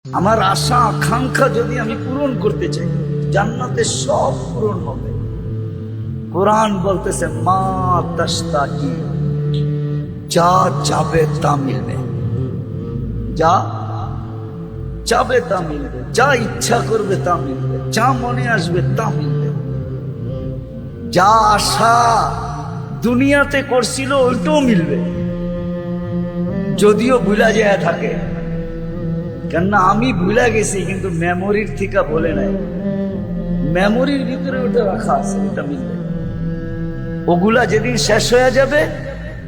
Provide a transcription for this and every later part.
আমার আশা আকাঙ্ক্ষা যদি আমি পূরণ করতে চাই, জান্নাতে সব পূরণ হবে। কোরআন বলতেছে মা তাশতাকি, যা চাবে তা মিলবে, যা চাবে তা মিলবে, যা ইচ্ছা করবে তা মিলবে, যা মনে আসবে তা মিলবে। যা আশা দুনিয়াতে করছিল ওইটাও মিলবে, যদিও ভুলা যায় থাকে। কেননা আমি ভুলে গেছি, কিন্তু মেমোরির থেকে বলে নাই, মেমোরির ভিতরে ওটা রাখা আছে, ওটা মিলবে। ওগুলা যেদিন শেষ হয়ে যাবে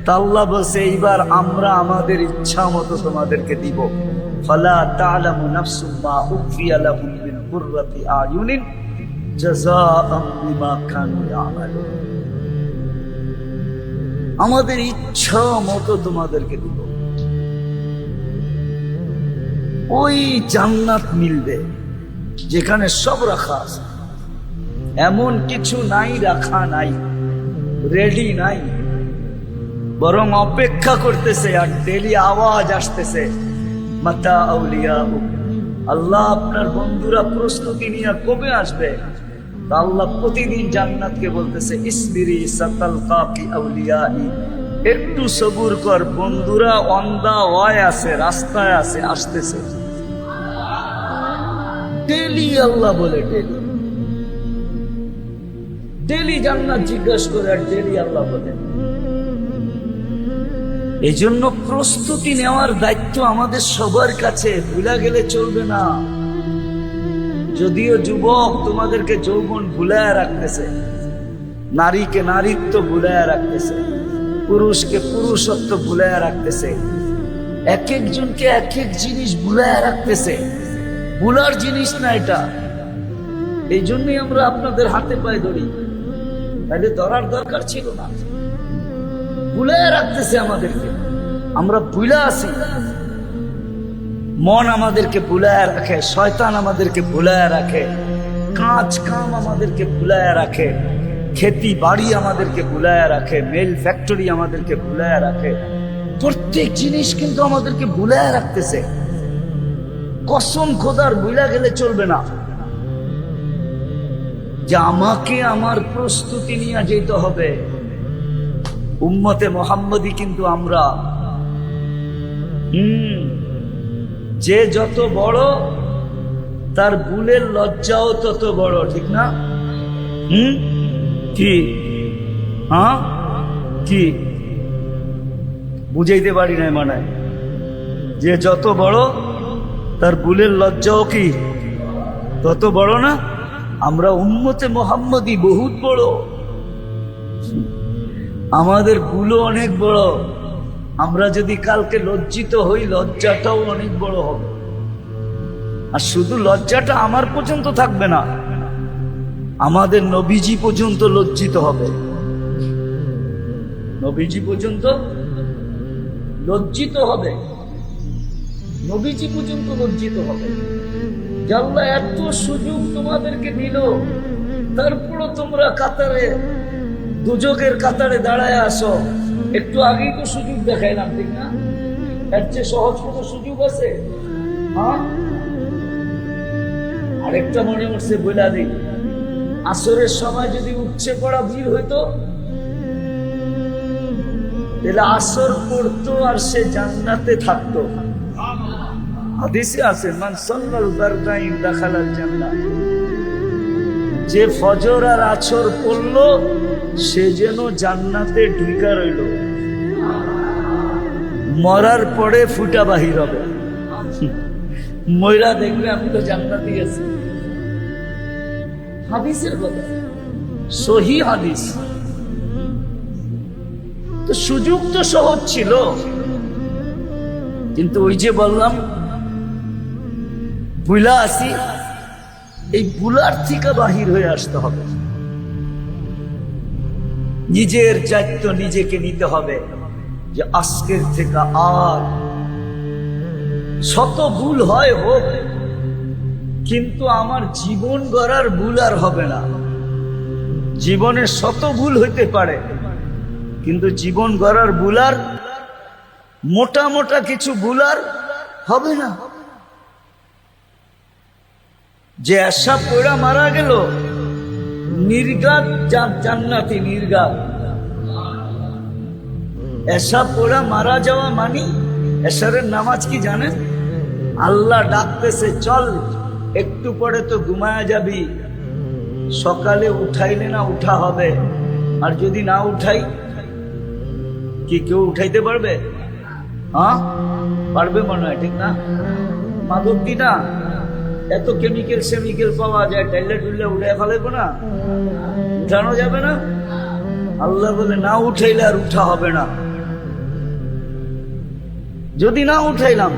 তা আল্লাহ বলছে এইবার আমরা আমাদের ইচ্ছা মতো তোমাদেরকে দিব। ফালা তা'লামু নাফসুম মা উখফিয়া লাহুম মিন কুররাতি আয়ুনিন জাযাআম বিমা কানু ইয়ামালুন। আমাদের ইচ্ছা মতো তোমাদেরকে দিব। ওই জান্নাত মিলবে যেখানে সব রাখা আছে, এমন কিছু নাই রাখা নাই, রেডি নাই, বরং অপেক্ষা করতেছে। আর ডেলি আওয়াজ আসতেছে মাতা আউলিয়া, আল্লাহ আপনার বন্ধুরা প্রস্তুতি নিয়ে কবে আসবে? আল্লাহ প্রতিদিন জান্নাতকে বলতেছে ইসবিরি সাতালকাকি আউলিয়াই, একটু সবুর কর, বন্ধুরা অন দা ওয়ে আছে, রাস্তায় আছে, আসতেছে। ডেলি আল্লাহ বলে, ডেলি ডেলি জান্নাত জিজ্ঞাসা করে, আর ডেলি আল্লাহ বলে। এই জন্য প্রস্তুতি নেওয়ার দায়িত্ব আমাদের সবার কাছে, ভুলা গেলে চলবে না। যদিও যুবক তোমাদেরকে যৌবন ভুলায় রাখতেছে, নারীকে নারীত্ব ভুলায় রাখতেছে, পুরুষকে পুরুষত্ব ভুলায় রাখতেছে, এক একজনকে এক এক জিনিস ভুলায় রাখতেছে। ভুলার জিনিস না এটা। এই জন্যই আমরা আপনাদের হাতে পায়ে ধরি, তাহলে ধরার দরকার ছিল না। ভুলায় রাখতেছে আমাদেরকে, আমরা ভুলা আছি। মন আমাদেরকে ভুলায় রাখে, শয়তান আমাদেরকে ভুলায় রাখে, কাজ কাম আমাদেরকে ভুলায় রাখে, খেতি বাড়ি আমাদেরকে ভুলায় রাখে, মেল ফ্যাক্টরি আমাদেরকে ভুলায় রাখে। প্রত্যেক জিনিস কিন্তু আমাদেরকে ভুলায় রাখতেছে। কসম খোদার ভুলা গেলে চলবে না যে আমাকে আমার প্রস্তুতি নিয়ে যেতে হবে। উম্মতে মুহাম্মদী কিন্তু আমরা। যে যত বড় তার ভুলের লজ্জাও তত বড়, ঠিক না? কি হ্যাঁ, কি বুঝাইতে পারি না, মানে যে যত বড় তার ভুলের লজ্জাও কি তত বড় না? আমরা উম্মতে মুহাম্মদী বহুত বড়, আমাদের ভুলও অনেক বড়। আমরা যদি কালকে লজ্জিত হই, লজ্জাটাও অনেক বড় হবে। আর শুধু লজ্জাটা আমার পর্যন্ত থাকবে না, আমাদের নবীজি পর্যন্ত লজ্জিত হবে। নবীজি পর্যন্ত লজ্জিত হবে, নবীজি পর্যন্ত লজ্জিত হবে। আল্লাহ এত সুযোগ তোমাদেরকে দিল, তারপরও তোমরা কাতারে, দুজকের কাতারে দাঁড়ায় আসো। একটু আগেই তো সুযোগ দেখাইলাম, ঠিক না? এর চেয়ে সহজ কোনো সুযোগ আছে? হ্যাঁ, আরেকটা মনে হচ্ছে বইলা দিই, আসরের সময় যদি উঠছে পড়া ভিড় হইতো, তাহলে আসর পড়তো আর সে জান্নাতে থাকতো। হাদিসে আছে মান সাল্লাল বারদাইন দাখালাল জান্নাহ, যে ফজর আর আসর পড়লো সে যেন জান্নাতে ঢুকা রইল। মরার পরে ফুটা বাহির হবে, ময়রা দেখবে আমি তো জান্নাতেই আছি। হাদিসের কথা, সহি হাদিস। তো সুযোগ তো সহজ ছিল, কিন্তু ওই যে বললাম বুলা আসি, এই বুলার থেকে বাহির হয়ে আসতে হবে। নিজের দায়িত্ব নিজেকে নিতে হবে যে আজকের থেকে আর শত ভুল হয় হোক, কিন্তু আমার জীবন গড়ার ভুল আর হবে না। জীবনে শত ভুল হইতে পারে, কিন্তু জীবন গড়ার ভুল আর, মোটা মোটা কিছু ভুল আর হবে না। যে এসা পড়া মারা গেল নির্ঘাত জান্নাতি, নির্ঘাত। এসা পড়া মারা যাওয়া মানে এশারের নামাজ কি জানেন? আল্লাহ ডাকতেছে, চল একটু পরে তো ঘুমায়া যাবি, সকালে উঠাইলে না উঠা হবে, আর যদি না উঠাই কি কেউ উঠাইতে পারবে? হ্যাঁ পারবে মনে হয়, ঠিক না? মাদকটি না এত কেমিক্যাল সেমিক্যাল পাওয়া যায়, টাইলে টুইলে উঠে ফেলাইবো না, উঠানো যাবে না। আল্লাহ বলে না উঠাইলে আর উঠা হবে না। যদি না উঠাইলাম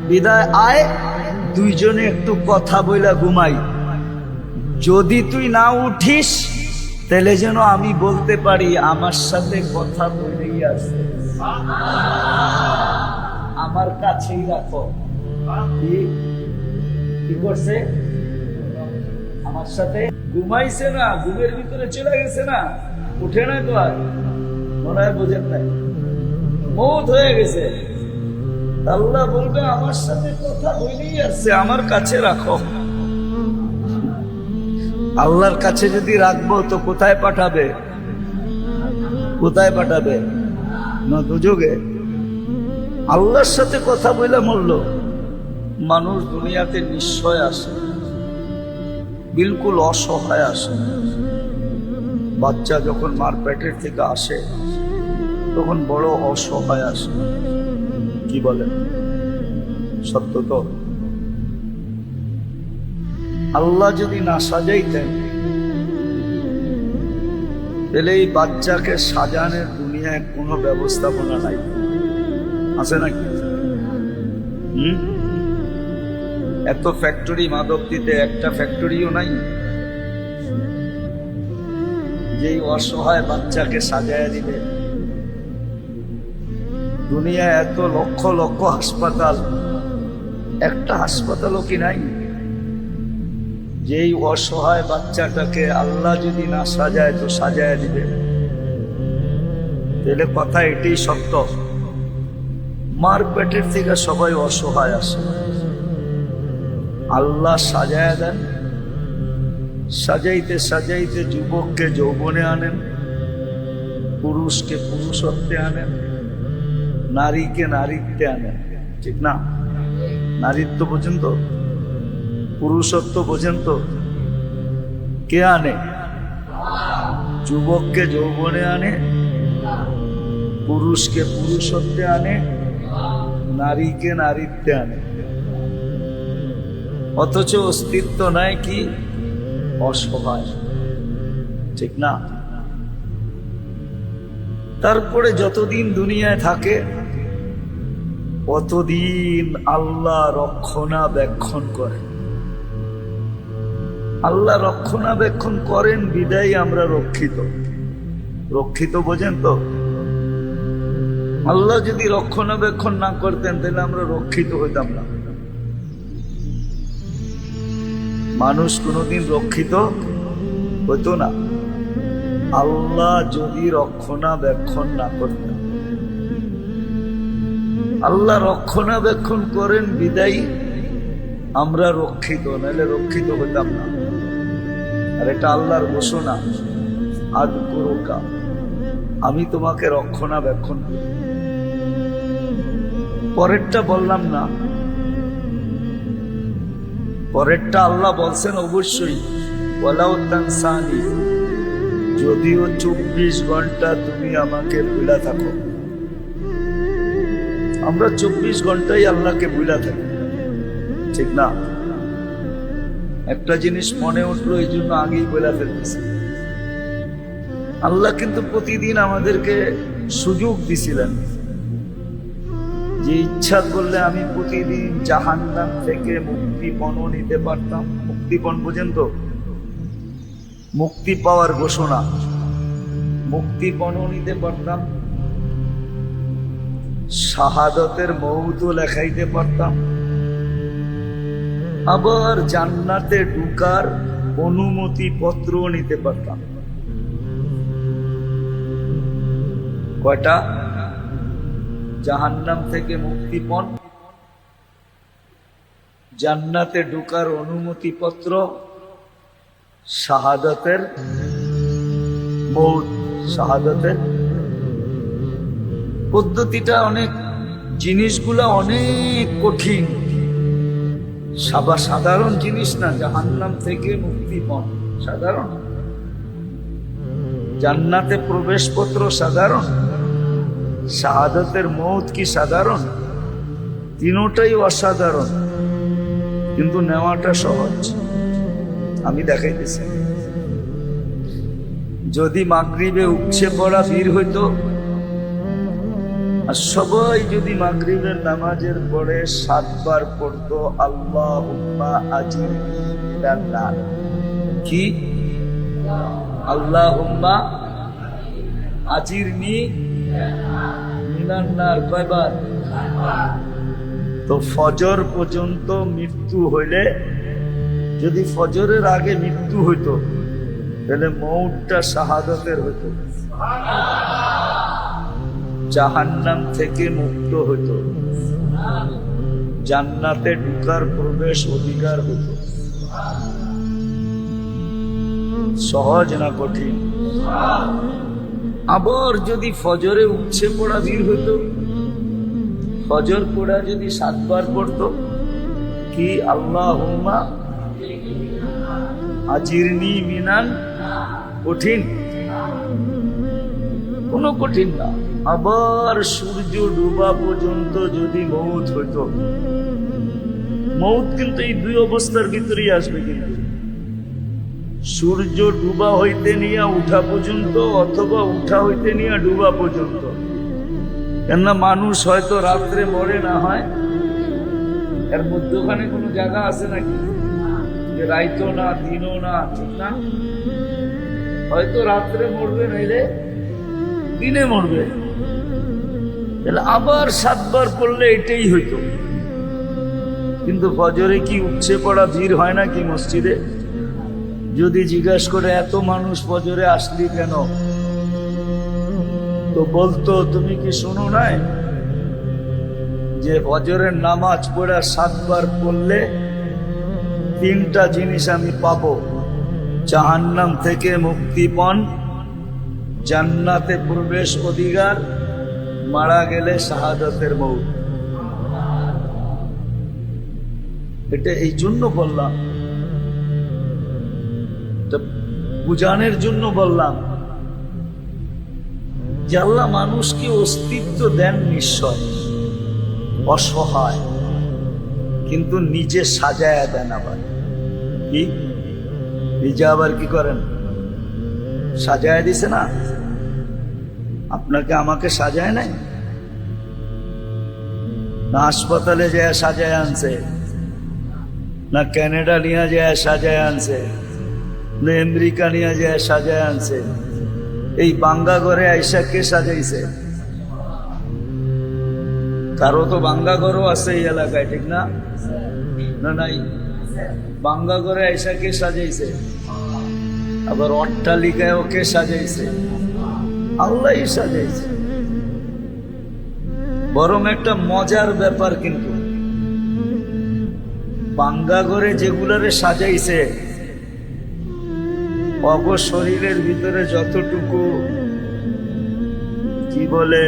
বিদায় আয়, দুইজনে একটু কথা বইলা ঘুমাই। যদি তুই না উঠিস তাহলে যেন আমি বলতে পারি আমার সাথে কথা বলেই আছে, আমার কাছেই রাখো। কি করছে? আমার সাথে ঘুমাইছে না, ঘুমের ভিতরে চলে গেছে না, উঠে না তো আর, মনে হয় বোঝেন নাই, মৌত হয়ে গেছে। আল্লাহ বলবে আমার সাথে কথা বলেই আসছে, আমার কাছে রাখো। আল্লাহর কাছে যদি রাখবো তো কোথায় পাঠাবে? কোথায় পাঠাবে? না দুযোগে। আল্লাহর সাথে কথা বলে মরল। মানুষ দুনিয়াতে নিশ্চয় আসে, বিলকুল অসহায় আসে। বাচ্চা যখন মার পেটের থেকে আসে তখন বড় অসহায় আসে। কি বলেন? সত্য তো? আল্লাহ যদি না সাজাইতেন তাহলে এই বাচ্চাকে সাজানোর দুনিয়ায় কোনো ব্যবস্থাপনা নাই, আছে নাকি? এত ফ্যাক্টরি মাদক দিতে একটা ফ্যাক্টরিও নাই যেই অসহায় বাচ্চাকে সাজায় দিবে। দুনিয়ায় এত লক্ষ লক্ষ হাসপাতাল, একটা হাসপাতালও কি নাই যেই অসহায় বাচ্চাটাকে আল্লাহ যদি না সাজায় তো সাজায় দিবে। তাহলে কথা এটাই সত্য, মার পেটের থেকে সবাই অসহায় আসে, আল্লাহ সাজায় দেন। সাজাইতে সাজাইতে যুবককে যৌবনে আনেন, পুরুষকে পুরুষত্বে আনেন, নারীকে নারীত্বে আনেন, ঠিক না? নারীত্ব পর্যন্ত, পুরুষত্ব পর্যন্ত কে আনে? যুবককে যৌবনে আনে, পুরুষকে পুরুষত্বে আনে, নারীকে নারীত্বে আনে। অথচ অস্তিত্ব নাই কি? অসহায়, ঠিক না? তারপরে যতদিন দুনিয়ায় থাকে অতদিন আল্লাহ রক্ষণাবেক্ষণ করেন। আল্লাহ রক্ষণাবেক্ষণ করেন বিদায় আমরা রক্ষিত। রক্ষিত বোঝেন তো? আল্লাহ যদি রক্ষণাবেক্ষণ না করতেন তাহলে আমরা রক্ষিত হইতাম না। মানুষ কোনোদিন রক্ষিত হতো না আল্লাহ যদি রক্ষণাবেক্ষণ না করতেন। আল্লাহ রক্ষণাবেক্ষণ করেন বিদায়ী আমরা রক্ষিত, নাহলে রক্ষিত হইতাম না। আর এটা আল্লাহর ঘোষণা, আদ করোকা, আমি তোমাকে রক্ষণাবেক্ষণ করি। পরেরটা বললাম না, পরেরটা আল্লাহ বলছেন অবশ্যই, ওয়ালাউ তানসানি, যদিও 24 ঘন্টা তুমি আমাকে ভুলা থাকো। আমরা 24 ঘন্টাই আল্লাহকে ভুলা থাকি, ঠিক না? একটা জিনিস মনে উঠলো এই জন্য আগেই বলে ফেলতেছি, আল্লাহ কিন্তু প্রতিদিন আমাদেরকে সুযোগ দিছিলেন যে ইচ্ছা করলে আমি প্রতিদিন জাহান্নাম থেকে মুক্তিপণও নিতে পারতাম। মুক্তিপণ বোঝেন তো? মুক্তি পাওয়ার ঘোষণা, মুক্তিপণও নিতে পারতাম, শাহাদতের মৌতও লেখাইতে পারতাম, আবার জান্নাতে ঢুকার অনুমতি পত্র নিতে পারতাম। কয়টা? জাহান্নাম থেকে মুক্তিপণ, জান্নাতে ঢোকার অনুমতিপত্র শাহাদাতের মৌত। শাহাদাতের পদ্ধতিটা অনেক, জিনিসগুলা অনেক কঠিন, সাধারণ জিনিস না। জাহান্নাম থেকে মুক্তি পান সাধারণ, জান্নাতে প্রবেশপত্র সাধারণ, শাহাদাতের মৌত কি সাধারণ? তিনটাই অসাধারণ, কিন্তু নেওয়াটা সহজ। আমি দেখাইতেছি, যদি মাগরিবে উপচে পড়া ভিড় হইতো, আর সবাই যদি মাগরিবের নামাজের পরে 7 বার পড়তো আল্লাহুম্মা আজিরনি মিনান নার, কি আল্লাহুম্মা আজিরনি মিনান নার, কয়বার? তো ফজর পর্যন্ত মৃত্যু হইলে, যদি ফজরের আগে মৃত্যু হইতো তাহলে মৌতটা শাহাদাতের হইতো, জাহান্নাম থেকে মুক্ত হইতো, জান্নাতে ঢোকার প্রবেশ অধিকার হইতো। সহজ না কঠিন? আবার যদি ফজরে উঠছে পড়া ভিড় হইতো, ফজর পড়া যদি 7 বার পড়তো, কি আল্লাহুম্মা আজিরনি মিনান, কঠিন? কোনো কঠিন না। আবার সূর্য ডুবা পর্যন্ত যদি মৌত হইতো, মৌত কিন্তু এই দুই অবস্থার ভিতরেই আসবে, কিন্তু সূর্য ডুবা হইতে নিয়ে উঠা পর্যন্ত, অথবা উঠা হইতে নিয়ে ডুবা পর্যন্ত। কেননা মানুষ হয়তো রাত্রে মরে, না হয় এর মধ্যখানে কোনো জায়গা আছে নাকি যে রাইতো না দিনও না, ঠিক না? হয়তো রাত্রে মরবে, নাইলে দিনে মরবে। তাহলে আবার 7 বার পড়লে এটাই হইতো। কিন্তু ফজরে কি উপচে পড়া ভিড় হয় না কি মসজিদে? যদি জিজ্ঞাসা করে এত মানুষ ফজরে আসলি কেন, তো বলতো তুমি কি শোনো নাই যে ফজরের নামাজ পড়া 7 বার পড়লে 3টা জিনিস আমি পাবো, জাহান্নাম থেকে মুক্তিপণ, জান্নাতে প্রবেশ অধিকার, মারা গেলে শাহাদাতের মৌত। এটা এই জন্য বললাম, বুঝানোর জন্য বললাম যে আল্লাহ মানুষকে অস্তিত্ব দেন নিশ্চয়, অসহায়, কিন্তু নিজে সাজায়া দেন। আবার কি নিজে আবার কি করেন? সাজায়া দিছে না? আপনাকে আমাকে সাজায় নাই? না হাসপাতালে যায় সাজায় আনছে, না ক্যানাডা নিয়ে যায় সাজায় আনছে, না আমেরিকা নিয়ে যায় সাজায় আনছে। এই বাঙ্গা ঘরে আইসা কে সাজাইছে? কারো তো বাঙ্গা ঘরও আছে এই এলাকায়, ঠিক না? না নাই? বাঙ্গা ঘরে আইসা কে সাজাইছে? আবার অট্টালিকায়ও কে সাজাইছে? আল্লাহই সাজাইছে। বরং একটা মজার ব্যাপার, কিন্তু বাঙ্গা ঘরে যেগুলারে সাজাইছে, অগ শরীরের ভিতরে যতটুকু কি বলে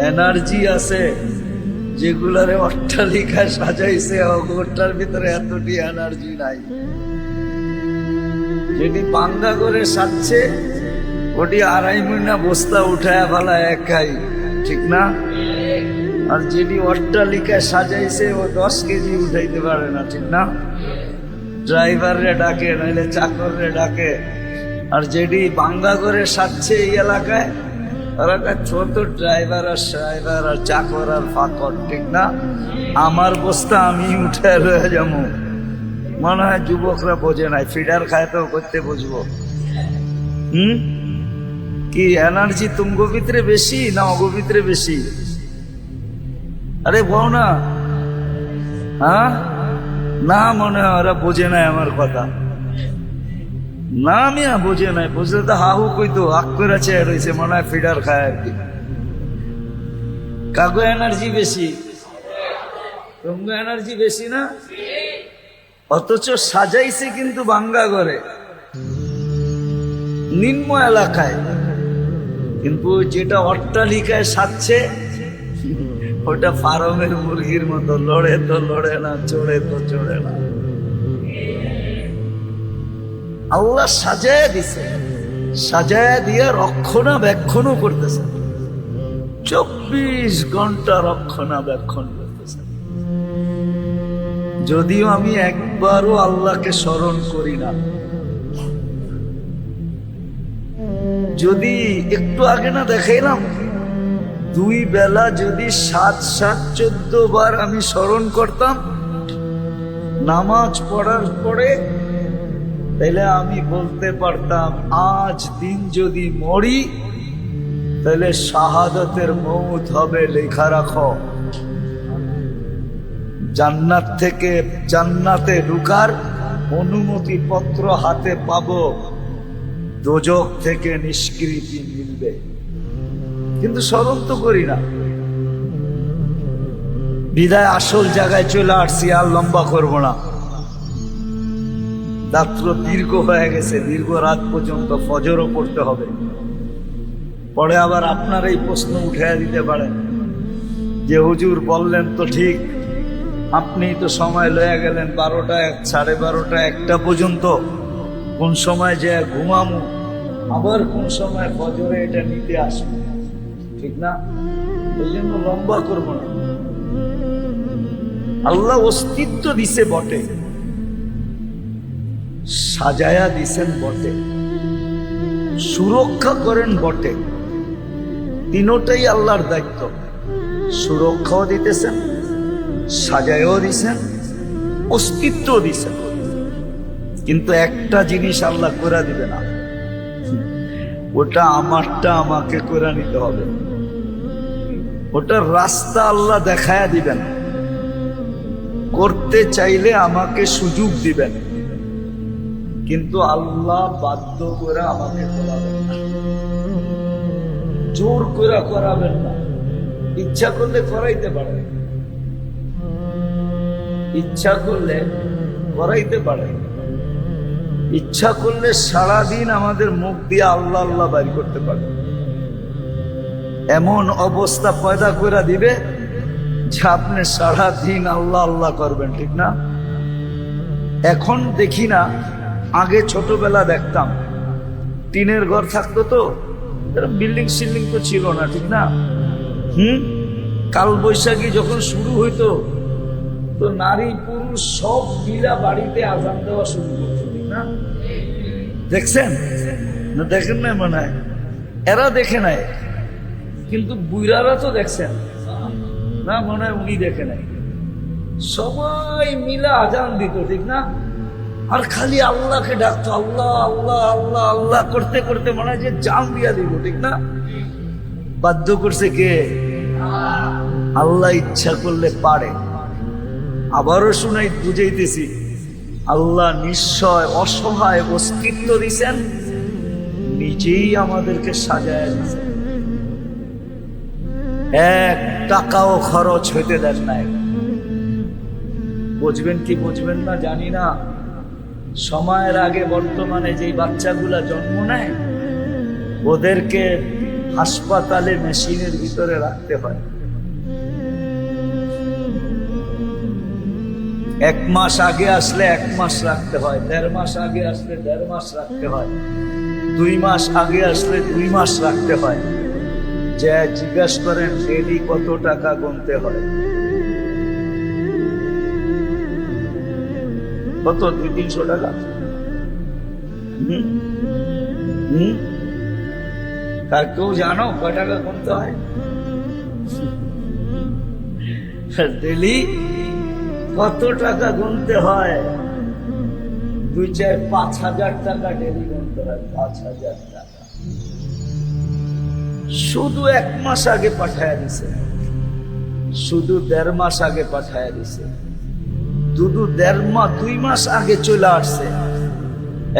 এনার্জি আছে, যেগুলারে অট্টালিকা সাজাইছে, অগটার ভিতরে এতটি এনার্জি নাই। যেটি বাঙ্গা করে সাজছে, ওটি 2.5 মহিনা বস্তা উঠায় ফেলা একাই, ঠিক না? আর যেটি অট্টালিকা সাজাইছে, ও 10 কেজি উঠাইতে পারে না, ঠিক না? ড্রাইভাররে ডাকে, নাইলে চাকররে ডাকে। আর যেটি বাঙ্গা করে সাজছে এই এলাকায়, ওরা ছোট ড্রাইভার আর চাকর আর ফাকর, ঠিক না? আমার বস্তা আমি উঠে রয়ে যাবো। মনে হয় যুবকরা বোঝে নাই, ফিডার খায় তো করতে বুঝবো। কি এনার্জি তুমগো ভিতরে বেশি না অগো ভিতরে বেশি? আরে বল না। হ্যাঁ, না মনে হয় ওরা বোঝে নাই আমার কথা। না মিয়া বোঝে নাই, বুঝলে তো হাহু কইতো, আক করে চেয়ে রয়েছে, মনে হয় ফিডার খায় আর কি। কাগো এনার্জি বেশি। রঙ্গ এনার্জি বেশি না? অথচ সাজাইছে কিন্তু বাঙ্গা ঘরে, নিম্ন এলাকায়, কিন্তু যেটা অট্টালিকায় সাজছে ওটা ফার্মের মুরগির মতো, লড়ে তো লড়ে না, চড়ে তো চড়ে না। আল্লাহ সাজায় দিছে, সাজায় দিয়ে রক্ষণাবেক্ষণও করতেছে, 24 ঘন্টা রক্ষণাবেক্ষণ করতেছে। যদিও আমি একবারও আল্লাহকে স্মরণ করি না, যদি একটু আগে না দেখাইলাম 2 বেলা যদি 7-7-14 বার আমি স্মরণ করতাম নামাজ পড়ার পরে, তাহলে আমি বলতে পারতাম আজ দিন যদি মরি তাহলে শাহাদাতের মৌত হবে, লেখা রাখো। জান্নাত থেকে জান্নাতে ঢুকার অনুমতি পত্র হাতে পাবো, দোজখ থেকে নিষ্কৃতি মিলবে, কিন্তু স্মরণ তো করি না। বিদায় আসল জায়গায় চলে আসছি, আর লম্বা করব না। রাত্র দীর্ঘ হয়ে গেছে, দীর্ঘ রাত পর্যন্ত, ফজরও পড়তে হবে। পরে আবার আপনার এই প্রশ্ন উঠাইয়া দিতে পারেন যে হুজুর বললেন তো ঠিক, আপনি তো সময় লয়ে গেলেন 12টা, 12:30, 1টা পর্যন্ত, কোন সময় যে ঘুমামু, আবার কোন সময় ফজরে এটা নিতে আসবো, ঠিক না? এই জন্য লম্বা করবো না। আল্লাহ অস্তিত্ব দিছে বটে, সাজায়া দিছেন বটে, সুরক্ষা করেন বটে, তিনোটাই আল্লাহর দায়িত্ব। সুরক্ষাও দিতেছেন, সাজায়ও দিছেন, অস্তিত্ব দিছেন। কিন্তু একটা জিনিস আল্লাহ করে দিবে না, ওটা আমারটা আমাকে করে নিতে হবে। ওটার রাস্তা আল্লাহ দেখায়া দিবেন, করতে চাইলে আমাকে সুযোগ দিবেন, কিন্তু আল্লাহ বাধ্য করে আমাকে করাবেন না, জোর করে করাবেন না। ইচ্ছা করলে করাইতে পারে, ইচ্ছা করলে করাইতে পারে, ইচ্ছা করলে সারাদিন আমাদের মুখ দিয়ে আল্লাহ আল্লাহ বাইর করতে পারে। এমন অবস্থা পয়দা করে দিবে যে আপনি সারাদিন আল্লাহ আল্লাহ করবেন, ঠিক না? এখন দেখি না, আগে ছোটবেলা দেখতাম, টিনের ঘর থাকতো তো, বিল্ডিং সিল্ডিং তো ছিল না, ঠিক না? কাল বৈশাখী যখন শুরু হইতো তো নারী পুরুষ সব মিলা বাড়িতে আজান দেওয়া শুরু করতো, ঠিক না? দেখছেন না? দেখেন নাই মনে হয়, এরা দেখে নাই, কিন্তু বুইরারা তো দেখছেন না, মনে হয় উনি দেখে নাই। সবাই মিলা আজান দিত, ঠিক না? আর খালি আল্লাহকে ডাকতো, আল্লাহ আল্লাহ আল্লাহ আল্লাহ করতে করতে মনে হয় যে জান দিয়া দিব, ঠিক না? বাধ্য করছে কে? আল্লাহ ইচ্ছা করলে পারে। আবারও শুনাই, বুঝাইতেছি, আল্লাহ নিশ্চয় অসহায় অস্তিত্ব দিছেন, নিজেই আমাদেরকে সাজায় দিছেন, 1 টাকাও খরচ হইতে দেন নাই। বুঝবেন কি বুঝবেন না জানি না, সময়ের আগে বর্তমানে যেই বাচ্চাগুলা জন্ম নেয় ওদেরকে হাসপাতালে মেশিনের ভিতরে রাখতে হয়। 1 মাস আগে আসলে 1 মাস রাখতে হয়, 1.5 মাস আগে আসলে 1.5 মাস রাখতে হয়, 2 মাস আগে আসলে 2 মাস রাখতে হয়। যে জিজ্ঞাসা করেন ডেলি কত টাকা গুনতে হয়? কত? 200-300 টাকা। তার কেউ জানো কয় টাকা গুনতে হয়? ডেলি কত টাকা গুনতে হয়? 2-4-5,000 টাকা ডেলি গুনতে হয়, 5,000 টাকা। শুধু 1 মাস আগে পাঠায়া দিছে, শুধু 1.5 মাস আগে পাঠায়া দিছে, শুধু 2 মাস আগে চলে আসছে।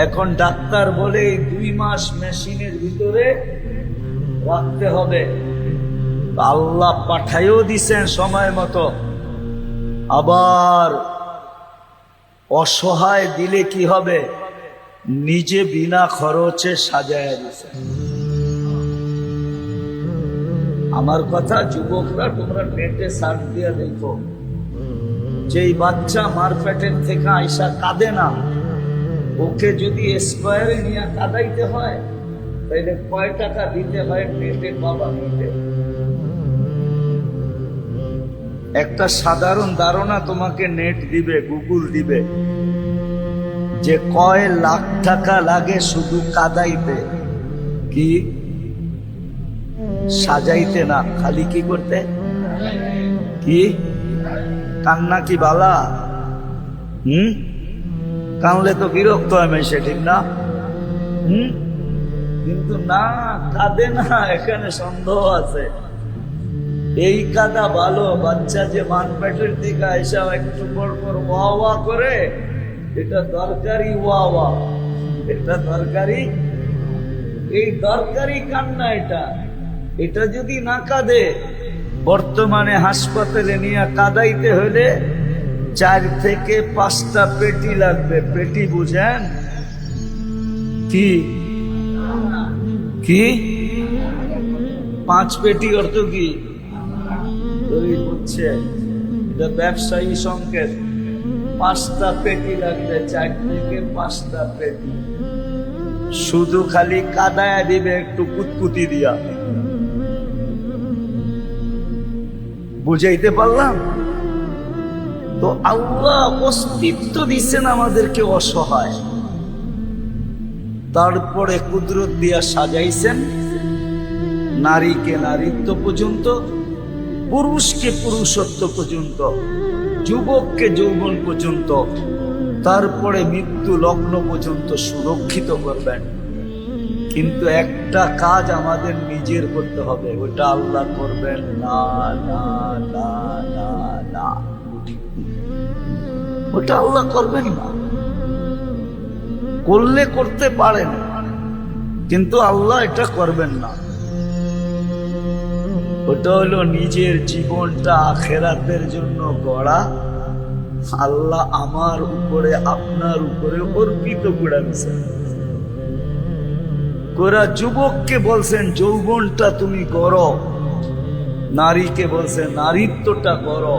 এখন ডাক্তার বলে 2 মাস মেশিনের ভিতরে রাখতে হবে। আল্লাহ পাঠাইও দিছেন সময় মতো, আবার অসহায় দিলে কি হবে, নিজে বিনা খরচে সাজায় দিছে। আমার কথা যুবকরা, তোমরা নেটে সার্চ দিয়ে দেখো, যেই বাচ্চা মারপেটের থেকে আইসা কাঁদে না, ওকে যদি স্কোয়ারে নিয়ে কাঁদাইতে হয় তাহলে কয় টাকা দিতে হয় নেটে বাবা? নেটে একটা সাধারণ ধারণা তোমাকে নেট দিবে, গুগল দিবে, যে কয় লাখ টাকা লাগে শুধু কাঁদাইতে, কি সাজাইতে না, খালি কি করতে, কি কান্না কি বালা? কানলে তো বিরক্ত হয় মেশে, ঠিক না? কিন্তু না, কাঁদে না, এখানে সন্দেহ আছে। এই কাদা ভালো, বাচ্চা যে মানপেটের দিকে এসে একটু পর পর ওয়া ওয়া করে, এটা দরকারি ওয়া ওয়া, এটা দরকারি, এই দরকারি কান্না। এটা যদি না কাঁদে, বর্তমানে হাসপাতালে নিয়ে কাঁদাইতে হলে 4 থেকে 5টা পেটি লাগবে। পেটি বুঝেন কি? কি 5 পেটি অর্থ কি বুঝছে? এটা ব্যবসায়ী সংকেত। 5টা পেটি লাগবে, 4 থেকে 5টা পেটি। শুধু খালি কাদায়া দিবে একটু কুতকুতি দিয়া। বুঝাইতে পারলাম তো? আল্লাহ অস্তিত্ব দিচ্ছেন আমাদেরকে অসহায়, তারপরে কুদরত দিয়া সাজাইছেন নারীকে নারীত্ব পর্যন্ত, পুরুষকে পুরুষত্ব পর্যন্ত, যুবককে যৌবন পর্যন্ত, তারপরে মৃত্যু লগ্ন পর্যন্ত সুরক্ষিত করবেন। কিন্তু একটা কাজ আমাদের নিজের করতে হবে, ওটা আল্লাহ করবেন না, না, না, না, না, ওটা আল্লাহ করবেন না। করলে করতে পারেন, কিন্তু আল্লাহ এটা করবেন না। ওটা হলো নিজের জীবনটা আখেরাতের জন্য গড়া, আল্লাহ আমার উপরে আপনার উপরে অর্পিত করে দিয়েছেন। কোরা যুবককে বলছেন যৌবনটা তুমি গড়ো, নারীকে বলছে নারীত্বটা গড়ো,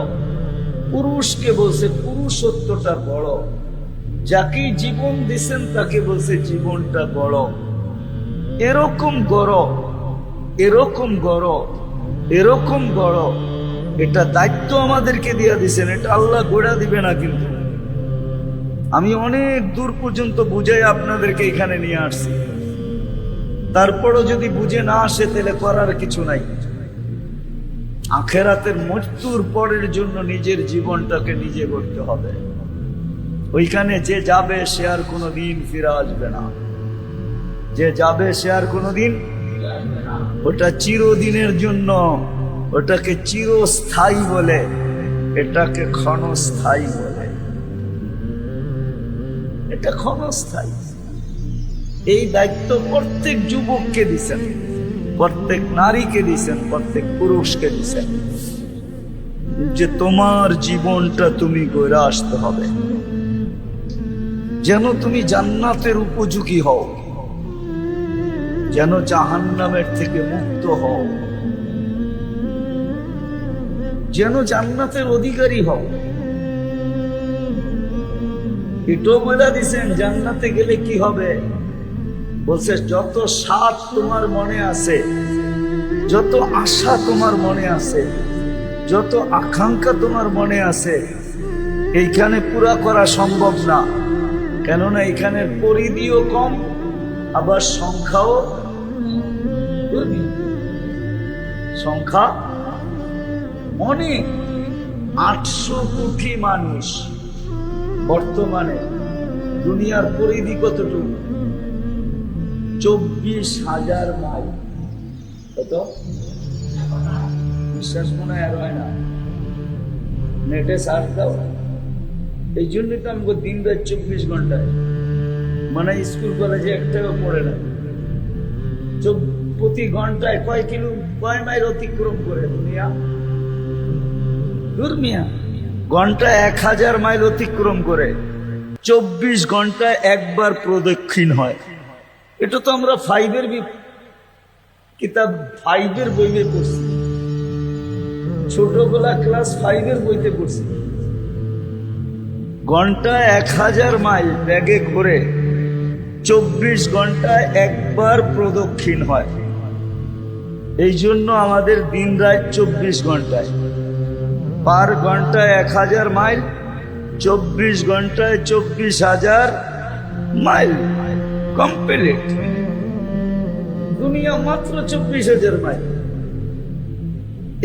পুরুষকে বলছে পুরুষত্বটা গড়ো, যাকে জীবন দিছেন তাকে বলছে জীবনটা গড়ো। এরকম গড়ো, এরকম গড়ো, এরকম গড়ো। এটা দায়িত্ব আমাদেরকে দিয়ে দিছেন, এটা আল্লাহ গড়া দিবে না। কিন্তু আমি অনেক দূর পর্যন্ত বুঝাই আপনাদেরকে এখানে নিয়ে আসছি, তারপরও যদি বুঝে না আসে তাহলে করার কিছু নাই। আখেরাতের মৃত্যুর পরের জন্য নিজের জীবনটাকে নিজে করতে হবে। ওইখানে যে যাবে সে আর কোনোদিন ফিরে আসবে না, যে যাবে সে আর কোনোদিন, ওটা চিরদিনের জন্য, ওটাকে চিরস্থায়ী বলে, এটাকে ক্ষণস্থায়ী বলে। এটা ক্ষণস্থায়ী। এই দায়িত্ব প্রত্যেক যুবককে দিছেন, প্রত্যেক নারীকে দিছেন, প্রত্যেক পুরুষকে দিছেন, যে তোমার জীবনটা তুমি গড়ে আসতে হবে যেন তুমি জান্নাতের উপযোগী হও, যেন জাহান্নামের থেকে মুক্ত হও, যেন জান্নাতের অধিকারী হও। এটাও বলে দিছেন জান্নাতে গেলে কি হবে। বলছে যত স্বাদ তোমার মনে আছে, যত আশা তোমার মনে আছে, যত আকাঙ্ক্ষা তোমার মনে আছে, এইখানে পুরা করা সম্ভব না। কেননা এখানে পরিধিও কম, আবার সংখ্যাও, সংখ্যা অনেক। 800 কোটি মানুষ বর্তমানে। দুনিয়ার পরিধি কতটুকু? 24,000 মাইল। কত? বিশ্বাস মনে হয় না, নেটে সার্চ দাও। এই জন্যই তো আমাকে দিন রাত 24 ঘন্টায়, মানে স্কুল কলেজে একটাও পড়ে না। প্রতি ঘন্টায় কয় মাইল অতিক্রম করে দুনিয়া? দুর্মিয়া ঘন্টায় 1000 মাইল অতিক্রম করে 24 ঘন্টায় একবার প্রদক্ষিণ হয়। এটা তো আমরা কিতাব 5-এর বইয়ে পড়ছি, ছোটবেলা ক্লাস 5-এর বইতে পড়ছি। ঘন্টায় 1000 মাইল ব্যাগে ঘুরে 24 ঘন্টায় একবার প্রদক্ষিণ হয়। এই জন্য আমাদের দিন রাত 24 ঘন্টায়, পার ঘন্টায় 1000 মাইল, 24 ঘন্টায় 24,000 মাইল কমপ্লিট। দুনিয়া মাত্র 24,000 মাইল।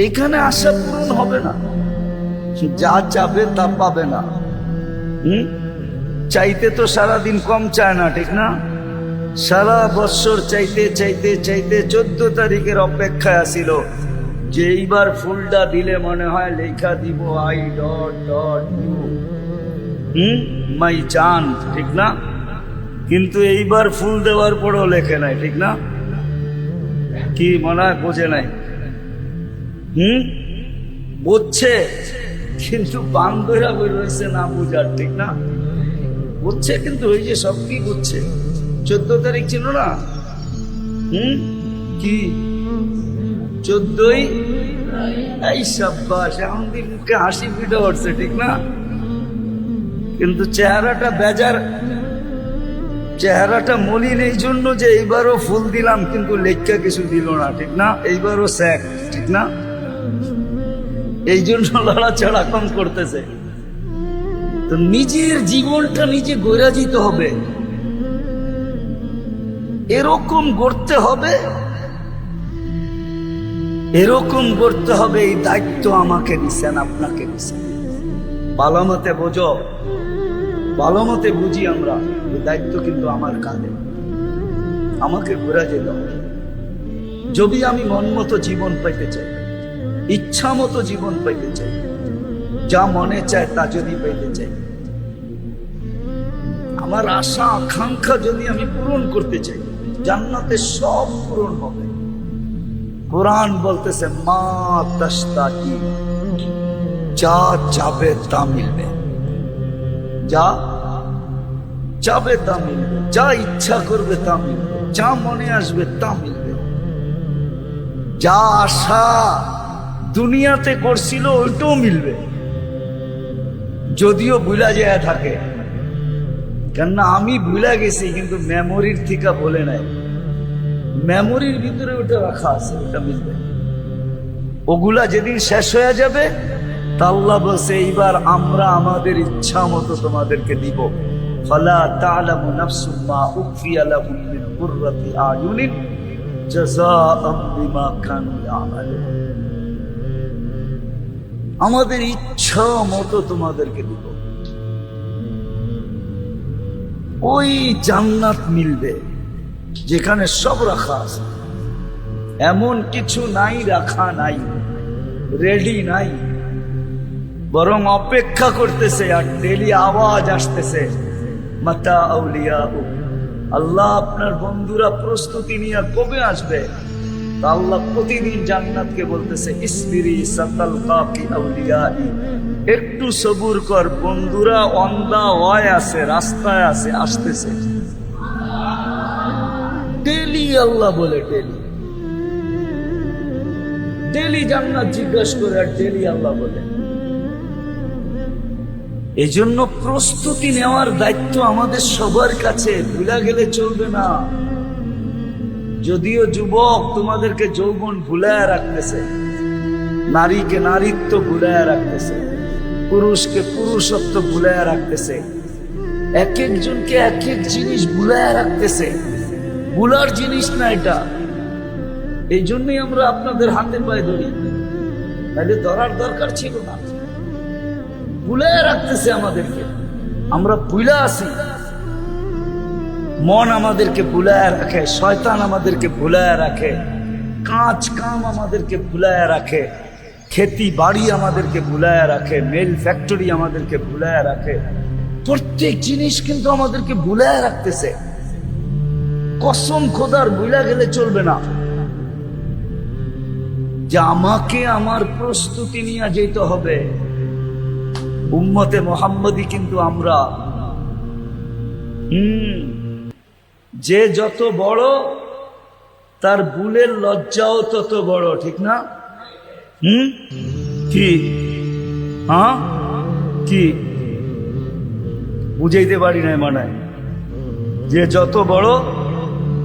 এখানে আশা পূরণ হবে না, যা চাবে তা পাবে না। চাইতে তো সারাদিন কম চায় না, ঠিক না? সারা বৎসর চাইতে চাইতে চাইতে 14 তারিখের অপেক্ষায় আসিল যে এইবার ফুলটা দিলে মনে হয় লেখা দিব আই ডট ডট ইউ, মাই জান, ঠিক না? কিন্তু এইবার ফুল দেওয়ার পরেও লেখে নাই, ঠিক না? কি মনে হয় বোঝে নাই? বুঝছে কিন্তু বান্ধবীরা বই রয়েছে না বুঝার, ঠিক না? বুঝছে কিন্তু ওই যে সব কি বুঝছে। 14 তারিখ ছিল না? কি 14ই? এই সাব্বাস, এখন দিন মুখে হাসি ফুটে উঠছে, ঠিক না? কিন্তু চেহারাটা বেজার, চেহারাটা মলিন এই জন্য যে এইবারও ফুল দিলাম কিন্তু লেখা কিছু দিল না, ঠিক না? এইবারও স্যাক, ঠিক না? এই জন্য লড়াচড়া কম করতেছে। তো নিজের জীবনটা নিজে গড়ে যেতে হবে, এরকম গড়তে হবে, এরকম করতে হবে। এই দায়িত্ব আমাকে দিচ্ছেন, আপনাকে দিচ্ছেন। ভালো মতে বোঝো, ভালো মতে বুঝি আমরা, এই দায়িত্ব কিন্তু আমার কাঁধে, আমাকে ঘুরে যেতে হবে। যদি আমি মন মতো জীবন পাইতে চাই, ইচ্ছা মতো জীবন পাইতে চাই, যা মনে চায় তা যদি পাইতে চাই, আমার আশা আকাঙ্ক্ষা যদি আমি পূরণ করতে চাই, জান্নাতে সব পূরণ হবে। কোরআন বলতেছে মা তাশতাকি, যা চাবে তা মিলবে, যা চাবে তা মিলবে, যা ইচ্ছা করবে তা মিলবে, যা মনে আসবে তা মিলবে। যা আশা দুনিয়াতে করছিল ওইটাও মিলবে, যদিও ভুলা যায় থাকে। কেননা আমি ভুলা গেছি কিন্তু মেমোরির থেকে বলে নাই, মেমোরির ভিতরে ওটা রাখা আছে, ওটা মিলবে। ওগুলা যেদিন শেষ হয়ে যাবে তা আল্লাহ বলছে এইবার আমরা আমাদের ইচ্ছা মতো তোমাদেরকে দিব। ফালা তা'লামু নাফসুম মা উখফিয়া লাহুম মিন কুররাতি আয়ুনিন জাযাআম বিমা কানু ইয়ামালুন। আমাদের ইচ্ছা মতো তোমাদেরকে দিব, ওই জান্নাত মিলবে যেখানে সব রাখা আছে। এমন কিছু নাই রাখা নাই, রেডি নাই, বরং অপেক্ষা করতেছে। আর ডেলি আওয়াজ আসতেছে মাতা আউলিয়া, আল্লাহ আপনার বন্ধুরা প্রস্তুতি নিয়ে কবে আসবে? তা আল্লাহ প্রতিদিন জান্নাতকে বলতেছে ইসবিরি সাতালকাকি আউলিয়াই, একটু সবুর কর, বন্ধুরা অন দা ওয়ে আছে, রাস্তায় আছে, আসতেছে। ডেলি আল্লাহ বলে, ডেলি ডেলি জান্নাত জিজ্ঞাসা করে, আর ডেলি আল্লাহ বলে। এই জন্য প্রস্তুতি নেওয়ার দায়িত্ব আমাদের সবার কাছে, ভুলা গেলে চলবে না। যদিও যুবক তোমাদেরকে যৌবন ভুলায় রাখতেছে, নারীকে নারীত্ব ভুলায় রাখতেছে, পুরুষকে পুরুষত্ব ভুলায় রাখতেছে, এক একজনকে এক এক জিনিস ভুলায় রাখতেছে। ভুলার জিনিস না এটা। এই জন্যই আমরা আপনাদের হাতে পায়ে ধরি, তাহলে ধরার দরকার ছিল না। ভুলায় রাখতেছে আমাদেরকে, আমরা ভুলা আছি। মন আমাদেরকে ভুলায় রাখে, শয়তান আমাদেরকে ভুলায় রাখে, কাজ কাম আমাদেরকে ভুলায় রাখে, খেতি বাড়ি আমাদেরকে ভুলায় রাখে, মেল ফ্যাক্টরি আমাদেরকে ভুলায় রাখে। প্রত্যেক জিনিস কিন্তু আমাদেরকে ভুলায় রাখতেছে। কসম খোদার ভুলা গেলে চলবে না যে আমাকে আমার প্রস্তুতি নিয়ে যেতে হবে। উম্মতে মোহাম্মদী কিন্তু আমরা। যে যত বড় তার বুলের লজ্জাও তত বড়, ঠিক না? কি হ্যাঁ কি বুঝাইতে পারি না মানে, যে যত বড়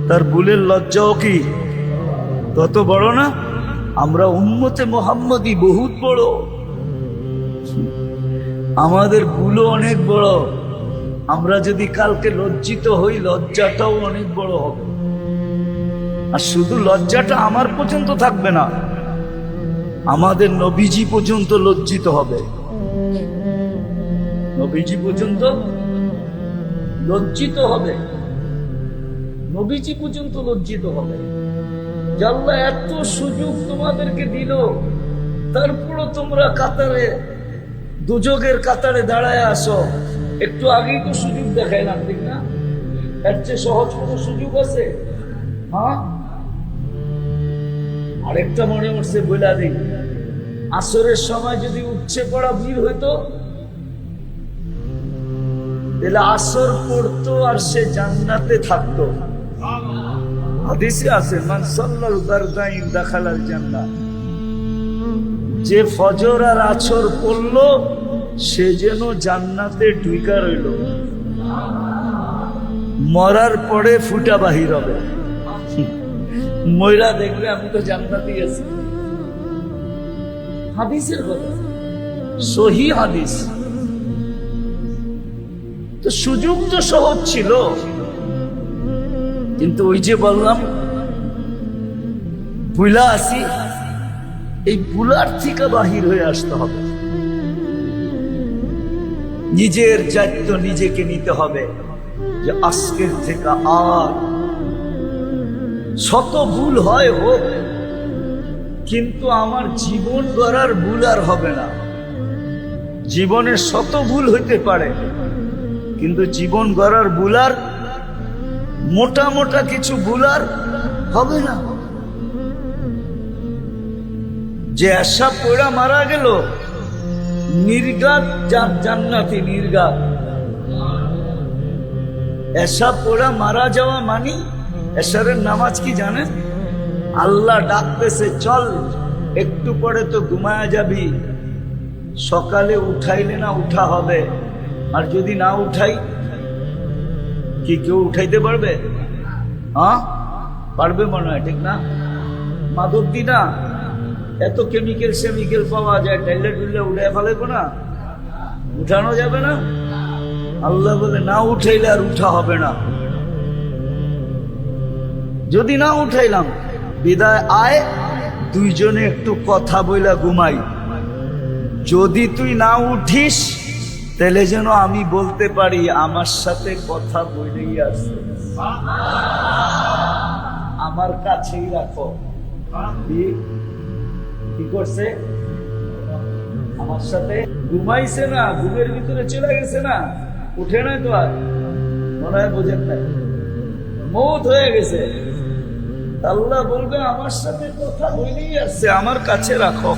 তার বুলের লজ্জাও কি তত বড় না? আমরা উম্মতে মোহাম্মদী বহুত বড়, আমাদের ভুলও অনেক বড়। আমরা যদি কালকে লজ্জিত হই, লজ্জাটাও অনেক বড় হবে। আর শুধু লজ্জাটা আমার পর্যন্ত থাকবে না, আমাদের নবীজি পর্যন্ত লজ্জিত হবে। নবীজি পর্যন্ত লজ্জিত হবে, নবীজি পর্যন্ত লজ্জিত হবে। আল্লাহ এত সুযোগ তোমাদেরকে দিল, তারপরও তোমরা কাতারে, দুযোগের কাতারে দাঁড়ায় আসো। একটু আগেই তো সুযোগ দেখাইলাম, ঠিক না? এর চেয়ে সহজ কোনো সুযোগ আছে? হ্যাঁ, আরেকটা মনে হচ্ছে বইলা দিই, আসরের সময় যদি উচ্ছে পড়া ভিড় হইতো, তাহলে আসর পড়তো আর সে জান্নাতে থাকতো। হাদিসে আছে, মান সাল্লাল বারদাইন দাখালাল জান্নাহ। যে ফজর আর আসর পড়লো সে যেন জান্নাতে ঢুইকা রইল। মরার পরে ফুটা বাহির হবে, ময়রা দেখবে আমি তো জান্নাতেই আছি। হাদিসের কথা, সহি হাদিস। তো সুযোগ তো সহজ ছিল, কিন্তু ওই যে বললাম ভুলা আসি, এই ভুলার থেকে বাহির হয়ে আসতে হবে। নিজের দায়িত্ব নিজেকে নিতে হবে, যে আজকের থেকে আর শত ভুল হয় হোক, কিন্তু আমার জীবন গড়ার ভুল আর হবে না। জীবনে শত ভুল হইতে পারে, কিন্তু জীবন গড়ার ভুল আর, মোটা মোটা কিছু ভুল আর হবে না। যে আশা পড়া মারা গেল, নির্ঘাত জান্নাতি, নির্ঘাত। এসা পড়া মারা যাওয়া মানি, এশারের নামাজ কি জানেন? আল্লাহ ডাকতেছে, চল একটু পরে তো ঘুমায়া যাবি, সকালে উঠাইলে না উঠা হবে। আর যদি না উঠাই, কি কেউ উঠাইতে পারবে? হ্যাঁ পারবে মনে হয়, ঠিক না? মাদক দি না, এত কেমিক্যাল সেমিক্যাল পাওয়া যায়, টাইলে টুইলে উঠে ফেলাইবো না, উঠানো যাবে না। আল্লাহ বলে না উঠাইলে আর উঠা হবে না। যদি না উঠাইলাম, বিদায় আয়, দুইজনে একটু কথা বইলা ঘুমাই। যদি তুই না উঠিস, তাহলে যেন আমি বলতে পারি আমার সাথে কথা বলেই আছে, আমার কাছেই রাখো। কি করছে? আমার সাথে ঘুমাইছে না, ঘুমের ভিতরে চলে গেছে না, উঠে নাই তো আর, মনে হয় বোঝেন নাই, মৌত হয়ে গেছে। আল্লাহ বলবে আমার সাথে কথা বলেই আসছে, আমার কাছে রাখো।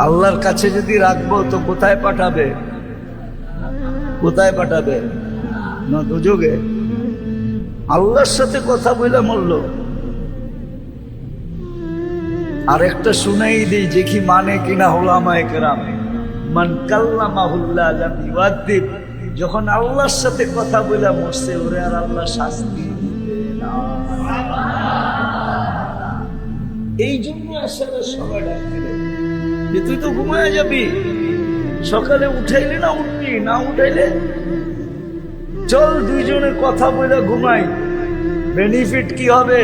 আল্লাহর কাছে যদি রাখবো তো কোথায় পাঠাবে? কোথায় পাঠাবে? না দুযোগে। আল্লাহর সাথে কথা বলে মরল। আর একটা শুনাই দিই, যে কি মানে কিনা উলামায়ে কেরাম, মান কাল্লামাহুল্লাহ লাম ইউআদ্দিব। যখন আল্লাহর সাথে কথা বলে মরছে, ওরে আর আল্লাহ শাস্তি দিবে না। এই জন্য আসলে সবাই ডাকছিলেন যে তুই তো ঘুমায় যাবি, সকালে উঠাইলে না উঠবি, না উঠাইলে চল দুইজনে কথা বলে ঘুমাই। বেনিফিট কি হবে?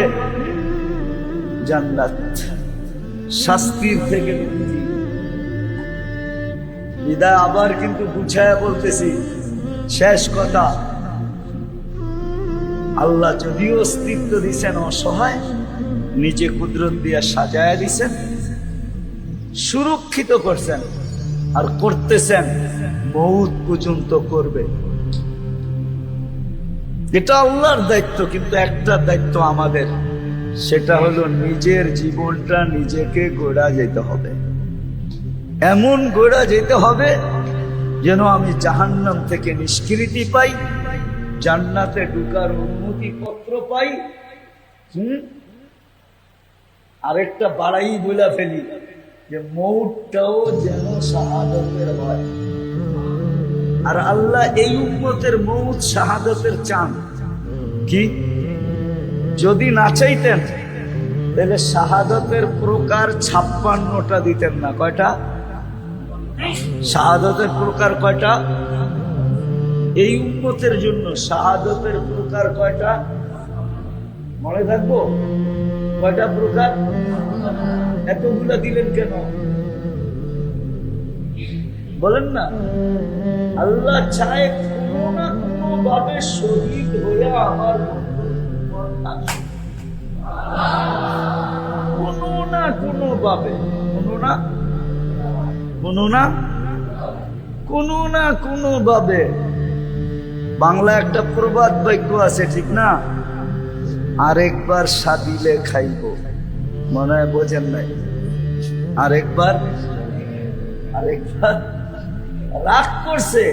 জান্নাত, শাস্তির থেকে মুক্তি। বিদায় আবার কিন্তু গুছায়া বলতেছি, শেষ কথা, আল্লাহ যদিও অস্তিত্ব দিছেন অসহায়, নিজে কুদরত দিয়া সাজায়া দিছেন, সুরক্ষিত করছেন, আর করতেছেন, মৌত পর্যন্ত করবে। এটা আল্লাহর দায়িত্ব, কিন্তু একটা দায়িত্ব আমাদের, সেটা হলো নিজের জীবনটা নিজেকে গড়া যেতে হবে। এমন গোড়া যেতে হবে যেন আমি জাহান্নাম থেকে নিষ্কৃতি পাই, জান্নাতে ঢুকার অনুমতি পত্র পাই। আরেকটা বাড়াই বলে ফেলি যে মৌতটাও যেন শাহাদাতের হয়। আর আল্লাহ এই উম্মতের মৌত শাহাদাতের চান কি? যদি না চাইতেন তাহলে শাহাদাতের প্রকার 56টা দিতেন না। কয়টা শাহাদাতের প্রকার? কয়টা? এই উম্মতের জন্য শাহাদাতের প্রকার কয়টা মনে থাকবো? কয়টা প্রকার? এতগুলা দিলেন কেন বলেন না? আল্লাহ চায় কোনো না কোনো ভাবে শহীদ হয়ে আমার কোনো না কোনো ভাবে, কোনো না কোনো ভাবে। বাংলা একটা প্রবাদ বাক্য আছে, ঠিক না? আরেকবার সাদিলে খাইব, মনে হয় বোঝেন নাই। আরেকবার রাগ করছে,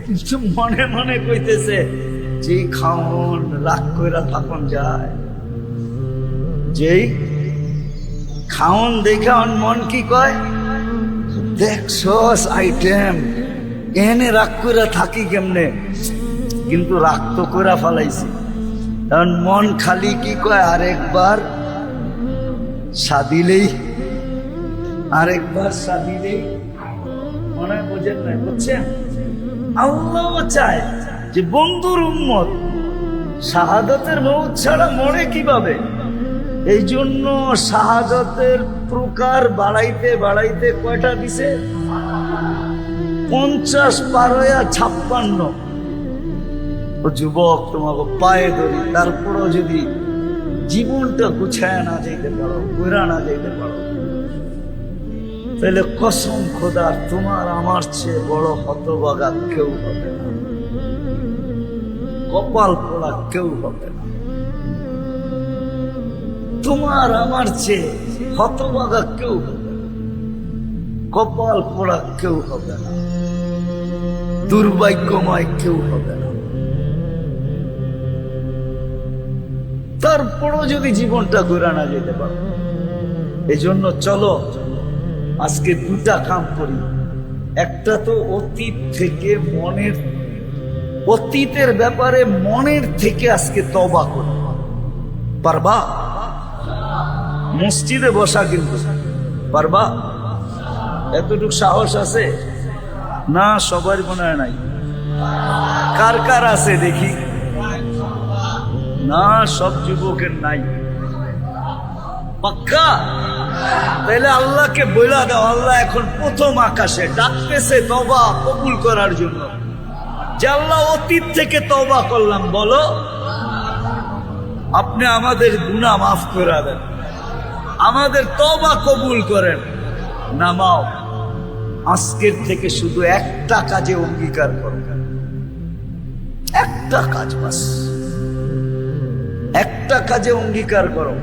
কিন্তু মনে মনে কইতেছে যে খাওন রাগ কইরা থাকুন যায়। যেই খাওন দেখে মন কি কয়, দেখছস আইটেম, এনে রাগ কইরা থাকি কেমনে, কিন্তু রাগ তো কইরা ফালাইছি। কারণ মন খালি কি কয়, আরেকবার সাদিলেই, আরেকবার সাদিলেই। মনে বোঝেন না? বুঝছেন? আল্লাহ চায় যে বন্ধুর উম্মত শাহাদাতের মৌত ছাড়া মরে কিভাবে। এই জন্য শাহাদাতের প্রকার বাড়াইতে বাড়াইতে কয়টা দিছে? 50 পার হইয়া 56। ও যুবক, তোমাকে পায়ে ধরি, তারপরও যদি জীবনটা গুছায় না যাইতে পারো, কইরা না যাইতে পারো, তাহলে কসম খোদার তোমার আমার চেয়ে বড় হতভাগা কেউ হবে না, কপাল পোড়া কেউ হবে না। তোমার আমার চেয়ে হতভাগা কেউ হবে না, কপাল পোড়া কেউ হবে না, দুর্ভাগ্যময় কেউ হবে না। তারপরও যদি জীবনটা ঘুরে না যেতে পারো, এই জন্য চলো আজকে দুটা কাম করি। একটা তো অতীত থেকে অতীতের ব্যাপারে মনের থেকে আজকে তওবা করি। পারবা? মসজিদে বসা কিন্তু পারবা? এতটুকু সাহস আছে না? সবার মনে হয় নাই। কার কার আছে দেখি? না, সব যুবকের নাই। পাক্কা? তাহলে আল্লাহকে বইলা দাও, আল্লাহ এখন প্রথম আকাশে ডাকতেছে তওবা কবুল করার জন্য। যে আল্লাহ অতীত থেকে তওবা করলাম, বলো আপনি আমাদের গুনাহ মাফ করে দেন, আমাদের তওবা কবুল করেন। নামাও, আজকের থেকে শুধু একটা কাজে অঙ্গীকার করবেন, একটা কাজ, বাস একটা কাজে অঙ্গীকার করো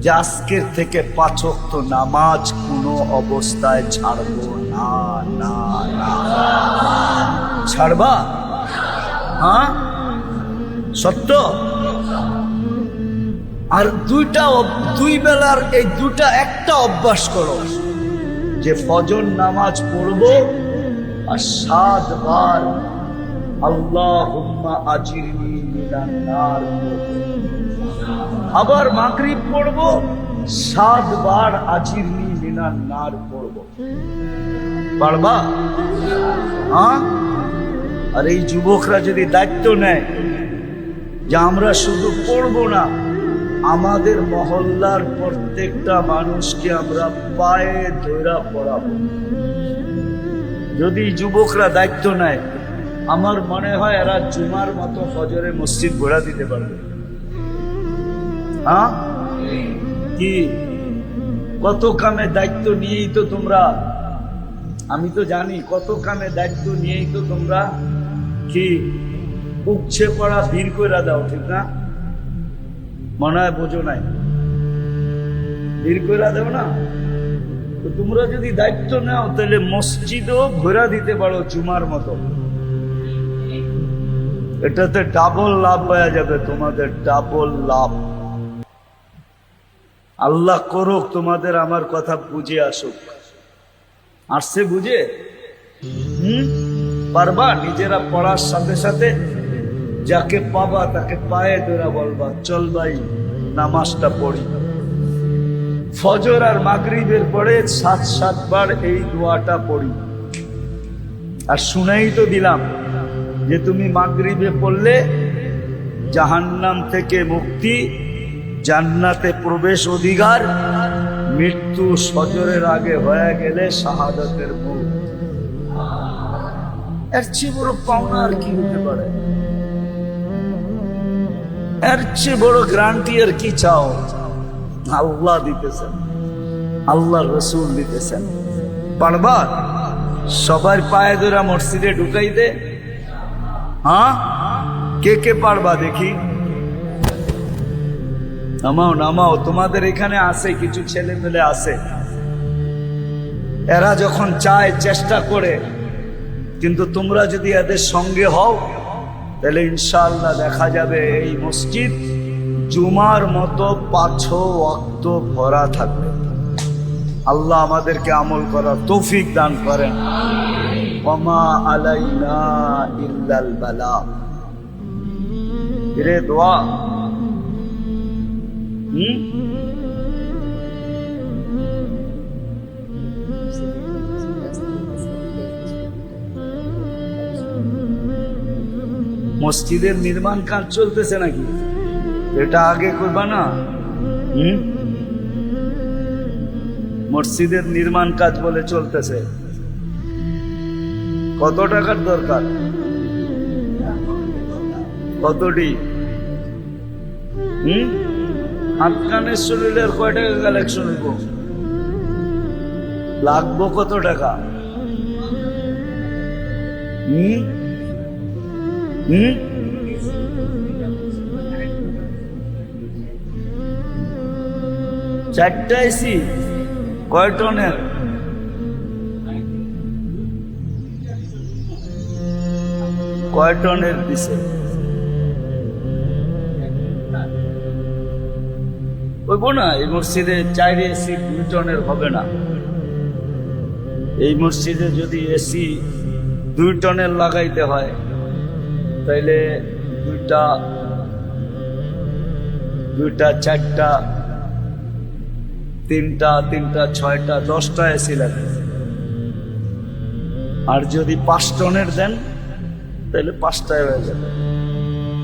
যে আজকের থেকে 5 ওয়াক্ত নামাজ কোনো অবস্থায় ছাড়বো না। না না, ছাড়বা? হ্যাঁ, সত্য? আর দুই বেলার এই একটা অভ্যাস করো যে ফজর নামাজ পড়বো আর 7 বার আল্লাহুম্মা আজিরনি মিনান নার, আবার মাগরিব পড়বো 7 বার আজিরনি মিনান নার পড়বো। পারবা? হ্যাঁ? আর এই যুবকরা যদি দায়িত্ব নেয় যে আমরা শুধু পড়বো না, আমাদের মহল্লার প্রত্যেকটা মানুষকে আমরা পায়ে ধরে পড়াবো, যদি যুবকরা দায়িত্ব নেয়, আমার মনে হয় এরা জুমার মতো ফজরে মসজিদ ঘোরা দিতে পারবে। হ্যাঁ কি? কত কামে দায়িত্ব নিয়েই তো তোমরা, আমি তো জানি কত কামে দায়িত্ব নিয়েই তো তোমরা কি উচ্ছে পড়া ভিড় করে দাও, ঠিক না? মনে হয় বোঝো নাই, ভিড় করে দেও না? তো তোমরা যদি দায়িত্ব নাও তাহলে মসজিদও ঘোরা দিতে পারো জুমার মতো। এটাতে ডাবল লাভ হয়ে যাবে তোমাদের, ডাবল লাভ। আল্লাহ করুক তোমাদের আমার কথা বুঝে আসুক। আসছে বুঝে? পারবা? নিজেরা পড়ার সাথে সাথে যাকে পাবা তাকে পায়ে ধরা বলবা, চল ভাই নামাজটা পড়ি। ফজর আর মাগরিবের পরে 7 বার এই দোয়াটা পড়ি। আর শুনাই তো দিলাম যে তুমি মাগরিবে পড়লে জাহান্নাম থেকে মুক্তি, জান্নাতে প্রবেশ অধিকার, মৃত্যু ফজরের আগে হয়ে গেলে শাহাদাতের মুখ। এর চেয়ে বড় পাওনা আর কি হতে পারে? এর চেয়ে বড় গ্যারান্টি আর কি চাও? আল্লাহ দিতেছেন, আল্লাহ রসুল দিতেছেন। পারবা সবার পায়ে ধরা মসজিদে ঢুকাইতে? হ্যাঁ, কে কে পারবা দেখি? নামাও নামাও। তোমাদের এখানে আছে কিছু ছেলে পেলে আছে, এরা যখন চায় চেষ্টা করে, কিন্তু তোমরা যদি এদের সঙ্গে হও তাহলে ইনশাআল্লাহ দেখা যাবে এই মসজিদ জুমার মতো 5 ওয়াক্ত ভরা থাকবে। আল্লাহ আমাদেরকে আমল করার তৌফিক দান করেন। ওয়ামা আলাইনা ইল্লাল বালাগ। এর দোয়া মসজিদের নির্মাণ কাজ চলতেছে নাকি? এটা আগে করবা না? মসজিদের নির্মাণ কাজ বলে চলতেছে। কত টাকার দরকার? কতটি? আফগানের শরীরের কয় টাকা কালেকশন হইব? লাগবো কত টাকা? চারটা এসি কয় টনের? কয় টনের দিছে? ওইব না, এই মসজিদে 4 এসি 2 টনের হবে না। এই মসজিদে যদি এসি 2 টনের লাগাইতে হয় তাইলে 2টা 4টা 3টা 6টা 10টা এসি লাগে। আর যদি 5 টনের দেন তাহলে 5টায় হয়ে যাবে,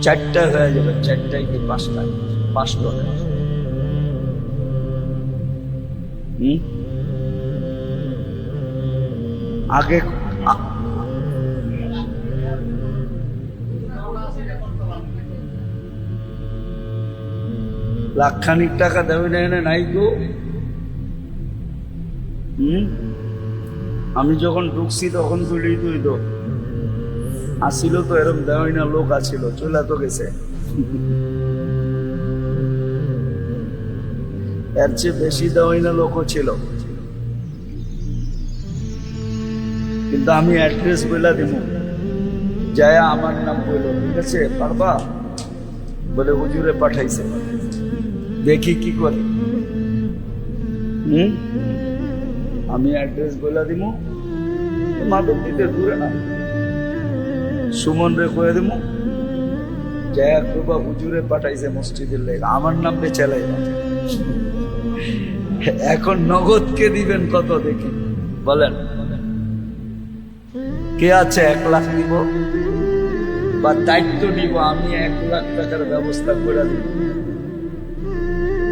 4টায় হয়ে যাবে। 4টায় কি 5টায়? 5 টনের। আগে লাখখানিক টাকা দেবে না নাই গো। আমি যখন ঢুকছি তখন তুলি তুই তো আসিল, তো এরকম দেওয়াই না লোক আসিল, চলে তো গেছে। এর চেয়ে বেশি দেওয়াই না লোকও ছিল। কিন্তু আমি অ্যাড্রেস বলে দিব, যায় আমার নাম বলল, ঠিক আছে পারবা? বলে হুজুরে পাঠাইছে, দেখি কি করে। আমি অ্যাড্রেস বলে দিব, মাদক দিতে দূরে না, সুমন রে কয়ে দিব, যায় করবা হুজুরে পাঠাইছে মসজিদের লেগে, আমার নাম বেচালাই না। এখন নগদ কে দিবেন কত দেখি বলেন? কে আছে 1 লাখ দিব বা দায়িত্ব নিব আমি 1 লাখ টাকার ব্যবস্থা করে দিব?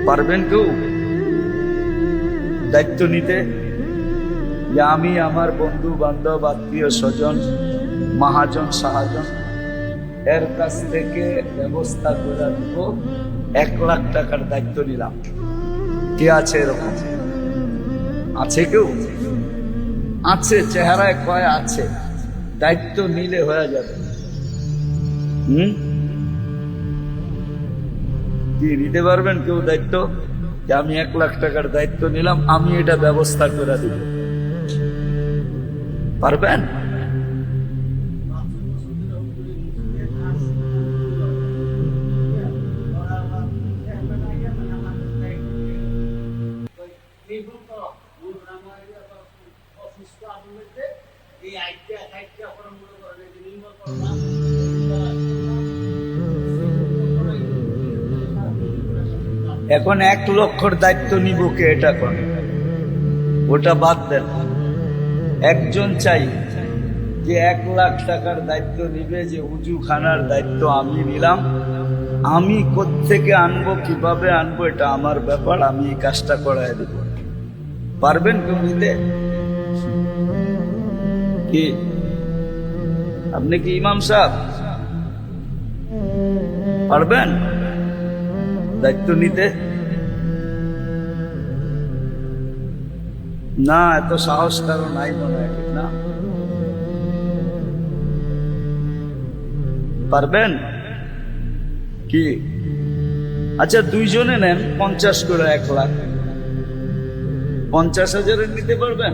পারবেন কেউ দায়িত্ব নিতে? যে আমি আমার বন্ধু বান্ধব আত্মীয় স্বজন মহাজন সাহাজন এর কাছ থেকে ব্যবস্থা করে দিব, 1 লাখ টাকার দায়িত্ব নিলাম। কে আছে এরকম? আছে কেউ? আছে, চেহারায় কয় আছে। দায়িত্ব নিলে হয়ে যাবে। কি নিতে পারবেন কেউ দায়িত্ব? যে আমি 1 লাখ টাকার দায়িত্ব নিলাম, আমি এটা ব্যবস্থা করে দিব। পারবেন? এখন 1 লক্ষর দায়িত্ব নিব কে? এটা কোন, ওটা বাদ দেন। একজন চাই যে 1 লাখ টাকার দায়িত্ব নিবে, যে উজু খানার দায়িত্ব আমি নিলাম, আমি কোত্থেকে আনবো, কিভাবে আনবো, এটা আমার ব্যাপার, আমি এই কাজটা করায় দেব। পারবেন কেউ নিতে? কি আপনি কি ইমাম সাহেব পারবেন দায়িত্ব নিতে? না, এত সাহস কারো নাই মনে হয়, ঠিক না? পারবেন কি? আচ্ছা, 2 জনে নেন 50 করে, 1 লাখ, 50,000 নিতে পারবেন?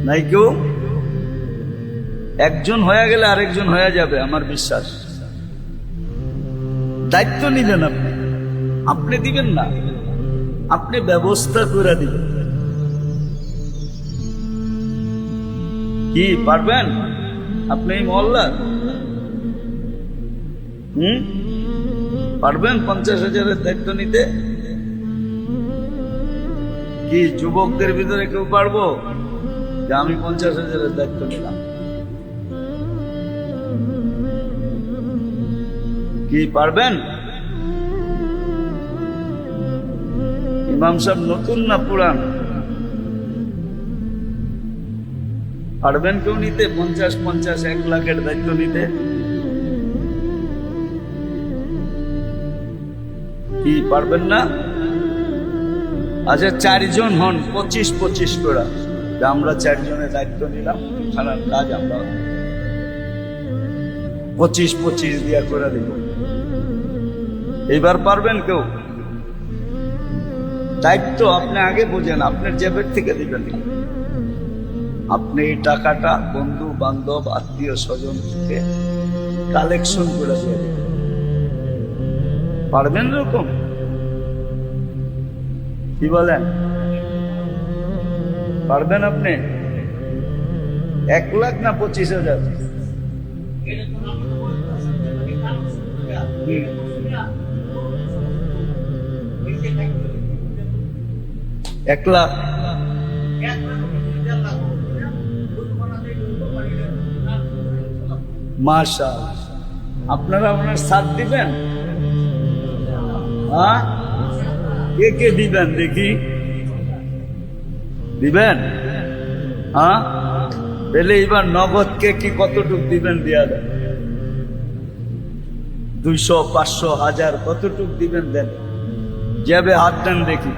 নাই কেউ? একজন হয়ে গেলে আরেকজন হয়ে যাবে, আমার বিশ্বাস। দায়িত্ব নিবেন আপনি, আপনি দিবেন না, আপনি ব্যবস্থা করে দিবেন। কি পারবেন আপনি এই মহল্লা? পারবেন 50,000-এর দায়িত্ব নিতে? কি যুবকদের ভিতরে কেউ পারবো যে আমি 50,000-এর দায়িত্ব নিলাম? কি পারবেন? ইমাম সাহেব নতুন না পুরান? পারবেন কেউ নিতে 50, 1 লাখের দায়িত্ব নিতে? কি পারবেন না? আচ্ছা, 4 জন হন, 25 করে, আমরা 4 জনের দায়িত্ব নিলাম, খানার কাজ আমরা 25 দিয়া করে দিব। এইবার পারবেন কেউ? দায়িত্ব আপনি আগে বুঝেন, আপনার জেবের থেকে দিবেন না, আপনি এই টাকাটা বন্ধু বান্ধব আত্মীয় স্বজন থেকে কালেকশন করে দিয়ে দিবেন। পারবেন এরকম? কি বলেন, পারবেন আপনি? 1 লাখ না 25,000? 1 লাখ? মাশাআল্লাহ। আপনারা ওনার সাথ দিবেন? হ্যাঁ, কে কে দিবেন দেখি? দিবেন? হ্যাঁ, তাহলে এবার নগদ কে কি কতটুক দিবেন দিয়া দেন। 200, 500, 1000 কতটুক দিবেন দেন। যাবে হাত দেন দেখি।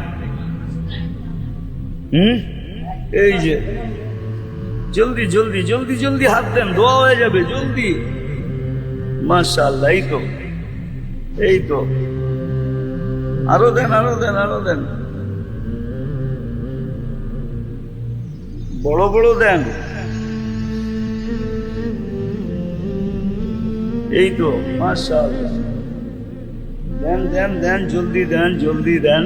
এই যে জলদি জলদি জলদি জলদি হাত দেন, দোয়া হয়ে যাবে জলদি। মাশাআল্লাহ, এই তো, এই তো, আরো দেন, আরো দেন, আরো দেন, বড় বড় দেন। এই তো, মাশাআল্লাহ, দেন দেন দেন, জলদি দেন, জলদি দেন,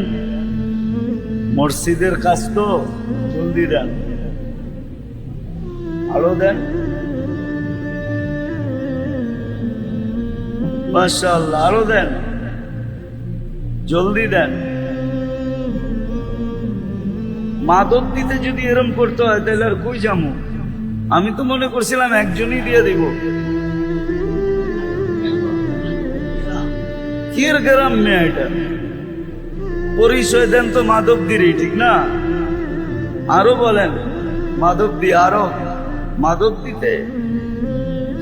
মসজিদের কাজ তো, জলদি দেন, আরো দেন। মাশাআল্লাহ, আরো দেন, জলদি দেন। মাদক দিতে যদি এরম করতে হয় তাহলে আর কই যাবো? আমি তো মনে করছিলাম একজনই দিয়ে দিব। কির গ্রাম মেয়ে, এটা পরিচয় দেন তো মাদক দিরই, ঠিক না? আরো বলেন মাদক দিয়ে, আরো মাদক দিতে।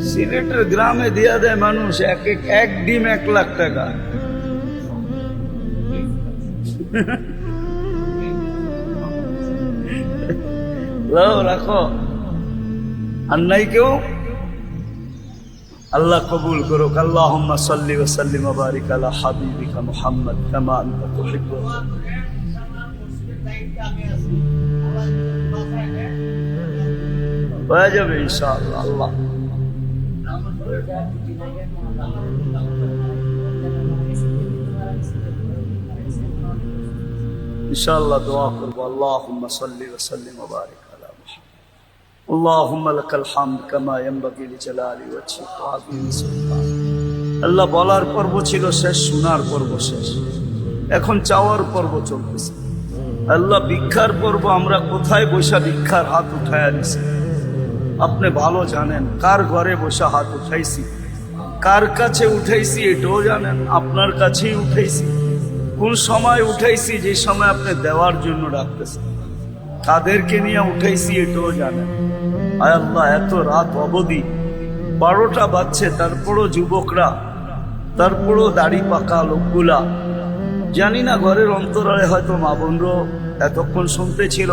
সিলেটের গ্রামে দিয়া দেয় মানুষ এক ডিম 1 লাখ টাকা। রাখো। আর নাই কেউ? আল্লাহ কবুল করুক। আল্লাহুম্মা সাল্লি ওয়া সাল্লিম ওয়া বারিক আলা হাবিবিকা মুহাম্মদ কামা আনতা তুহিব্বু। হয়ে যাবে ইনশাআল্লাহ। আল্লাহ ইনশাআল্লাহ দোয়া করবো। আল্লাহুম্মা সাল্লি ওয়া সাল্লিম ওয়া বারিক আলা মুহাম্মদ। আল্লাহুম্মা লাকাল হামদ কামা ইয়ানবাগি লিজালালি ওয়াজহিকা ওয়া আযীমি সুলতানিক। আল্লাহ বলার পর্ব ছিল শেষ, শোনার পর্ব শেষ, এখন চাওয়ার পর্ব চলতেছে। আল্লাহ ভিক্ষার পর্ব, আমরা কোথায় বসে ভিক্ষার হাত উঠায়া দিছি আপনি ভালো জানেন। কার ঘরে বসে হাত উঠাইছি, কার কাছে উঠাইছি এটাও জানেন। আপনার কাছেই উঠাইছি। কোন সময় উঠাইছি, যে সময় আপনি দেওয়ার জন্য ডাকতেছেন। কাদেরকে নিয়ে উঠাইছি এটাও জানেন। আয় আল্লাহ, এত রাত অবধি 12টা বাজছে, তারপরও যুবকরা, তারপরও দাড়ি পাকা লোকগুলা, জানি না ঘরের অন্তরালে হয়তো মা বোনরাও এতক্ষণ শুনতে ছিল,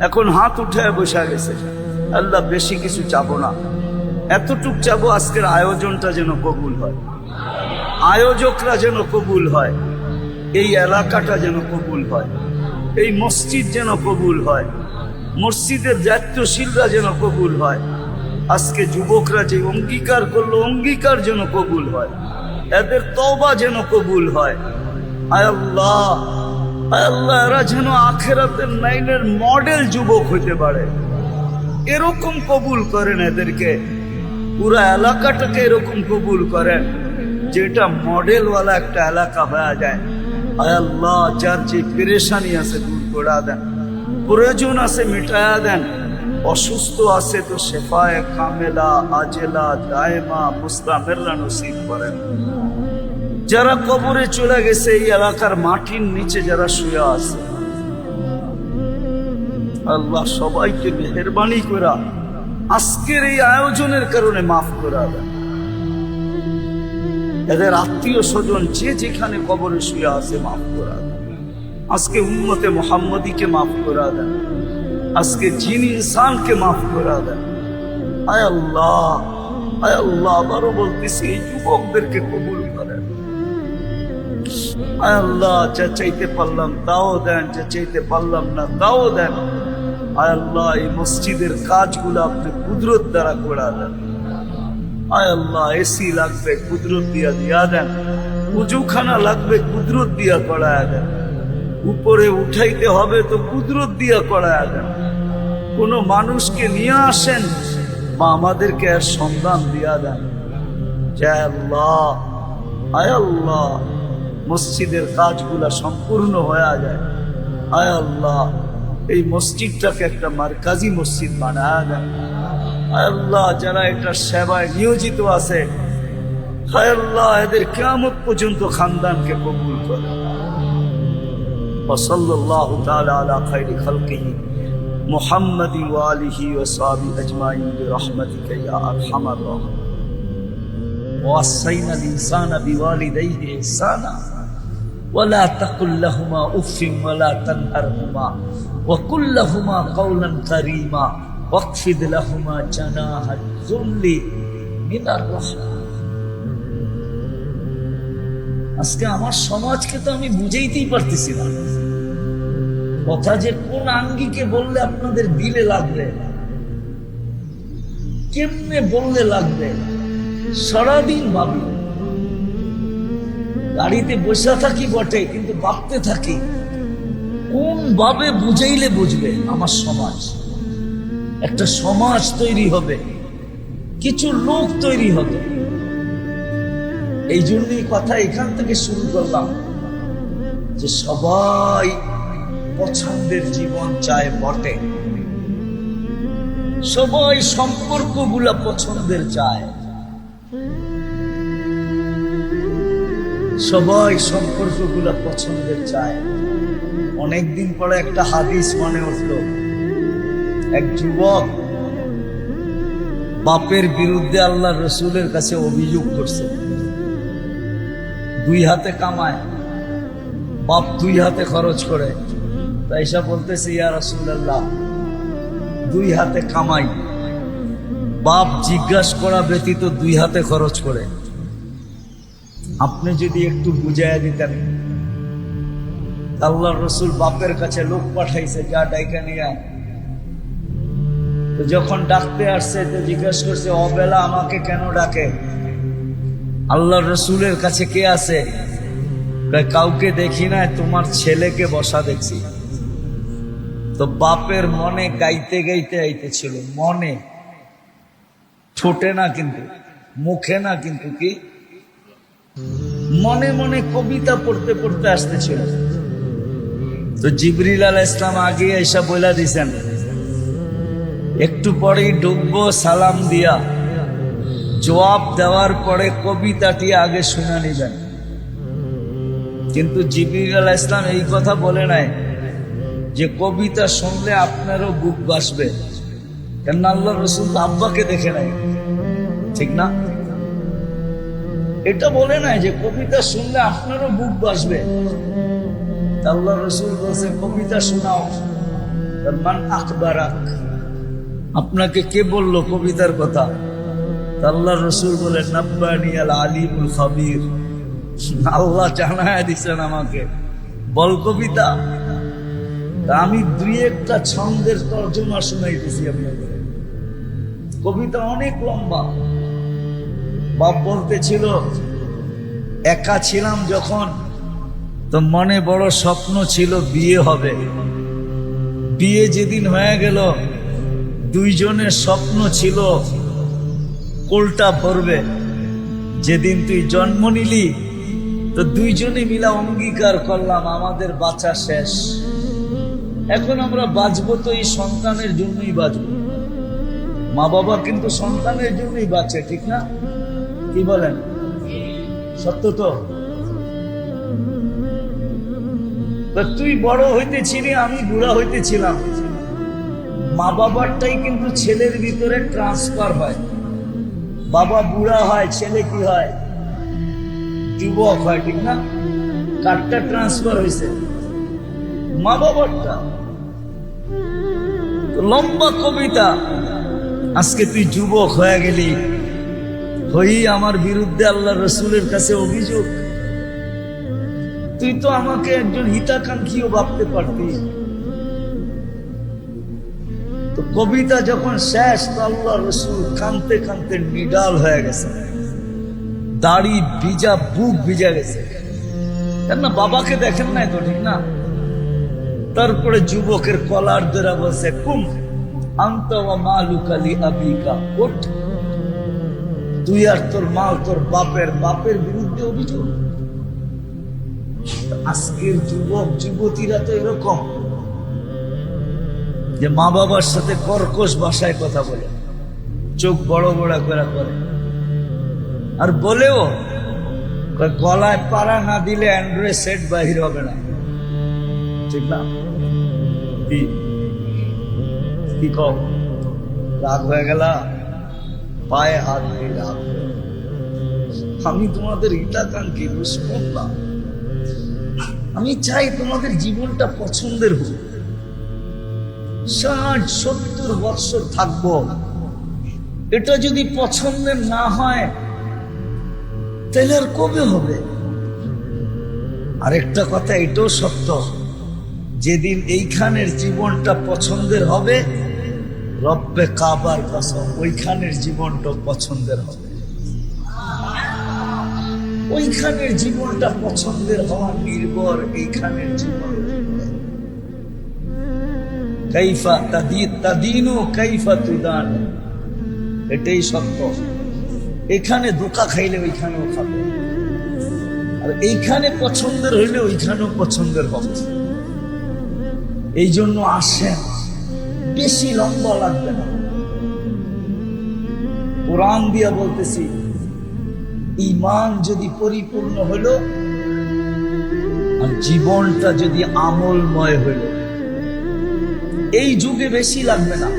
এখন হাত উঠে বসে গেছে। আল্লাহ বেশি কিছু চাবো না, এতটুক চাবো আজকের আয়োজনটা যেন কবুল হয়, আয়োজকরা যেন কবুল হয়, এই এলাকাটা যেন কবুল হয়, এই মসজিদ যেন কবুল হয়, মসজিদের দায়িত্বশীলরা যেন কবুল হয়। আজকে যুবকরা যে অঙ্গীকার করলো, অঙ্গীকার যেন কবুল হয়, এদের তওবা যেন কবুল হয়। আয় আল্লাহ, আয় আল্লাহ, এরা যেন আখিরাতের লাইনের মডেল যুবক হইতে পারে, এরকম কবুল করেন এদেরকে। পুরা এলাকাটাকে এরকম কবুল করেন যেটা মডেলওয়ালা একটা এলাকা হয়ে যায়। আয় আল্লাহ, যার যে পেরেশানি আছে দূর করে দেন, প্রয়োজন আছে মিটায়া দেন, অসুস্থ আছে তো শেফায়ে কামেলা আজেলা দায়মা মুস্তামিররা নসিব করেন। যারা কবরে চলে গেছে, এই এলাকার মাটির নিচে যারা শুয়ে আছে, আল্লাহ সবাইকে মেহেরবানি করা আজকের এই আয়োজনের কারণে মাফ করা দেন। এদের আত্মীয় স্বজন যে যেখানে কবরে শুয়ে আছে মাফ করা দেন। আজকে উম্মতে মুহাম্মদীকে মাফ করা দেন, আজকে জিন ইনসানকে মাফ করা দেন। আয় আল্লাহ, আয় আল্লাহ, আবারও বলতেছি, এই যুবকদেরকে কবুল করেন। আয় আল্লাহ, যা চাইতে পারলাম তাও দেন, যা চাইতে পারলাম না তাও দেন। আয় আল্লাহ, এই মসজিদের কাজগুলো আপনি কুদরত দ্বারা করা দেন। আয় আল্লাহ, এসি লাগবে কুদরত দিয়া দেন, উজুখানা লাগবে কুদরত দিয়া করায়া দেন, উপরে উঠাইতে হবে তো কুদরত দিয়া করায়া দেন। কোনো মানুষকে নিয়ে আসেন বা আমাদেরকে আর সন্ধান দিয়া দেন। জয় আল্লাহ, আয় আল্লাহ, মসজিদের কাজগুলা সম্পূর্ণ হয়ে যায়। আয় আল্লাহ, এই মসজিদটাকে একটা মারকাজি মসজিদ বানায় দেন। আয় আল্লাহ, যারা এটা সেবায় নিয়োজিত আছে, আয় আল্লাহ, এদের কিয়ামত পর্যন্ত খানদানকে কবুল করে। সাল্লাল্লাহু তাআলা আলা খায়রি খালকিহি মুহাম্মাদি ওয়া আলিহি ওয়া সাহবিহি আজমাইন বিরহমাতিকা ইয়া আরহামার রাহিমিন। ওয়াসাইনা আল ইনসানা বিওয়ালিদাইহি ইহসানা ওয়ালা তাকুল লাহুমা উফিন ওয়ালা তানহারহুমা ওয়া কুল লাহুমা কাওলান কারীমা ওয়াকফিদ লাহুমা জানাহাল যুল্লি মিনার রাহমা। আজকে আমার সমাজকে তো আমি বুঝাইতেই পারতেছি না, কথা যে কোন আঙ্গিকে বললে আপনাদের দিলে লাগবে, কেমনে বললে লাগবে, সারাদিন ভাবি। গাড়িতে বসে থাকি বটে, কিন্তু ভাবতে থাকি কোন ভাবে বুঝাইলে বুঝবে আমার সমাজ। একটা সমাজ তৈরি হবে, কিছু লোক তৈরি হবে। এই জন্যই কথা এখান থেকে শুরু করলাম যে সবাই পছন্দের জীবন চায় বটে, সবাই সম্পর্কগুলা পছন্দের চায়, সবাই সম্পর্কগুলা পছন্দের চায়। অনেকদিন পরে একটা হাদিস মনে উঠলো, এক যুবক বাপের বিরুদ্ধে আল্লাহ রসুলের কাছে অভিযোগ করছে। 2 হাতে কামায়, বাপ 2 হাতে খরচ করে। তাই সব বলতেছে, ইয়া রাসূলুল্লাহ, 2 হাতে কামাই, বাপ জিজ্ঞাসা করা ব্যতীত দুই হাতে খরচ করে। আপনি যদি একটু বুঝাইয়া দিতেন, আল্লাহর রাসূল বাপের কাছে লোক পাঠাইছে, যা ডাইকা নিয়ে আয়। তো যখন ডাকতে আসছে তো জিজ্ঞাসা করছে, অবেলা আমাকে কেন ডাকে? আল্লাহর রাসূলের কাছে কে আছে? কাউকে দেখি না, তোমার ছেলেকে বসা দেখছি। তো বাপের মনে গাইতে গাইতে আইতেছিল, মনে, ঠোঁটে না কিন্তু, মুখে না কিন্তু, কি মনে মনে কবিতা পড়তে পড়তে আসতেছিল। তো জিবরিল আলাইহিস সালাম আগে এসে বইলা দিছেন, একটু পরেই ডুববো, সালাম দিয়া জবাব দেওয়ার পরে কবিতাটি আগে শুনে নিবেন। কিন্তু জিবরিল আলাইহিস সালাম এই কথা বলে নাই যে কবিতা শুনলে আপনারও বুক বাসবে, কেন আল্লাহর রাসূল তো আব্বাকে দেখে নাই, ঠিক না? এটা বলে নাই যে কবিতা শুনলে আপনারও বুক বাসবে। আল্লাহর রাসূল বলছে, কবিতা শোনাও। মান আখবারাক, আপনাকে কে বললো কবিতার কথা? আল্লাহর রাসূল বলেন, নাব্বানি আল আলিমুল খাবীর, আল্লাহ জানায়া দিছেন আমাকে, বল কবিতা। আমি দুই একটা ছন্দের তর্জমা শোনাইতেছি আপনাকে। কবিতা অনেক লম্বা। বাপ বলতেছিল, একা ছিলাম যখন, তো মনে বড় স্বপ্ন ছিল বিয়ে হবে। বিয়ে যেদিন হয়ে গেল, দুইজনের স্বপ্ন ছিল কোলটা ভরবে। যেদিন তুই জন্ম নিলি, তো দুইজনে মিলা অঙ্গীকার করলাম আমাদের বাঁচা শেষ। এখন আমরা বাঁচবো তো এই সন্তানের জন্যই বাঁচবো। মা বাবা কিন্তু সন্তানের জন্যই বাঁচে, ঠিক না? কি বলেন? সত্য তো? তুই বড় হইতেছিলি, আমি বুড়া হইতেছিলাম। মা বাবারটাই কিন্তু ছেলের ভিতরে ট্রান্সফার হয়। বাবা বুড়া হয়, ছেলে কি হয়? যুবক হয়, ঠিক না? কারটা ট্রান্সফার হয়েছে? মা বাবারটা। লম্বা কবিতা। আজকে তুই যুবক হয়ে গেলি, হই আমার বিরুদ্ধে আল্লাহর রাসূলের কাছে অভিযোগ। তুই তো আমাকে একজন হিতাকাঙ্ক্ষীও ভাবতে পারতি। তো কবিতা যখন শেষ, তো আল্লাহর রাসূল কাঁদতে কাঁদতে নিডাল হয়ে গেছে, দাড়ি ভিজা, বুক ভিজা গেছে। কেন? বাবাকে দেখেন নাই তো, ঠিক না? তারপরে যুবকের কলার ধরে বলছে, কুম আনতা ওয়া মালুকা লি আবিকা, ওঠ, তুই আর তোর মাল তোর বাপের বিরুদ্ধে অভিযোগ। আজকের যুবক যুবতীরা তো এরকম, যে মা বাবার সাথে কর্কশ ভাষায় কথা বলে, চোখ বড় বড় করে, আর বলেও গলায় পাড়া না দিলে অ্যান্ড্রয়েড সেট বাহির হবে না, ঠিক না? কি কও? রাগ হয়ে গেল, পায়ে হাত দিয়ে রাগ। আমি তোমাদের হিতাকাঙ্ক্ষী, দুশ্মন না। আমি চাই তোমাদের জীবনটা পছন্দের হোক। 60-70 বৎসর থাকবো, এটা যদি পছন্দের না হয় তাহলে আর কবে হবে? আরেকটা কথা এটাও সত্য, যেদিন এইখানের জীবনটা পছন্দের হবে, রব্বে কাবার কসম, ওইখানের জীবনটা পছন্দের হবে। ওইখানের জীবনটা পছন্দের হওয়া নির্ভর এইখানের জীবন। কাইফা তাদিনু কাইফা তুদান, এটাই সত্য। এখানে ধোঁকা খাইলে ওইখানেও খাবে, আর এইখানে পছন্দের হইলে ওইখানেও পছন্দের হবে। এই জন্য আসেন, বেশি লম্বা লাগবে না। কোরআন দিয়া বলতেছি, ঈমান যদি পরিপূর্ণ হলো আর জীবনটা যদি আমলময় হইল, এই যুগে বেশি লাগবে না।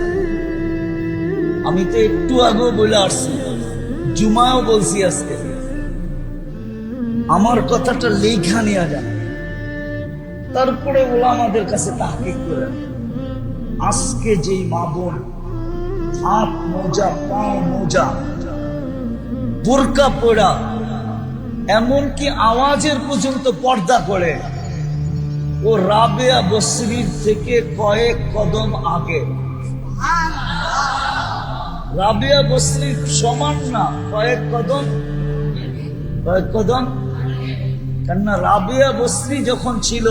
আমি তো একটু আগেও বলে আসছি, জুমাও বলছি, আজকে আমার কথাটা লেখা নিয়ে যান, তারপরে ওলামাদের কাছে তাহকিক করে। আজকে যেই মা বোন হাত মোজা, পাও মোজা, বোরকা পরা, এমনকি আওয়াজের পর্যন্ত পর্দা করে। ও রাবেয়া বসরির থেকে কয়েক কদম আগে। রাবেয়া বসরির সমান না, কয়েক কদম, কয়েক কদম। কেননা রাবেয়া বসরি যখন ছিল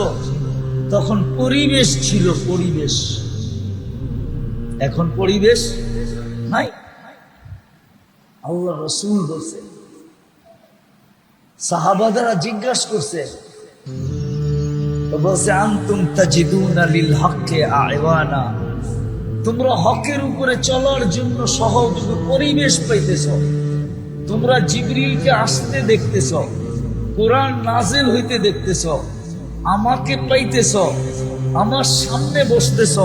তখন পরিবেশ ছিল, পরিবেশ। এখন পরিবেশ নাই। আল্লাহ রসুল বলছে, সাহাবাদারা জিজ্ঞাসা করছে, বলছে আনতুম তাজিদুনা লিল হক্কে আ'ওয়ানা, তোমরা হকের উপরে চলার জন্য সহযোগী পরিবেশ পাইতেছ। তোমরা জিবরিলকে আসতে দেখতেছ, কোরআন নাজিল হইতে দেখতেছ, আমাকে পাইতেছ, আমার সামনে বসতেছ।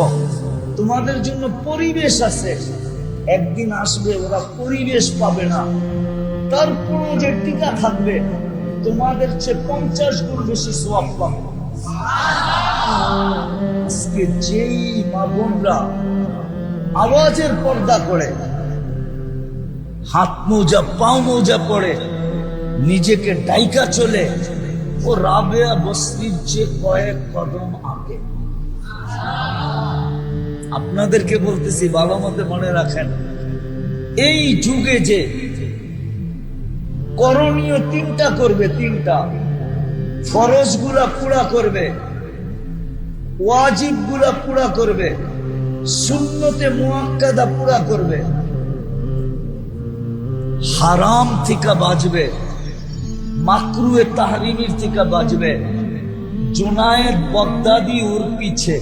তোমাদের জন্য পরিবেশ আছে। একদিন আসবে ওরা পরিবেশ পাবে না, তারপরও যে টিকা থাকবে তোমাদের চেয়ে 50 গুণ বেশি সওয়াব পাবে। আজকে যেই মা বোনরা আওয়াজের পর্দা করে, হাত মোজা পাও মোজা পড়ে, নিজেকে ডাইকা চলে, ও রাবেয়া বসরির চেয়ে কয়েক কদম আগে। আপনাদেরকে বলতেছি, ভালো মতে মনে রাখেন, এই যুগে যে করণীয় তিনটা করবে, তিনটা ফরজ গুলা পুরা করবে, ওয়াজিব গুলা পুরা করবে, সুন্নতে মুআক্কাদা পুরা করবে, হারাম থেকে বাঁচবে, মাকরুয়ে তাহরিমের থেকে বাঁচবে। জুনায়েদ বাগদাদি ওর পিছে,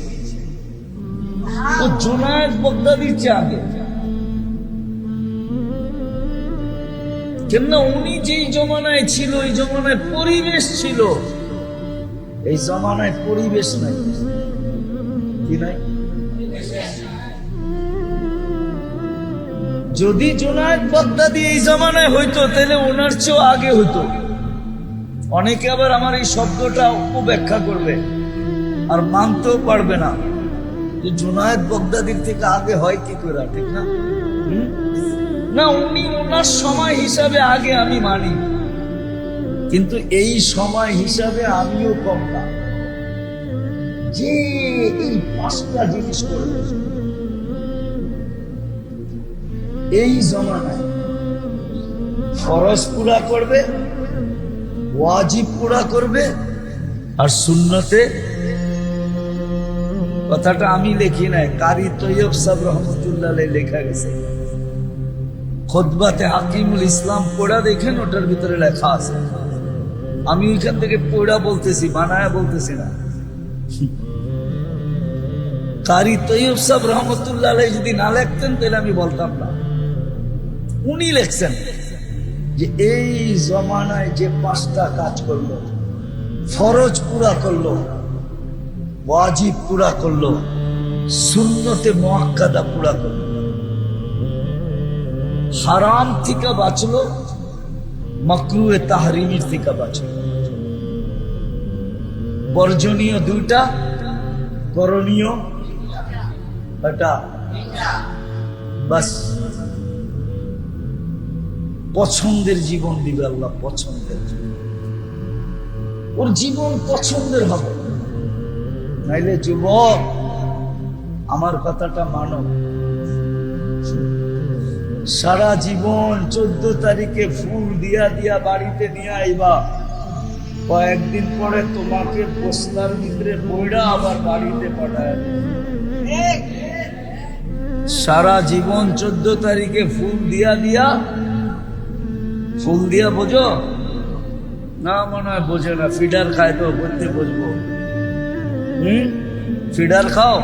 ও জুনায়েদ বাগদাদির চেয়ে আগে। কেননা উনি যেই জমানায় ছিল, ওই জমানায় পরিবেশ ছিল, এই জমানায় পরিবেশ নাই। কি নাই? যদি জুনায়েদ বাগদাদি এই জমানায় হইতো তাহলে ওনার চেয়েও আগে হইতো। অনেকে আবার আমার এই শব্দটা উপব্যাখ্যা করবে আর মানতেও পারবে না যে জুনায়েদ বাগদাদির থেকে আগে হয় কি করে, ঠিক না? না, উনি ওনার সময় হিসাবে আগে, আমি মানি, কিন্তু এই সময় হিসাবে আমিও কম না। যে এই 5টা জিনিস করবে এই জমানায়, ফরজ পুরা করবে, ওয়াজিব পুরা করবে, আর সুন্নতে, কথাটা আমি লিখি নাই, কারি তৈয়ব সাহেব রহমতুল্লাহ আলাইহি লেখা গেছে। খুতবাতে হাকিমুল ইসলাম পড়া দেখেন, ওটার ভিতরে লেখা আছে। আমি ওইখান থেকে পড়া বলতেছি, বানায়া বলতেছি না। কারি তৈয়ব সাহেব রহমতুল্লাহ আলাইহি যদি না লিখতেন তাহলে আমি বলতাম না। উনি লিখছেন যে এই জমানায় যে 5টা কাজ করলো, ফরজ পুরা করলো, ওয়াজিব পুরা করলো, সুন্নতে মুআক্কাদা পুরা করলো, হারাম থেকে বাঁচলো, মাকরুয়ে তাহরিমের থেকে বাঁচলো, বর্জনীয় 2টা, করণীয় এটা, বাস পছন্দের জীবন দিবে আল্লাহ, পছন্দের জীবন। ওর জীবন পছন্দের হবে। নাইলে যুবক, আমার কথাটা মানো, সারা জীবন 14 তারিখে ফুল দিয়া দিয়া বাড়িতে নিয়ে আইবা, কয়েকদিন পরে তোমাকে বস্তার ভিতরে বইড়া আবার বাড়িতে পাঠায়। সারা জীবন 14 তারিখে ফুল দিয়া দিয়া, ফুল দিয়া বোঝো না? মনে হয় বোঝে না। ফিডার খায় তো, বলতে বুঝবো। ফিডার খাও,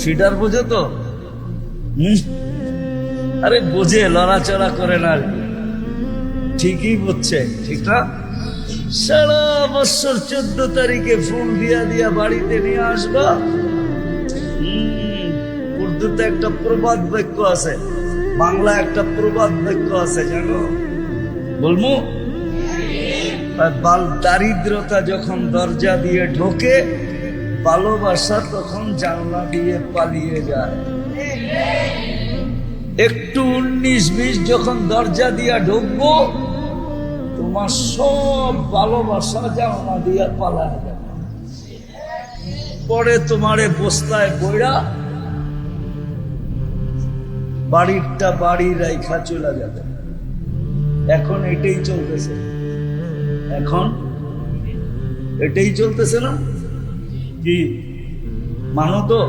ফিডার বোঝো তো? আরে বোঝে, লড়াচড়া করে না, ঠিকই বুঝছে, ঠিক না? সারা বছর 14 তারিখে ফুল দিয়া দিয়া বাড়িতে নিয়ে আসবা। উর্দুতে একটা প্রবাদ বাক্য আছে, বাংলা একটা প্রবাদ বাক্য আছে, জানো? বলবো? দারিদ্রতা যখন দরজা দিয়ে ঢোকে, ভালোবাসা তখন জানলা দিয়ে পালিয়ে যায়। একটু 19-20 যখন দরজা দিয়া ঢুকবো, তোমার সব ভালোবাসা জানা দিয়া পালায় যাবে। পরে তোমারে বস্তায় বইরা বাড়িরটা বাড়ি রাইখা চলে যাবে। এখন এটাই চলতেছে, এখন এটাই চলতেছে না কি? মানো তো?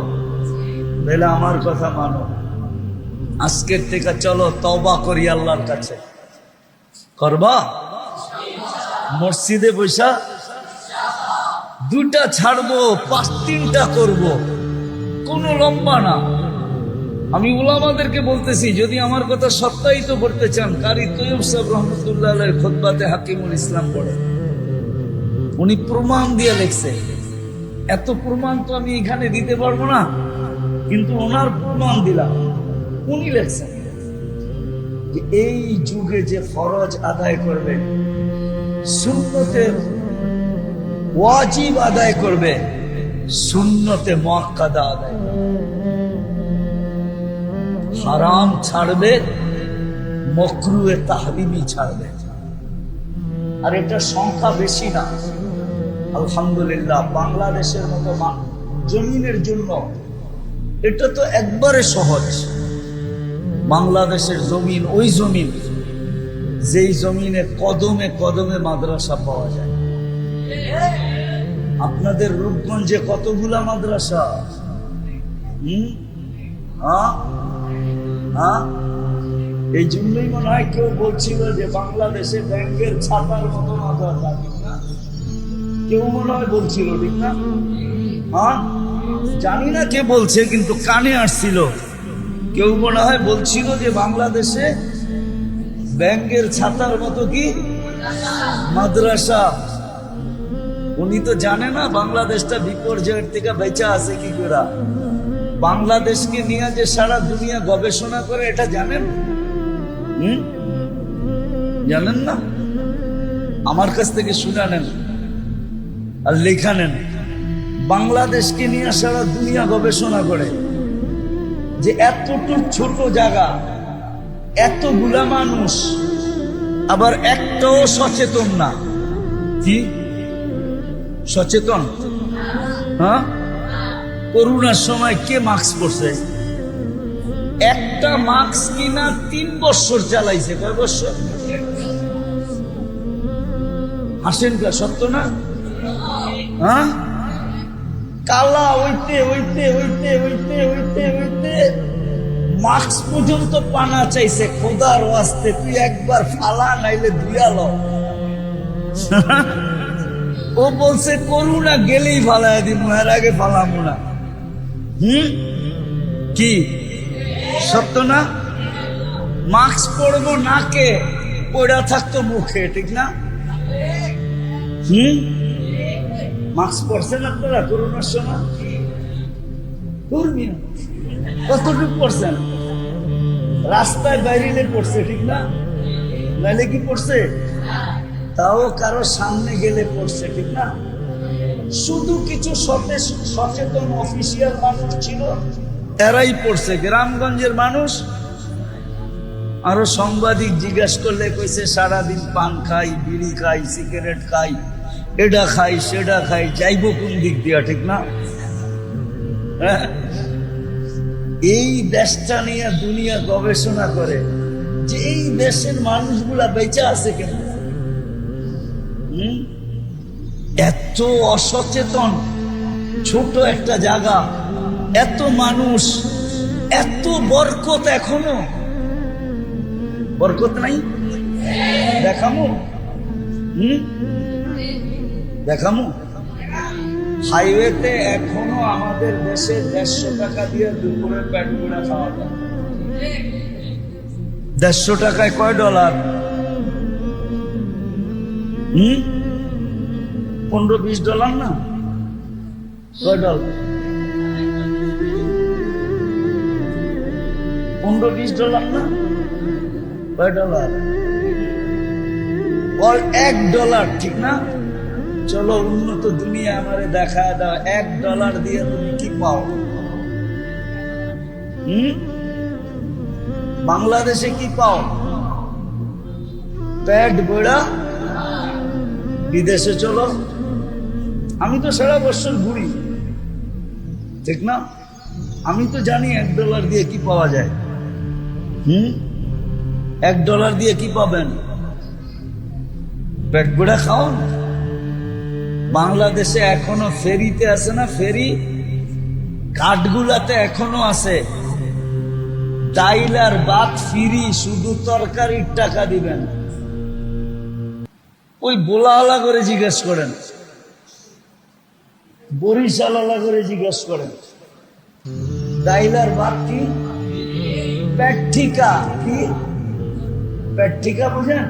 তাহলে আমার কথা মানো। আজকের থেকে চলো তওবা করি আল্লাহর কাছে। করবা? মসজিদে বৈশা 2টা ছাড়বো, 5-3টা করবো, কোনো লম্বা না। আমি উলামাদেরকে বলতেছি, যদি আমার কথা সত্যায়িত করতে চান, কারি তৈয়ব সাহেব রহমতুল্লাহ আলাইহির খুতবাতে হাকিমুল ইসলাম পড়ে, উনি প্রমাণ দিয়ে লেখছে। এত প্রমাণ তো আমি এখানে দিতে পারবো না, কিন্তু ওনার প্রমাণ দিলাম। উনি লেখছেন যে এই যুগে যে ফরজ আদায় করবে, সুন্নতের ওয়াজিব আদায় করবে, সুন্নতে মুআক্কাদা আদায় করবে, হারাম ছাড়বে, মাকরুহে তাহরিমি ছাড়বে। আর এটা সংখ্যা বেশি না। আলহামদুলিল্লাহ, বাংলাদেশের মতো জমিনের জন্য এটা তো একবারে সহজ। বাংলাদেশের জমিন ওই জমিন যেই জমিনে কদমে কদমে মাদ্রাসা পাওয়া যায়। আপনাদের রূপগঞ্জে কতগুলা মাদ্রাসা? এই জন্যই মনে হয় কেউ বলছিল যে বাংলাদেশে ব্যাংকের ছাতার মতো মাদ্রাসা, ঠিক না? কেউ মনে হয় বলছিল, ঠিক না? জানি না কে বলছে, কিন্তু কানে আসছিল। কেউ মনে হয় বলছিল যে বাংলাদেশে ব্যাংকের ছাতার মতো কি মাদ্রাসা। উনি তো জানে না বাংলাদেশটা বিপর্যয়ের থেকে বেঁচে আছে কি করে। বাংলাদেশকে নিয়ে যে সারা দুনিয়া গবেষণা করে, এটা জানেন? জানেন না? আমার কাছ থেকে শুনে নেন আর লেখা নেন। বাংলাদেশকে নিয়ে সারা দুনিয়া গবেষণা করে যে এতটুক ছোট জায়গা, এতগুলা মানুষ, আবার একটাও সচেতন না। কি সচেতন? করোনার সময় কে মাস্ক পরছে? একটা মাস্ক কিনা 3 বছর চালাইছে। কয় বছর? হাসেন কা? সত্য না? কালা হইতে হইতে হইতে হইতে হইতে হইতে মাস্ক পর্যন্ত পানা চাইছে। খোদার ওয়াস্তে তুই একবার ফালা, নাইলে ধুয়ালো। ও বলছে করোনা গেলেই ফালায় দিব, এর আগে ফালামো না। কি সত্য না? মাস্ক পরবো নাকে, পড়া থাকতো মুখে, ঠিক না? মাস্ক পরছেন আপনারা করোনার সময়? কতটুকু পড়ছেন? রাস্তায় বাইরে পড়ছে, ঠিক না? নাইলে কি পড়ছে? তাও কারো সামনে গেলে পড়ছে, ঠিক না? শুধু কিছু সচেতন অফিসিয়াল মানুষ ছিল, এরাই পড়ছে। গ্রামগঞ্জের মানুষ, আরো সাংবাদিক জিজ্ঞাসা করলে কইছে সারাদিন পান খাই, বিড়ি খাই, সিগারেট খাই, এটা খাই সেটা খাই, যাইব কোন দিক দিয়া, ঠিক না? এই দেশটা নিয়ে দুনিয়া গবেষণা করে যে এই দেশের মানুষগুলা বেঁচে আছে কেন। এত অসচেতন, ছোট একটা জায়গা, এত মানুষ, এত বরকত, এখনো বরকত নাই। দেখামু দেখামু হাইওয়েতে এখনো আমাদের দেশে 150 টাকা দিয়ে দুপুরে পেট পুরা খাওয়া যায়। 150 টাকায় কয় ডলার? 15-20 ডলার না? কয় ডলার? 15-20 ডলার না? কয় ডলার? $1 ডলার, ঠিক না? চলো উন্নত দুনিয়া আমারে দেখা দাও, $1 দিয়ে তুমি কি পাও? বাংলাদেশে কি পাও? পেট বেড়া। বিদেশে চলো, আমি তো সারা বছর ঘুরি, ঠিক না? আমি তো জানি $1 দিয়ে কি পাওয়া যায়। $1 দিয়ে কি পাবেন? পেট বেড়া খাও। বাংলাদেশে এখনো ফেরিতে আছে না, ফেরি ঘাটগুলাতে এখনো আছে, ডাইল আর ভাত ফ্রি, শুধু তরকারির টাকা দিবেন। ওই বোলাওয়ালা করে জিজ্ঞেস করেন, বরিশালা করে জিজ্ঞেস করেন, ডাইল আর ভাত কি? পেট ঠিকা। কি পেট ঠিকা বুঝেন?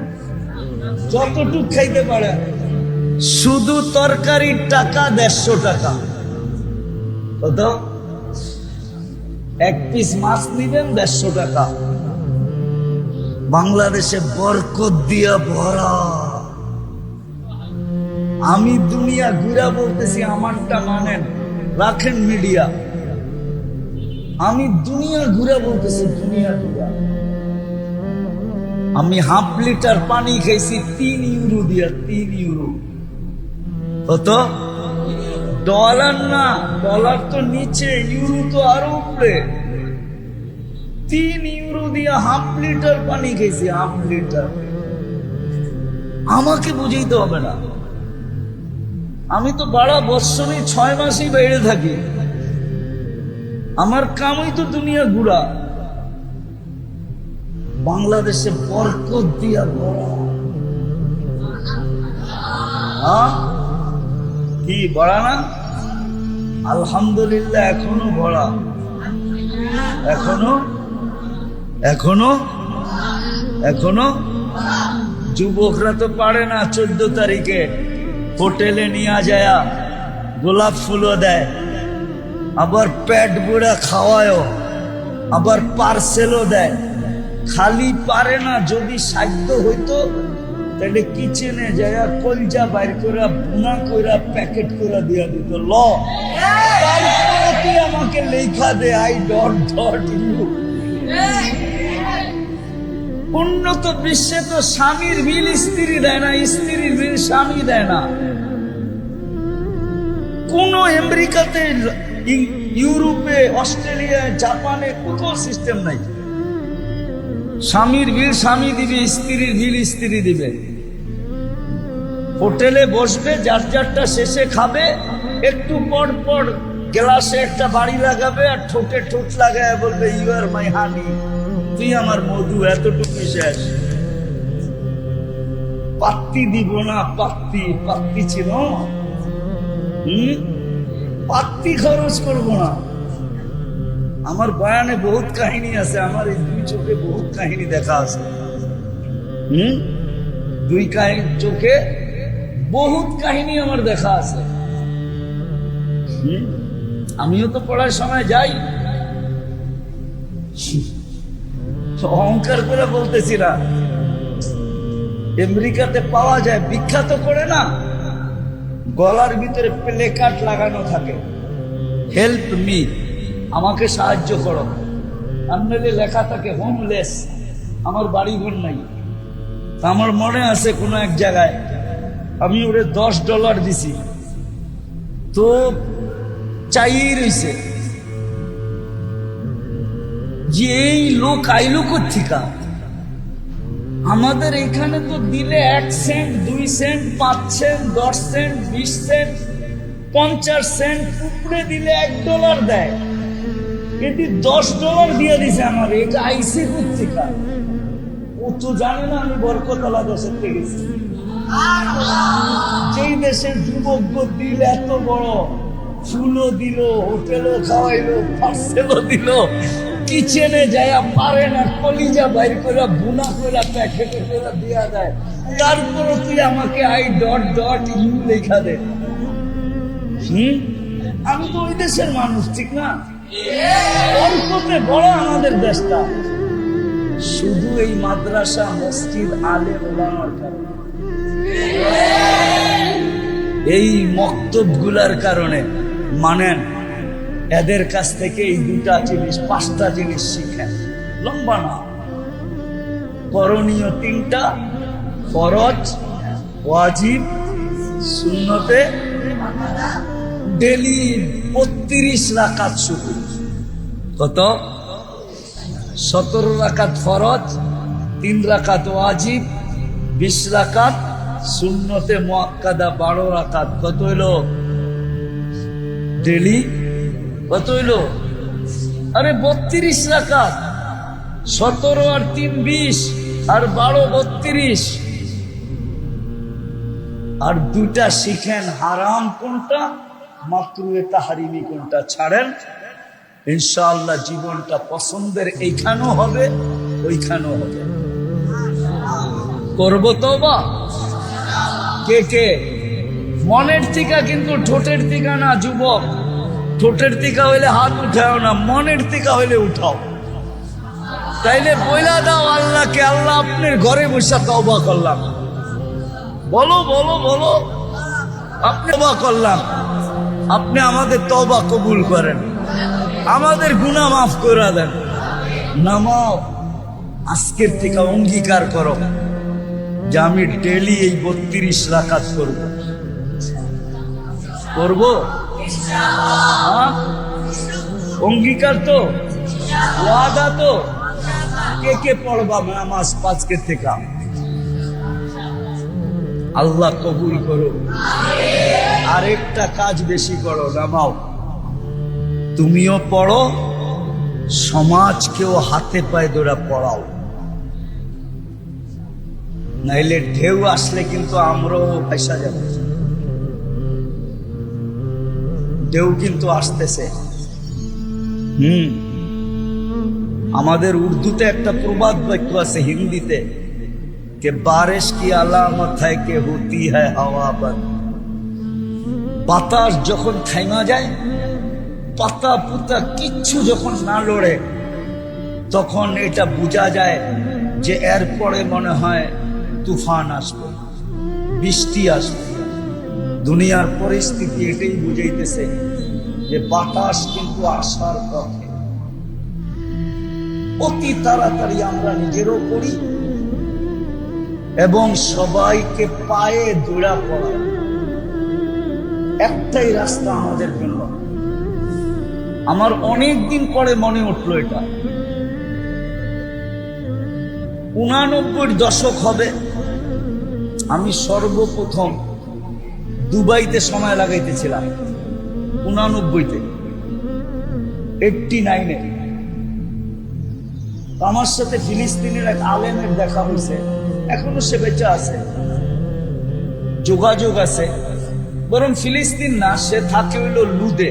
যতটুক খাইতে পারেন, শুধু তরকারির টাকা 150 টাকা। কত? 1 পিস মাছ নিবেন 150 টাকা। বাংলাদেশে বরকত দিয়া ভরা। আমি দুনিয়া ঘুরা বলতেছি, আমারটা মানেন, রাখেন মিডিয়া। আমি দুনিয়া ঘুরা বলতেছি, দুনিয়া ঘুরা। আমি ½ লিটার পানি খাইছি 3 ইউরো দিয়া। 3 ইউরো কত? ডলার না, ডলার তো নিচে, ইউরো তো আরো উপরে। 3 ইউরো দিয়া ½ লিটার পানি খেয়েছি। ½ লিটার। আমাকে বুঝাইতে হবে না, আমি তো বাড়া বৎসরে 6 মাসই বাইরে থাকি। আমার কামই তো দুনিয়া ঘুরা। বাংলাদেশে বরকত দিয়া ভরা। কি ভরা না? আলহামদুলিল্লাহ, এখনো ভরা। এখনো এখনো এখনো যুবকরা তো পারে না 14 তারিখে হোটেলে নিয়ে যায়, গোলাপ ফুলও দেয়, আবার পেট বুড়া খাওয়ায়ও, আবার পার্সেলও দেয়। খালি পারে না, যদি সাধ্য হইতো তাহলে কিচেনে যায় কলজা বাইর করে বুনা করে প্যাকেট করে দিয়া দিত। ল তারপরে তুই আমাকে লেখা দে I.ইউ। উন্নত বিশ্বে তো স্বামীর বিল স্ত্রী দেয় না, স্ত্রীর বিল স্বামী দেয় না। কোন আমেরিকাতে, ইউরোপে, অস্ট্রেলিয়ায়, জাপানে কোথাও সিস্টেম নাই। স্বামীর বিল স্বামী দিবে, স্ত্রীর বিল স্ত্রী দিবে। হোটেলে বসবে, যার যারটা শেষে খাবে, একটু পর পর গ্লাসে একটা বাড়ি লাগাবে আর ঠোঁটে ঠোঁট লাগায় বলবে, ইউ আর মাই হানি, তুই আমার মধু, এতটুকু শেষ। পাত্তি দিব না, পাত্তি পাত্তি ছিল, পাত্তি খরচ করব না। আমার বয়ানে বহুত কাহিনী আছে, আমার এই 2 চোখে বহুত কাহিনী দেখা আছে। 2 চোখে বহুত কাহিনী আমার দেখা আছে। আমিও তো পড়ার সময় যাই, অহংকার করে বলতেছি না। আমেরিকাতে পাওয়া যায়, বিখ্যাত করে না, গলার ভিতরে প্লেকার্ড লাগানো থাকে, হেল্প মি, আমাকে সাহায্য করো। আনলে লেখা থাকে হোমলেস, আমার বাড়ি ঘর নাই। আমার মনে আছে কোনো এক জায়গায় আমি ওরে $10 দিছি, তো চাই রইছে যে এই লোক আইলো কোত্থেকা। আমাদের এখানে তো দিলে 1 cent, 2 cent, 5 cent, 10 cent, 20 cent, 50 cent, উপরে দিলে $1 দেয়। এটি $10 দিয়ে দিছে আমার। এটা আইসি কোত্থেকা? ও তো জানে না আমি বরকতওয়ালা দেশের থেকে গেছি। যেই দেশের যুবক দিল এত বড়, ফুলও দিল, হোটেলও খাওয়াইলো, পার্সেলও দিল, কিচেনে যায় পারে না, কলিজা বাইর করে বুনা করে প্যাকেটে করে দিয়া দেয়। তারপরে তুই আমাকে I.ইউ লেখা দে। আমি তো ওই দেশের মানুষ, ঠিক না? বরকতে বড় আমাদের দেশটা, শুধু এই মাদ্রাসা, মসজিদ, আলেম ওলামার কারণে, এই মক্তব গুলার কারণে। মানেন, এদের কাছ থেকে এই 2টা জিনিস, 5টা জিনিস শিখেন। লম্বা না, করণীয় তিনটা, ফরজ, ওয়াজিব, সুন্নতে। ডেলি 32 রাকাত শুধু। কত? 17 রাকাত ফরজ, 3 রাকাত ওয়াজিব, 20 রাকাত সুন্নতে মুআক্কাদা, 12 রাকাত। কত হইলো ডেলি? কত হইলো? আরে 32 রাকাত। 17 আর 3 20, আর 12 32। আর দুইটা শিখেন, হারাম কোনটা, মাকরুহে তাহরিমি কোনটা। ছাড়েন, ইনশাআল্লাহ জীবনটা পছন্দের এইখানেও হবে, ওইখানেও হবে। করবো তওবা? কে কে? মনের থেকে, কিন্তু ঠোঁটের থেকে না যুবক। ঠোঁটের থেকে হইলে হাত উঠাও না, মনের থেকে হইলে উঠাও। তাইলে বইলা দাও আল্লাহকে, আল্লাহ আপনার ঘরে বসে তওবা করলাম। বলো বলো বলো, আপনি তওবা করলাম, আপনি আমাদের তওবা কবুল করেন, আমাদের গুনাহ মাফ করে দেন। নামাও, আজকের থেকে অঙ্গীকার করো যে আমি ডেলি এই 32 রাকাত করব। করবো? অঙ্গীকার তো, ওয়াদা তো। কে কে পড়বা নামাজ আজকের থেকে? আল্লাহ কবুল করো। আরেকটা কাজ বেশি করো, নামাও। তুমিও পড়ো, সমাজকেও হাতে পায়ে ধরে পড়াও। নাইলে ঢেউ আসলে কিন্তু আমরাও ভাইসা যাব। ঢেউ কিন্তু আসতেছে। আমাদের উর্দুতে একটা প্রবাদ বাক্য আছে, হিন্দিতে, কে বারিশ কি আলামত है कि होती है हवा बंद। বাতাস যখন থাইমা যায়, পাতা পুতা কিচ্ছু যখন না লড়ে, তখন এটা বোঝা যায় যে এরপরে মনে হয় তুফান আসবে, বৃষ্টি আসবে। দুনিয়ার পরিস্থিতি এটাই বুঝাইতেছে যে বাতাস কিন্তু আসার পথে। অতি তাড়াতাড়ি আমরা নিজেরও করি এবং সবাইকে পায়ে দৌড়া পড়া। একটাই রাস্তা আমাদের জন্য। আমার অনেক দিন পরে মনে উঠলো এটা, 89 দশক হবে আমি সর্বপ্রথম দুবাইতে সময় লাগাইতেছিলাম। 89-তে, 89-এ আমার সাথে ফিলিস্তিনের এক আলেমের দেখা হয়েছে। এখনো সে বেঁচে আছে, যোগাযোগ আছে। বরং ফিলিস্তিন না, সে থাকে হইল লুদে।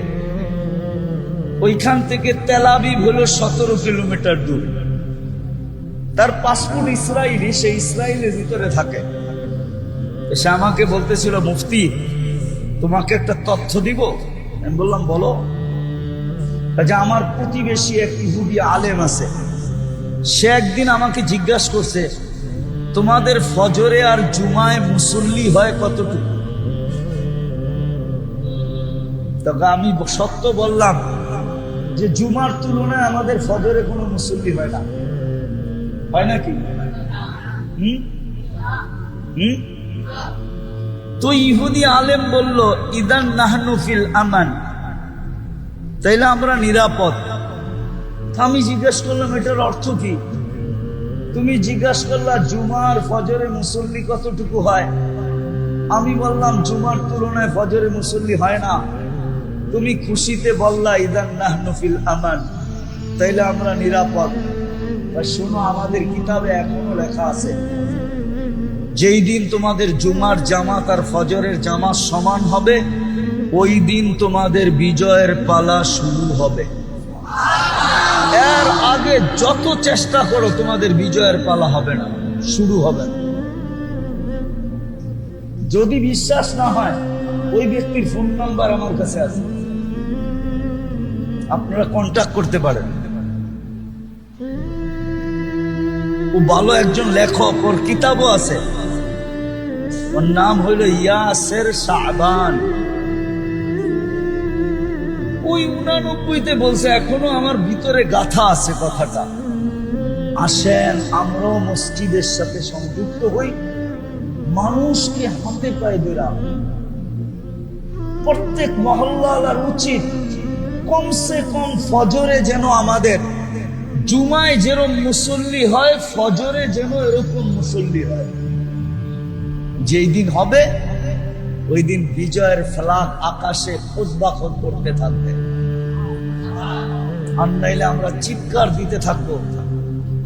ওইখান থেকে তেল আবিব হলো 17 কিলোমিটার দূর। তার পাসপোর্ট ইসরায়েলি, সে ইসরায়েলের ভিতরে থাকে। সে আমাকে বলতেছিল, মুফতি তোমাকে একটা তথ্য দিব। আমি বললাম বলো। যে আমার প্রতিবেশী এক ইহুদি আলেম আছে, সে একদিন আমাকে জিজ্ঞাসা করছে, তোমাদের ফজরে আর জুমায় মুসল্লি হয় কতটুকু? তবে আমি সত্য বললাম যে জুমার তুলনায় আমাদের ফজরে কোনো মুসল্লি হয় না। হয় নাকি? তো ইহুদি আলেম বলল, ইদান নাহনু ফিল আমান, তাইলে আমরা নিরাপদ। আমি জিজ্ঞাসা করলাম এটার অর্থ কি? তুমি জিজ্ঞাসা করলা জুমার ফজরে মুসল্লি কতটুকু হয়। আমি বললাম জুমার তুলনায় ফজরে মুসল্লি হয় না। তুমি খুশিতে বললা ইদান নাহনু ফিল আমান, তাইলে আমরা নিরাপদ। শোনো, আমাদের কিতাবে এখনো লেখা আছে, যেই দিন তোমাদের জুমার জামাত আর ফজরের জামাত সমান হবে, ওই দিন তোমাদের বিজয়ের পালা শুরু হবে। এর আগে যত চেষ্টা করো তোমাদের বিজয়ের পালা হবে না, শুরু হবে না। যদি বিশ্বাস না হয়, ওই ব্যক্তির ফোন নাম্বার আমার কাছে আছে, আপনারা কন্টাক্ট করতে পারেন। ও ভালো একজন লেখক, ওর কিতাবও আছে। ওর নাম হইল ইয়াসের শাবান। ওই 89-তে বলছে, এখনো আমার ভিতরে গাথা আছে কথাটা। আসেন আমরাও মসজিদের সাথে সংযুক্ত হই, মানুষকে হাতে পায়ে দিলাম। প্রত্যেক মহল্লার উচিত কমসে কম ফজরে যেন আমাদের, জুমায় যেরকম মুসল্লি হয় ফজরে যেন এরকম মুসল্লি হয়। যেই দিন হবে ওই দিন বিজয়ের ফ্ল্যাগ আকাশে খোঁজবাখোঁজ করতে থাকবে, আর নাইলে আমরা চিৎকার দিতে থাকবো।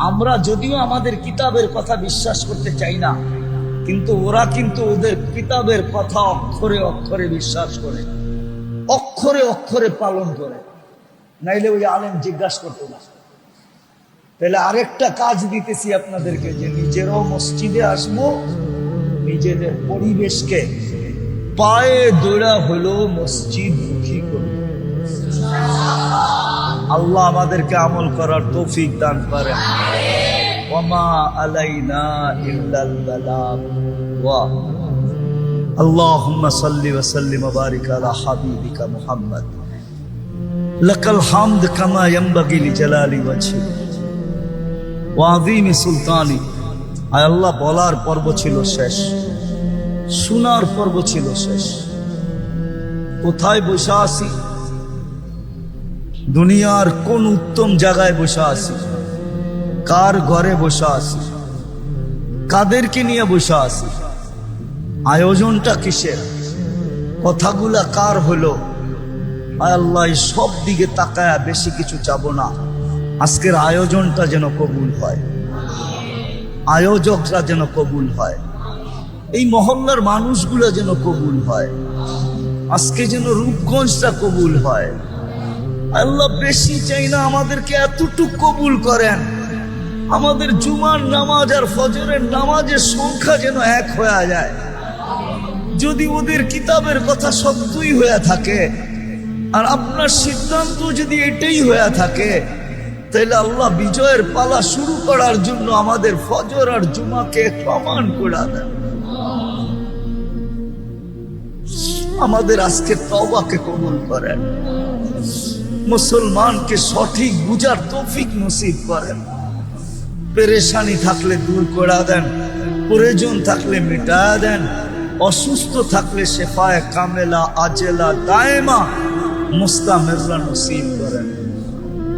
আমরা যদিও আমাদের কিতাবের কথা বিশ্বাস করতে চাই না, কিন্তু ওরা কিন্তু ওদের কিতাবের কথা অক্ষরে অক্ষরে বিশ্বাস করে, অক্ষরে অক্ষরে পালন করে। নাইলে ওই আলেম জিজ্ঞাসা করতো না। তাহলে আরেকটা কাজ দিতেছি আপনাদেরকে, যে নিজেরাও মসজিদে আসবো, নিজেদের পরিবেশকে পায়ে দৌড়া হলো মসজিদ মুখী করবো। আল্লাহ আমাদেরকে আমল করার তৌফিক দান করেন। ওমা আলাইনা ইল্লাল বালাগ। ওয়া আল্লাহুম্মা সাল্লি ওয়া সাল্লিম ওয়া বারিক আলা হাবিবিকা মুহাম্মদ। লাকাল হামদ কামা ইয়ানবাগি লিজালালি ওয়াজহি ওয়া আযীমি সুলতানি। আয় আল্লাহ, বলার পর্ব ছিল শেষ, শোনার পর্ব ছিল শেষ। কোথায় বসে আছি? দুনিয়ার কোন উত্তম জায়গায় বসে আছি? কার ঘরে বসে আছি? কাদেরকে নিয়ে বসে আছি? আয়োজনটা কিসের? কথাগুলা কার হলো? আয় আল্লাহ, সব দিকে তাকায়া বেশি কিছু চাবো না, আজকের আয়োজনটা যেন কবুল হয়, আয়োজকরা যেন কবুল হয়, এই মহল্লার মানুষগুলো যেন কবুল হয়, আজকে যেন রূপগঞ্জটা কবুল হয়। আল্লাহ, বেশি চাই না, আমাদেরকে এতটুক কবুল করেন, আমাদের জুমার নামাজ আর ফজরের নামাজের সংখ্যা যেন এক হয়ে যায়। যদি ওদের কিতাবের কথা সত্যই হয়ে থাকে আর আপনার সিদ্ধান্ত যদি এটাই হয়ে থাকে, তাহলে আল্লাহ বিজয়ের পালা শুরু করার জন্য আমাদের ফজর আর জুমাকে সমান করে দেন। আমাদের আজকে তওবাকে কবুল করেন, মুসলমানকে সঠিক বুঝার তৌফিক নসিব করেন। পেরেশানি থাকলে দূর করে দেন, প্রয়োজন থাকলে মিটায়া দেন, অসুস্থ থাকলে শেফায়ে কামেলা আজেলা দায়েমা মুস্তামিররা নসিব করেন।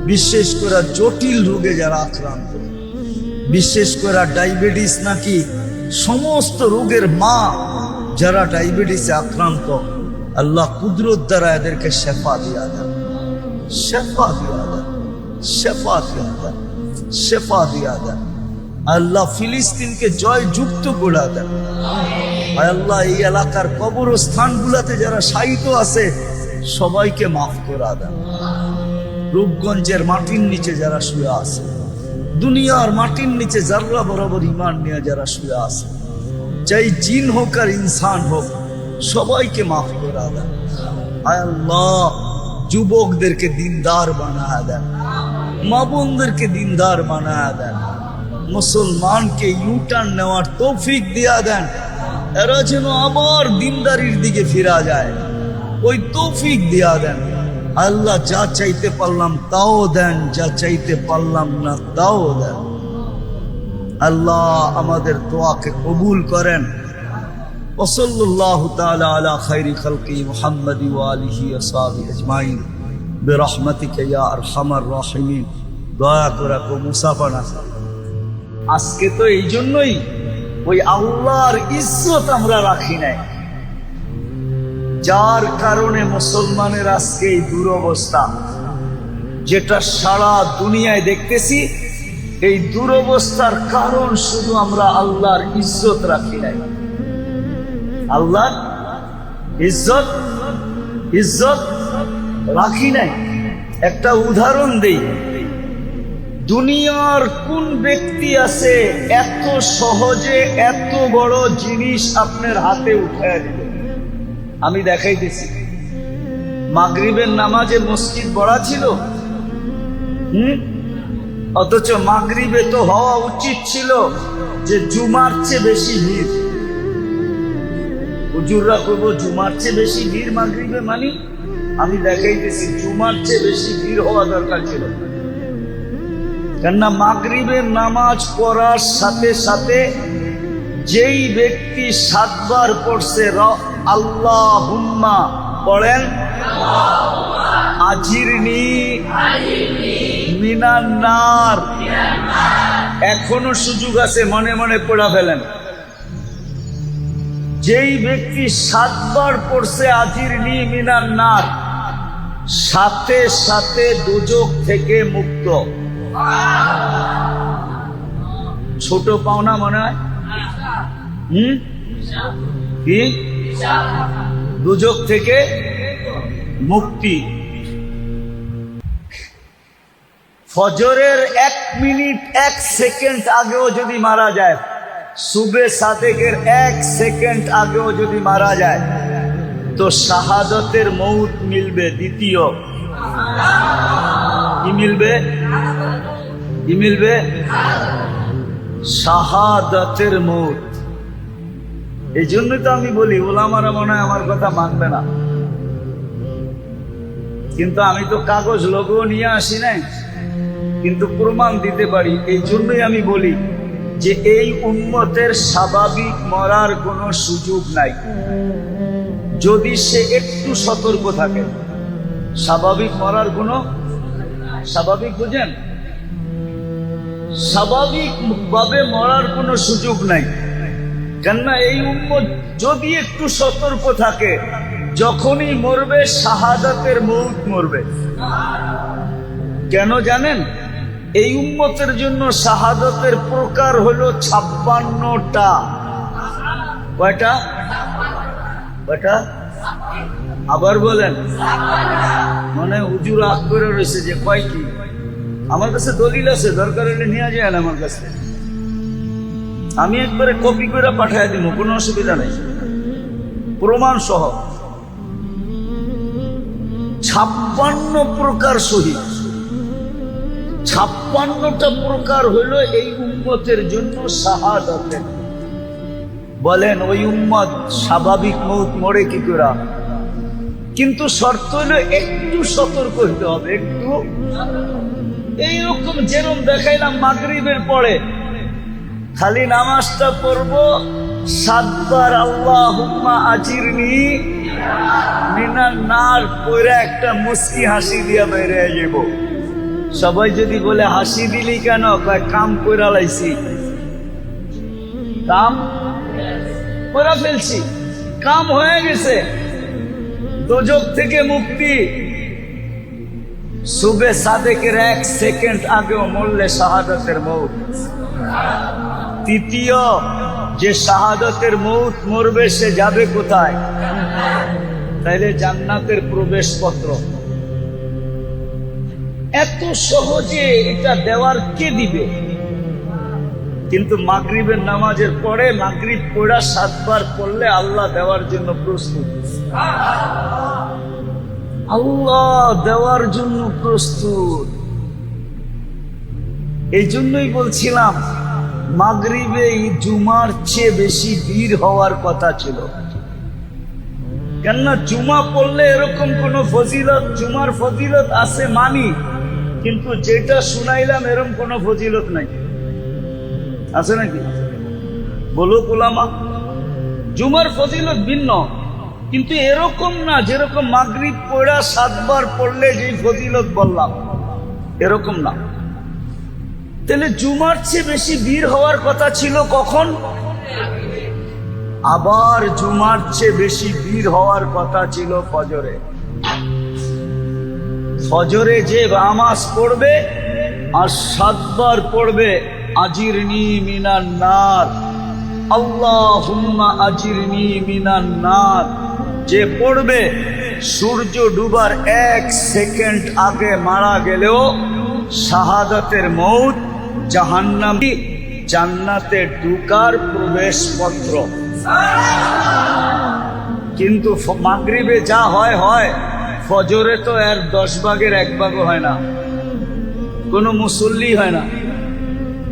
বিশেষ করে জটিল রোগে যারা আক্রান্ত, বিশেষ করে ডায়াবেটিস নাকি সমস্ত রোগের মা যারা ডায়াবেটিসে আক্রান্ত, আল্লাহ কুদরত দ্বারা এদেরকে শেফা দিয়া দেন, শেফা দিয়া দেন, শেফা দিয়া দেন, শেফা দিয়া দেন। আল্লাহ ফিলিস্তিনকে জয় যুক্ত করে দেন। আল্লাহ এই এলাকার কবরস্থানগুলোতে যারা শায়িত আছে সবাইকে মাফ করে দেন। রূপগঞ্জের মাটির নিচে যারা শুয়ে আছে, দুনিয়ার মাটির নিচে জাররা বরাবর ঈমান নিয়ে যারা শুয়ে আছে, চাই জিন হোক আর ইনসান হোক, সবাইকে মাফ করে দেন। আয় আল্লাহ, যুবকদেরকে দিনদার বানায় দেন, মা বোনদেরকে দিনদার বানায় দেন, মুসলমানকে ইউটার্ন নেওয়ার তৌফিক দিয়া দেন, এরা যেন আবার দিনদারির দিকে ফিরা যায়, ওই তৌফিক দিয়া দেন। আল্লাহ, যা চাইতে পারলাম তাও দেন, যা চাইতে পারলাম না তাও দেন। আল্লাহ আমাদের দোয়াকে কবুল করেন। ওয়াসাল্লাল্লাহু তাআলা আলা খায়রি খালকি মুহাম্মাদ ওয়া আলিহি ওয়া সাহবিহি আজমাইন বিরহমাতিকা ইয়া আরহামার রাহিমিন। দয়া করে মুসাফা না। আজকে তো এই জন্যই ওই আল্লাহর ইজ্জত আমরা রাখি নাই, যার কারণে মুসলমানের আজকে এই দুরবস্থা, যেটা সারা দুনিয়ায় দেখতেছি। এই দুরবস্থার কারণ শুধু আমরা আল্লাহর ইজ্জত রাখি নাই। আল্লাহর ইজ্জত ইজ্জত রাখি নাই। একটা উদাহরণ দেই, দুনিয়ার কোন ব্যক্তি আছে এত সহজে এত বড় জিনিস আপনার হাতে উঠায় দিবে? আমি দেখাইতেছি। মাগরিবের নামাজে মসজিদ ভরা ছিল, অথচ মাগরিবে তো হওয়া উচিত ছিল যে জুমার চেয়ে বেশি ভিড়। হুজুররা করবো জুমার চেয়ে বেশি ভিড় মাগরিবে, মানি আমি দেখাইতেছি জুমার চেয়ে বেশি ভিড় হওয়া দরকার ছিল। কেননা মাগরিবের নামাজ পড়ার সাথে সাথে যেই ব্যক্তি 7 বার পড়ছে আল্লাহুম্মা পড়েন, আজিরনি মিনান নার, এখনো সুযোগ আছে, মনে মনে পড়া ফেলেন। যেই ব্যক্তি 7 বার পড়ছে আজিরনি মিনান নার, সাথে সাথে দোজখ থেকে মুক্ত। ছোট পাওনা মনে হয়? কি? দোজখ থেকে মুক্তি। ফজরের 1 মিনিট 1 সেকেন্ড আগেও যদি মারা যায়, সুবে সাদেকের 1 সেকেন্ড আগেও যদি মারা যায়, তো শাহাদতের মৌত মিলবে। দ্বিতীয় কি মিলবে? কি মিলবে? শাহাদতের মৌত। এই জন্যই তো আমি বলি ওলামারা মনে হয় আমার কথা মানবে না, কিন্তু আমি তো কাগজ লোগো নিয়ে আসি নাই, কিন্তু প্রমাণ দিতে পারি। এই জন্যই আমি বলি যে এই উম্মতের স্বাভাবিক মরার কোনো সুযোগ নাই, যদি সে একটু সতর্ক থাকে। স্বাভাবিক মরার কোনো, স্বাভাবিক বুঝেন, স্বাভাবিক ভাবে মরার কোনো সুযোগ নাই। কেননা এই উম্মত যদি একটু সতর্ক থাকে, যখনই মরবে শাহাদাতের মৌত মরবে। কেন জানেন? এই উম্মতের জন্য শাহাদাতের প্রকার হলো 56টা। কয়টা? কয়টা? আবার বলেন। মানে হুজুর আগ করে রয়েছে যে কয় কি? আমার কাছে দলিল আছে, দরকার হলে নিয়ে যায় না আমার কাছে, আমি একবারে কপি করে পাঠিয়ে দিব, কোনো অসুবিধা নেই, প্রমাণ সহ। 56 প্রকার শহীদ, 56টা প্রকার হলো এই উম্মতের জন্য শাহাদাতের। বলেন ওই উম্মত স্বাভাবিক মৌত মরে কি করে? কিন্তু শর্ত হলো একটু সতর্ক হইতে হবে, একটু। এইরকম যেরকম দেখাইলাম মাগরিবের পরে খালি নামাজটা পড়বো, 7 বার আল্লাহুম্মা আজিরনি মিনান নার পড়ে একটা মুস্কি হাসি দিয়া বাইরে যাব। সবাই যদি বলে হাসি দিলি কেন? কয় কাম কইরা লাইছি, কাম কইরা ফেলছি, কাম হয়ে গেছে, দোজখ থেকে মুক্তি। সুবে সাদেকের 1 সেকেন্ড আগেও মরলে শাহাদাতের মৌত। তৃতীয়, যে শাহাদাতের মৌত মরবে সে যাবে কোথায়? তাইলে জান্নাতের প্রবেশপত্র। এত সহজে এটা দেওয়ার কে দিবে? কিন্তু মাগরিবের নামাজের পরে, মাগরিব পড়া 7 বার পড়লে আল্লাহ দেওয়ার জন্য প্রস্তুত। আল্লাহ দেওয়ার জন্য প্রস্তুত। এই জন্যই বলছিলাম মাগরিবে জুমার চেয়ে বেশি ভিড় হওয়ার কথা ছিল। কেননা জুমা পড়লে এরকম কোন ফজিলত, জুমার ফজিলত আছে মানি, কিন্তু যেটা শুনাইলাম এরকম কোন ফজিলত নাই। আছে নাকি? বলো ওলামা, জুমার ফজিলত ভিন্ন, কিন্তু এরকম না যেরকম মাগরিব পড়া 7 বার পড়লে যে ফজিলত বললাম, এরকম না। তাহলে জুমার চেয়ে বেশি ভিড় হওয়ার কথা ছিল কখন? আবার জুমার চেয়ে বেশি ভিড় হওয়ার কথা ছিল ফজরে। ফজরে যে নামাজ পড়বে আর 7 বার পড়বে আজিরনি মিনান নার, আল্লাহুম্মা আজিরনি মিনান নার, যে পড়বে সূর্য ডুবার 1 সেকেন্ড আগে মারা গেলেও শাহাদাতের মৌত, জাহান্নামী, জান্নাতে ঢুকার প্রবেশপত্র। কিন্তু মাগরিবে যা হয় হয়, ফজরে তো এর 10 ভাগের 1 ভাগও হয় না, কোনো মুসল্লি হয় না।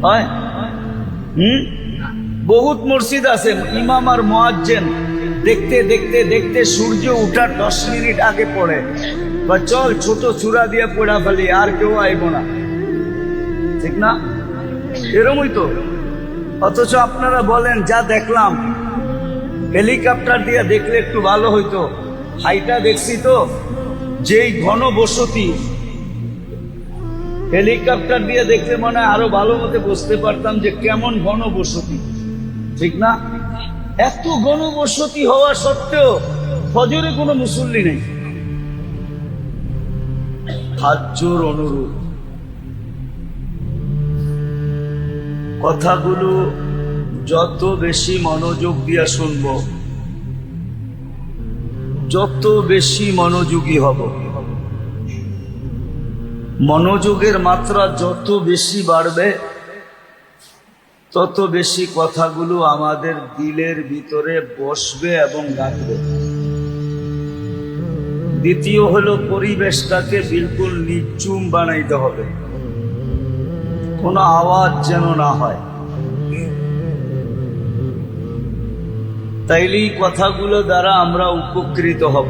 হয়? বহুত মসজিদ আছে ইমাম আর মুয়াজ্জিন দেখতে দেখতে দেখতে সূর্য উঠার 10 মিনিট আগে পড়ে, বা চল ছোট চূড়া দিয়ে পড়া ফেলি, আর কেউ আইব না। ঠিক না? এরমই তো। অথচ আপনারা বলেন যা দেখলাম, হেলিকপ্টার দিয়ে দেখলে একটু ভালো হইতো। হাইটা দেখছি তো, যেই ঘন বসতি, হেলিকপ্টার দিয়ে দেখলে মনে হয় আরো ভালো মতো বুঝতে পারতাম যে কেমন ঘন বসতি, ঠিক না? এত ঘন বসতি হওয়া সত্ত্বেও ফজরে কোনো মুসল্লি নেই। হাত জোর অনুরোধ, কথাগুলো যত বেশি মনোযোগ দিয়া শুনব, যত বেশি মনোযোগী হব, মনোযোগের মাত্রা যত বেশি বাড়বে, তত বেশি কথাগুলো আমাদের দিলের ভিতরে বসবে এবং গাঁথবে। দ্বিতীয় হলো পরিবেশটাকে বিলকুল নির্জুম বানাইতে হবে, কোনো আওয়াজ যেন না হয়। তাইলেই কথাগুলো দ্বারা আমরা উপকৃত হব।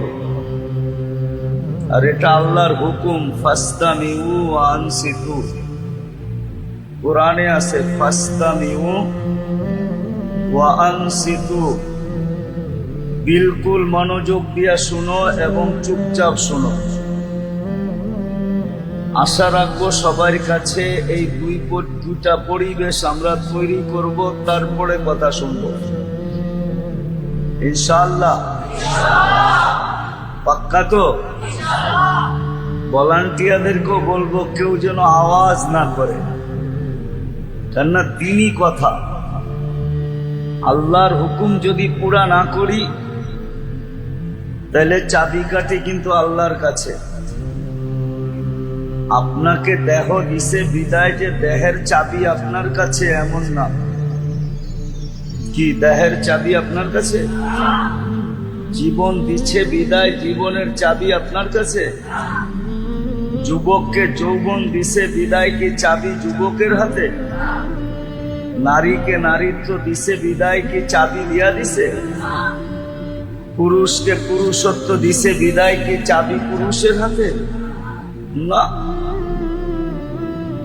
আর এটা আল্লাহর হুকুম, ফাস্তামিউ ওয়া আনসিতু। কোরআনে আছে ফাস্তামিউ ওয়া আনসিতু, বিলকুল মনোযোগ দিয়া শুনো এবং চুপচাপ শুনো। আশা রাখবো সবার কাছে এই দুইটা পরিবেশ আমরা তৈরি করব, তারপরে কথা শুনবো ইনশাআল্লাহ। পাক্কা তো? ভলান্টিয়ারদেরকেও বলবো কেউ যেন আওয়াজ না করে, কেননা দিনই কথা। আল্লাহর হুকুম যদি পুরা না করি তাহলে চাবিকাঠি কিন্তু আল্লাহর কাছে। আপনাকে দেহ দিছে বিদায় যে দেহের চাবি আপনার কাছে এমন না। কি দেহের চাবি আপনার কাছে? জীবন দিচ্ছে বিদায় জীবনের চাবি আপনার কাছে? যুবককে যৌবন দিছে বিদায় কি চাবি যুবকের হাতে? নারীকে নারীত্ব দিছে বিদায় কি চাবি দিয়া দিছে? পুরুষকে পুরুষত্ব দিছে বিদায় কি চাবি পুরুষের হাতে? না।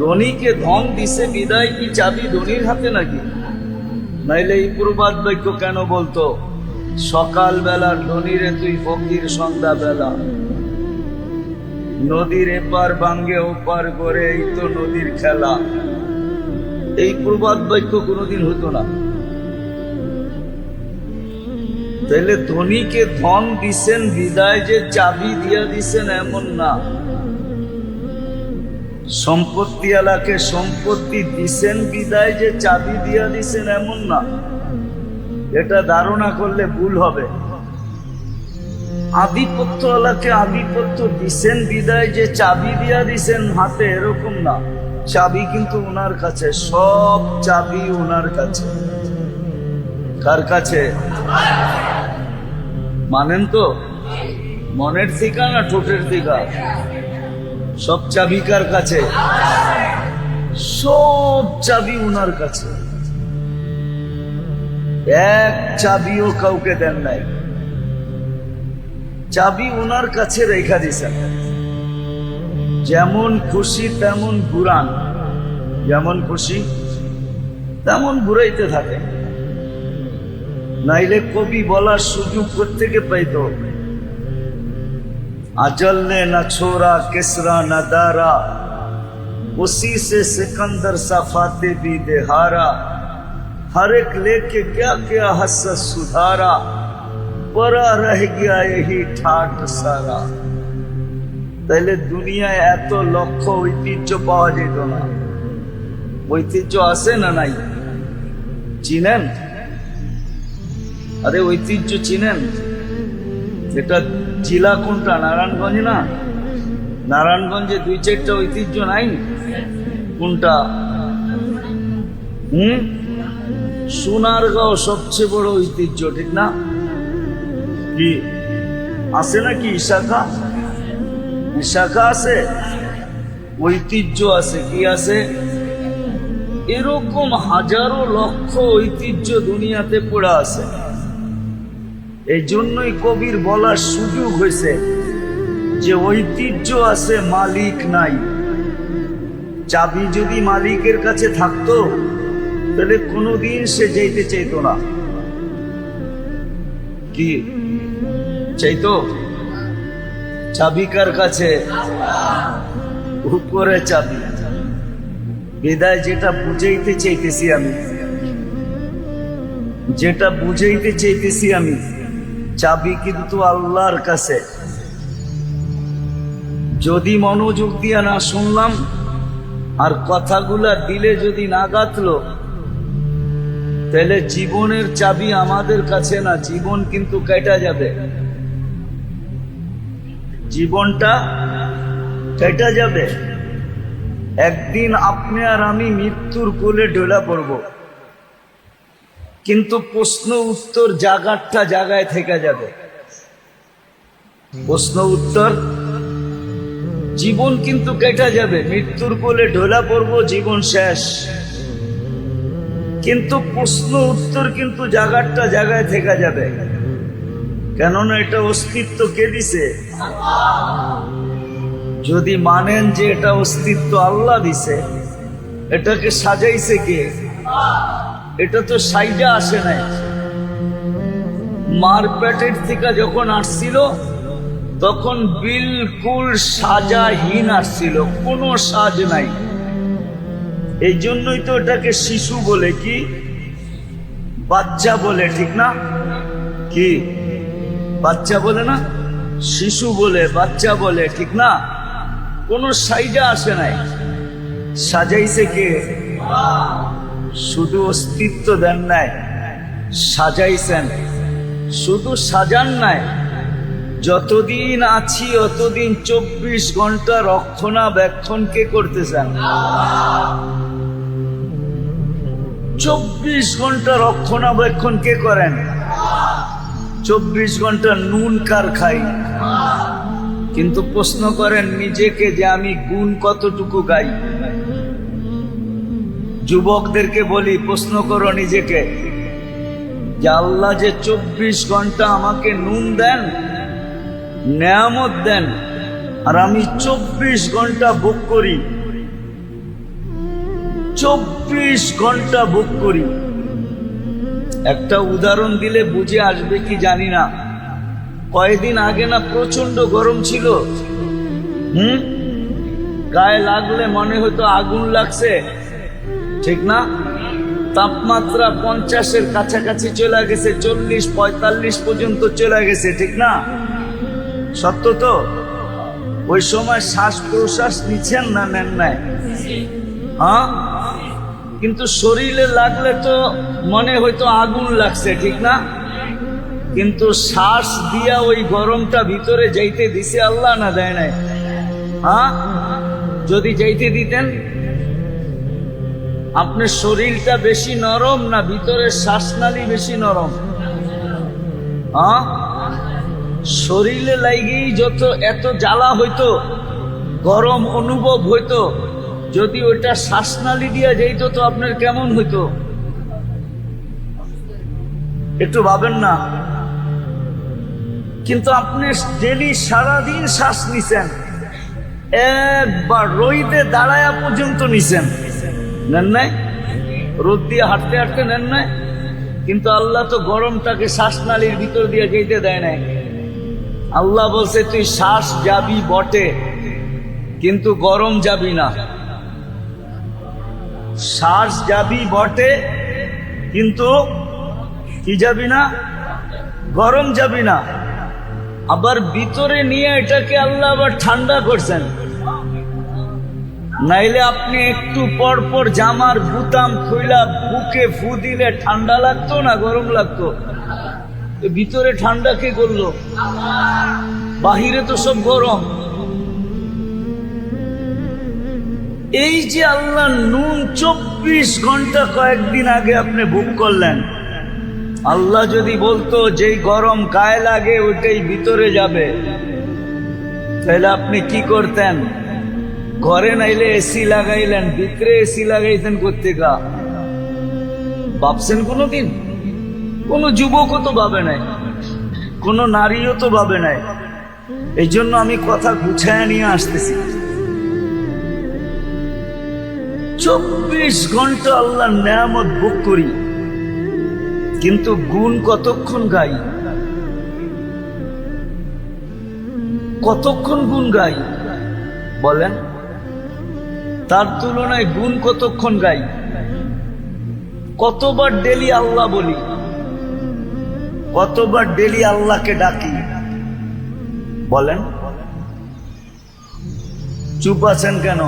ধনীকে ধন দিছে বিদায় কি চাবি ধনীর হাতে নাকি? নাইলে এই প্রবাদ বাক্য কেন বলতো, সকাল বেলার ধনীরে তুই ফকির সন্ধ্যা বেলা, নদীর এপার ভাঙ্গে ওপার করে এই তো নদীর খেলা। এই প্রবাদ বাক্য কোনোদিন হতো না। তাহলে ধনীকে ধন দিছেন বিদায় যে চাবি দিয়া দিছেন এমন না। সম্পত্তিওয়ালাকে সম্পত্তি দিছেন বিদায় যে চাবি দিয়া দিছেন এমন না। এটা ধারণা করলে ভুল হবে। আধিপত্যওয়ালাকে আধিপত্য দিছেন বিদায় যে চাবি দিয়া দিছেন হাতে, এরকম না। চাবি কিন্তু ওনার কাছে, সব চাবি ওনার কাছে। কার কাছে? মানেন তো? মনের থিকা না ঠোঁটের থিকা? সব চাবি কার কাছে? সব চাবি ওনার কাছে। এক চাবিও কাউকে দেন নাই, চাবি ওনার কাছে রেখা দিছেন। যেমন খুশি তেমন ঘুরান, যেমন খুশি তেমন ঘুরাইতে থাকে। নাইলে কবি বলার সুযোগ কোত্থেকে পাইতো? अजल ने न छोड़ा किसरा न दारा, उसी से सिकंदर सा फाते भी देहारा, हर एक लेके क्या क्या हसरत सुधारा, परा रह गया यही ठाट सारा। তাহলে দুনিয়ায় এত লক্ষ ঐতিহ্য পাওয়া যেত না। ঐতিহ্য আছে না নাই? চিনেন? আরে ঐতিহ্য চিনেন? এটা জেলা কোনটা? নারায়ণগঞ্জ না? নারায়ণগঞ্জে 2-4টা ঐতিহ্য নাই? কোনটা? সোনারগাঁও সবচেয়ে বড় ঐতিহ্য, ঠিক না? কি আছে নাকি? ইশাখা বিশাখা আছে, ঐতিহ্য আছে। কি আছে? এরকম হাজারো লক্ষ ঐতিহ্য দুনিয়াতে পড়ে আছে। এই জন্যই কবির বলার সুযোগ হয়েছে যে ঐতিহ্য আছে, মালিক নাই। চাবি যদি মালিকের কাছে থাকতো তাহলে কোনোদিন সে যেতে চাইতো না। কি চাইতো? চাবি কার কাছে? উপরে চাবি। বিদায় যেটা বুঝাইতে চাইতেছি আমি, চাবি কিন্তু আল্লাহর কাছে। যদি মনোযোগ দিয়ে না শুনলাম আর কথাগুলা দিলে যদি না গাঁথলো, তাহলে জীবনের চাবি আমাদের কাছে না, জীবন কিন্তু কেটে যাবে, জীবনটা কেটে যাবে। একদিন আপনি আর আমি মৃত্যুর কোলে ঢলে পড়ব, কিন্তু প্রশ্ন উত্তর জায়গাটা জায়গায় থেকে যাবে। প্রশ্ন উত্তর, জীবন কিন্তু কেটে যাবে, মৃত্যুর কোলে ঢলে পড়ব, জীবন শেষ, কিন্তু প্রশ্ন উত্তর কিন্তু জায়গাটা জায়গায় থেকে যাবে। কেননা এটা অস্তিত্ব কে দিছে? যদি মানেন যে এটা অস্তিত্ব আল্লাহ দিছে, এটাকে সাজাইছে কে? এটা তো সাইজা আসে নাই। মার পেটের থেকে যখন আসছিল তখন বিলকুল সাজাহীন আসছিল, কোনো সাজ নাই। এই জন্যই তো এটাকে শিশু বলে, কি বাচ্চা বলে, ঠিক না? কি বাচ্চা বলে না, শিশু বলে, বাচ্চা বলে, ঠিক না? কোনো সাইজা আসে নাই। সাজাইছে কে? শুধু অস্তিত্ব দেন নাই, সাজাইছেন। শুধু সাজান নাই, যতদিন আছি অতদিন 24 ঘন্টা রক্ষণাবেক্ষণ কে করতেছেন? 24 ঘন্টা রক্ষণাবেক্ষণ কে করেন? 24 ঘন্টা নুন কার খাই? কিন্তু প্রশ্ন করেন নিজেকে যে আমি গুণ কতটুকু গাই। যুবকদেরকে বলি, প্রশ্ন করো নিজেকে যে আল্লাহ যে 24 ঘন্টা আমাকে নুন দেন, নেয়ামত দেন, আর আমি 24 ঘন্টা ভোগ করি, 24 ঘন্টা ভোগ করি। একটা উদাহরণ দিলে বুঝে আসবে কি জানি না। কয়েকদিন আগে না প্রচন্ড গরম ছিল, গায়ে লাগলে মনে হতো আগুন লাগছে, ঠিক না? তাপমাত্রা 50-এর কাছাকাছি চলে গেছে, 40-45 পর্যন্ত চলে গেছে, ঠিক না? সত্য তো? ওই সময় শ্বাস প্রশ্বাস নিচ্ছেন না নেন নাই? হ্যাঁ, কিন্তু শরীরে লাগলে তো মনে হয়তো আগুন লাগছে, ঠিক না? কিন্তু শ্বাস দিয়া ওই গরমটা ভিতরে যাইতে দিছে আল্লাহ না দেয় নাই? হ্যাঁ, যদি যাইতে দিতেন, আপনার শরীরটা বেশি নরম না ভিতরের শ্বাসনালী বেশি নরম? হ্যাঁ, শরীরে লাগেই যত এত জ্বালা হইতো, গরম অনুভব হইতো, যদি ওইটা শ্বাসনালী দিয়ে যাইতো তো আপনার কেমন হইতো? একটু ভাবেন না? কিন্তু আপনি ডেলি সারাদিন শ্বাস নিছেন, একবার রোদে দাঁড়ায়া পর্যন্ত নিছেন, নেন নাই? রোদ দিয়ে হাঁটতে হাঁটতে নেন নাই? কিন্তু আল্লাহ তো গরমটাকে শ্বাসনালীর ভিতর দিয়ে যেতে দেয় নাই। আল্লাহ বলছে তুই শ্বাস যাবি বটে, কিন্তু গরম যাবি না। শ্বাস যাবি বটে, কিন্তু কি যাবি না? গরম যাবি না। আবার ভিতরে নিয়ে এটাকে আল্লাহ আবার ঠান্ডা করছেন। নাইলে আপনি একটু পর পর জামার বুতাম খুইলা বুকে ফু দিলে ঠান্ডা লাগতো না গরম লাগতো? ভিতরে ঠান্ডা কে করলো? বাহিরে তো সব গরম। এই যে আল্লাহ নুন 24 ঘন্টা কয়েকদিন আগে আপনি ভোগ করলেন, আল্লাহ যদি বলতো যেই গরম গায়ে লাগে ওইটাই ভিতরে যাবে, তাহলে আপনি কি করতেন? ঘরে নাইলে এসি লাগাইলেন, ভিতরে এসি লাগাইতেন কোত্থেকা? ভাবছেন কোনোদিন? কোনো যুবকও তো ভাবে নাই, কোনো নারীও তো ভাবে নাই। এই জন্য আমি কথা গুছায় নিয়ে আসতেছি। 24 ঘন্টা আল্লাহর নেয়ামত ভোগ করি, কিন্তু গুণ কতক্ষণ গাই? কতক্ষণ গুণ গাই বলেন? তার তুলনায় গুণ কতক্ষণ গাই? কতবার ডেলি আল্লাহ বলি, কতবার ডেলি আল্লাহকে ডাকি বলেন? চুপ আছেন কেন?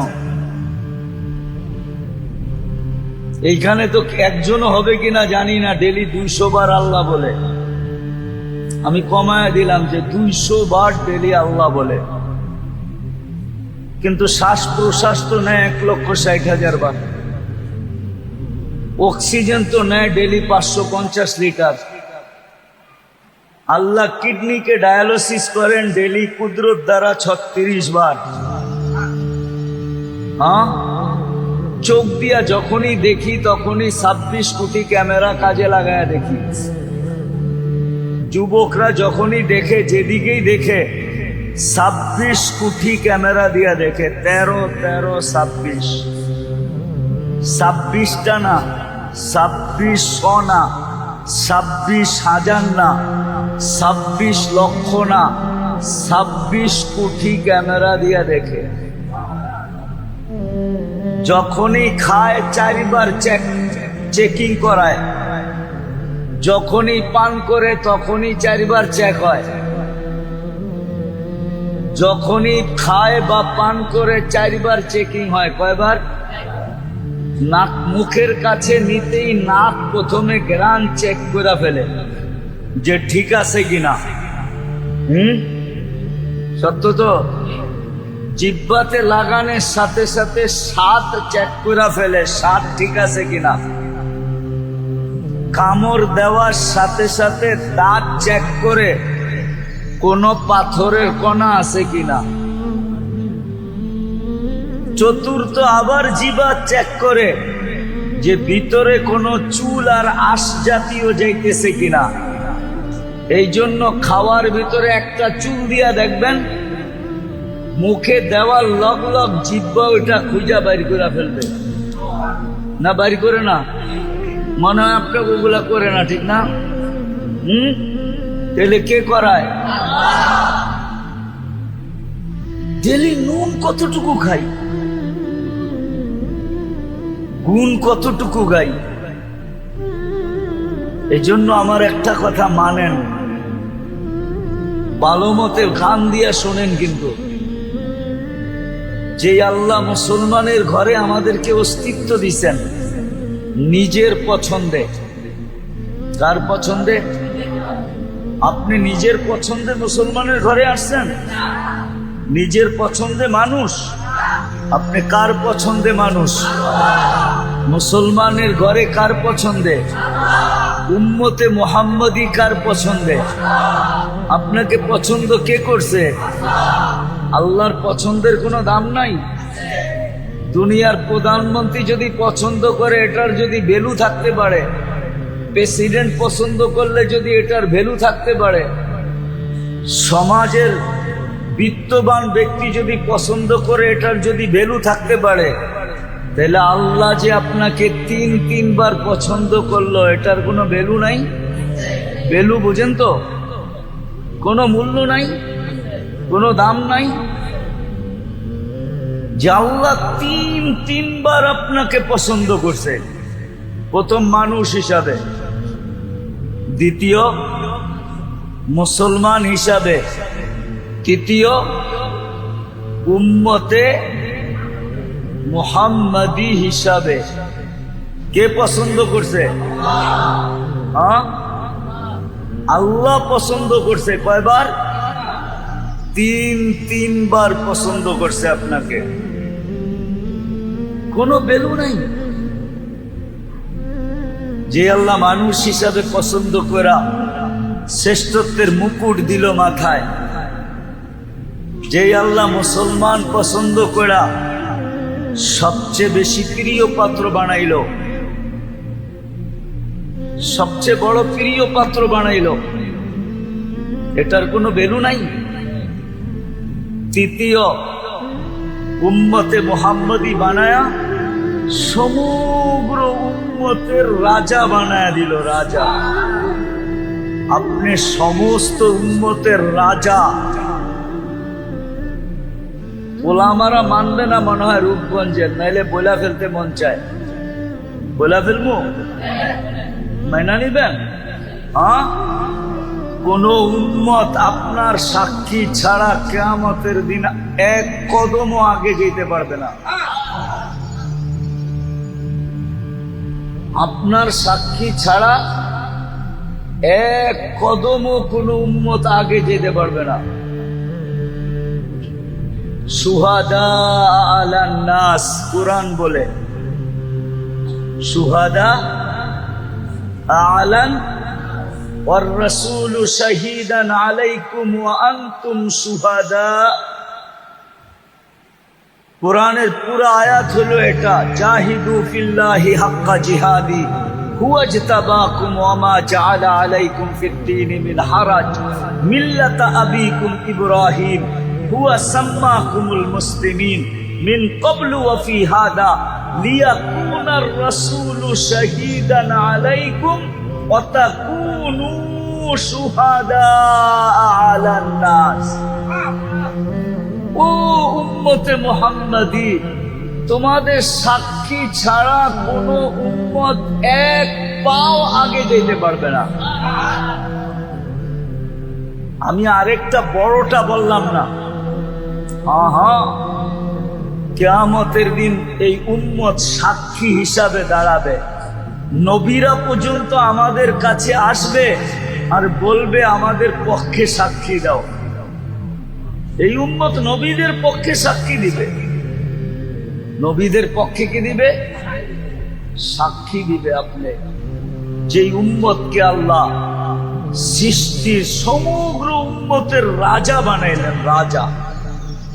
এইখানে তো একজনও হবে কিনা জানি না ডেলি 200 বার আল্লাহ বলে। আমি কমায় দিলাম যে 200 বার ডেলি আল্লাহ বলে, কিন্তু শ্বাস প্রশ্বাস তো নেয় 1,60,000 বার। অক্সিজেন তো নেয় ডেলি 550 লিটার। আল্লাহ কিডনিকে ডায়ালিসিস করেন ডেলি কুদরত দ্বারা 36 বার। হ্যাঁ, চোখ দিয়া যখনই দেখি তখনই 26 কোটি ক্যামেরা কাজে লাগায় দেখি। যুবকরা যখনই দেখে, যেদিকেই দেখে 26 কোটি ক্যামেরা দিয়া দেখে। 13 13 26, 26টা না, 2600 না, 26,000 না, 26 লক্ষ না, 26 কোটি ক্যামেরা দিয়া দেখে। যখনই খায় 4 বার চেকিং করায়, যখনই পান করে তখনই 4 বার চেক হয়। যখনই খায় বা পান করে 4 বার চেকিং হয়। কয়বার? নাক মুখের কাছে নিতেই নাক প্রথমে গ্রান চেক করে ফেলে যে ঠিক আছে কিনা। সত্য তো? জিহ্বাতে লাগানোর সাথে সাথে স্বাদ চেক করে ফেলে, স্বাদ ঠিক আছে কিনা। কামড় দেওয়ার সাথে সাথে দাঁত চেক করে কোনো পাথরের কণা আছে কিনা। চতুর্থ আবার জিহ্বা চেক করে যে ভিতরে কোনো চুল আর আঁশ জাতীয় যাইতেছে কিনা। এই জন্য খাওয়ার ভিতরে একটা চুল দিয়া দেখবেন, মুখে দেওয়ার লগ লগ জিহ্বা ওইটা খুঁজা বাইর করে ফেলবে না? বাইর করে না? মনে হয় আপনাকে ওগুলা করে না, ঠিক না? তাহলে কে করায়? ডেলি নুন কতটুকু খাই, গুণ কতটুকু গাই? এই জন্য আমার একটা কথা মানেন, ভালো মতে কান দিয়া শোনেন, কিন্তু যে আল্লাহ মুসলমানের ঘরে আমাদেরকে অস্তিত্ব দিছেন নিজের পছন্দে। কার পছন্দে? আপনি নিজের পছন্দে মুসলমানের ঘরে আসছেন? নিজের পছন্দে মানুষ? আপনি কার পছন্দে মানুষ? মুসলমানের ঘরে কার পছন্দে? উম্মতে মুহাম্মদী কার পছন্দে? আপনাকে পছন্দ কে করছে? আল্লাহর পছন্দের কোনো দাম নাই। দুনিয়ার প্রধানমন্ত্রী যদি পছন্দ করে এটার যদি ভ্যালু থাকতে পারে, প্রেসিডেন্ট পছন্দ করলে যদি এটার ভ্যালু থাকতে পারে, সমাজের বিত্তবান ব্যক্তি যদি পছন্দ করে এটার যদি ভ্যালু থাকতে পারে, তাহলে আল্লাহ যে আপনাকে 3 বার পছন্দ করলো এটার কোনো ভ্যালু নাই? ভ্যালু বুঝেন তো? কোনো মূল্য নাই, কোনো দাম নাই। যে আল্লাহ 3 বার আপনাকে পছন্দ করছে, প্রথম মানুষ হিসাবে, দ্বিতীয় মুসলমান হিসাবে, তৃতীয় উম্মতে মুহাম্মাদি হিসাবে। কে পছন্দ করছে? হ্যাঁ, আল্লাহ পছন্দ করছে। কয়বার? 3 বার পছন্দ করছে আপনাকে। কোনো ভ্যালু নাই। যে আল্লাহ মানুষ হিসাবে পছন্দ করা শ্রেষ্ঠত্বের মুকুট দিল মাথায়, যে আল্লাহ মুসলমান পছন্দ করা সবচেয়ে বেশি প্রিয় পাত্র বানাইল, সবচেয়ে বড় প্রিয় পাত্র বানাইল, এটার কোনো ভ্যালু নাই। তৃতীয় উম্মতে মুহাম্মদী বানায়া সমগ্র উম্মতের রাজা বানায় দিল, রাজা। আপনি সমস্ত উম্মতের রাজা। ওলামারা মানবে না মনে হয় রূপগঞ্জের, নাইলে বইলা ফেলতে মন চায়। বইলা ফেলবো, মাইনা নিবেন? হ্যাঁ, কোন উম্মত আপনার সাক্ষী ছাড়া কিয়ামতের দিন এক কদমও আগে যেতে পারবে না। আপনার সাক্ষী ছাড়া এক কদমও কোন উম্মত আগে যেতে পারবে না। শুহাদা আলান নাস, কুরআন বলে শুহাদা আলান ওয়ার রাসূলু শাহীদান আলাইকুম ওয়া আনতুম শুহাদা। কুরআনের পুরো আয়াত হলো এটা, জাহিদু ফিল্লাহি হাক্কা জিহাদি হুয়া ইজতাবাকুম ওয়া মা জাআলা আলাইকুম ফিদ-দীনি মিন হারাজ মিল্লাতা আবিকুম ইব্রাহিম হুয়া সাম্মাকুমুল মুসলিমিন মিন ক্বাবলু ওয়া ফি হাদা লিয়াকুনার রাসূলু শাহীদান আলাইকুম ওয়া তাকুনু শুহাদা আলান নাস। ও উম্মতে মুহাম্মাদি, তোমাদের সাক্ষী ছাড়া কোন উম্মত এক পাও আগে যেতে পারবে না। আমি আরেকটা বড়টা বললাম না? হ্যাঁ, কিয়ামতের দিন এই উম্মত সাক্ষী হিসাবে দাঁড়াবে। নবীরা পর্যন্ত আমাদের কাছে আসবে আর বলবে আমাদের পক্ষে সাক্ষী দাও। এই উম্মত নবীদের পক্ষে সাক্ষী দিবে। নবীদের পক্ষে কি দিবে? সাক্ষী দিবে। আপনি যেই উম্মতকে আল্লাহ সৃষ্টির সমগ্র উম্মতের রাজা বানাইলেন, রাজা,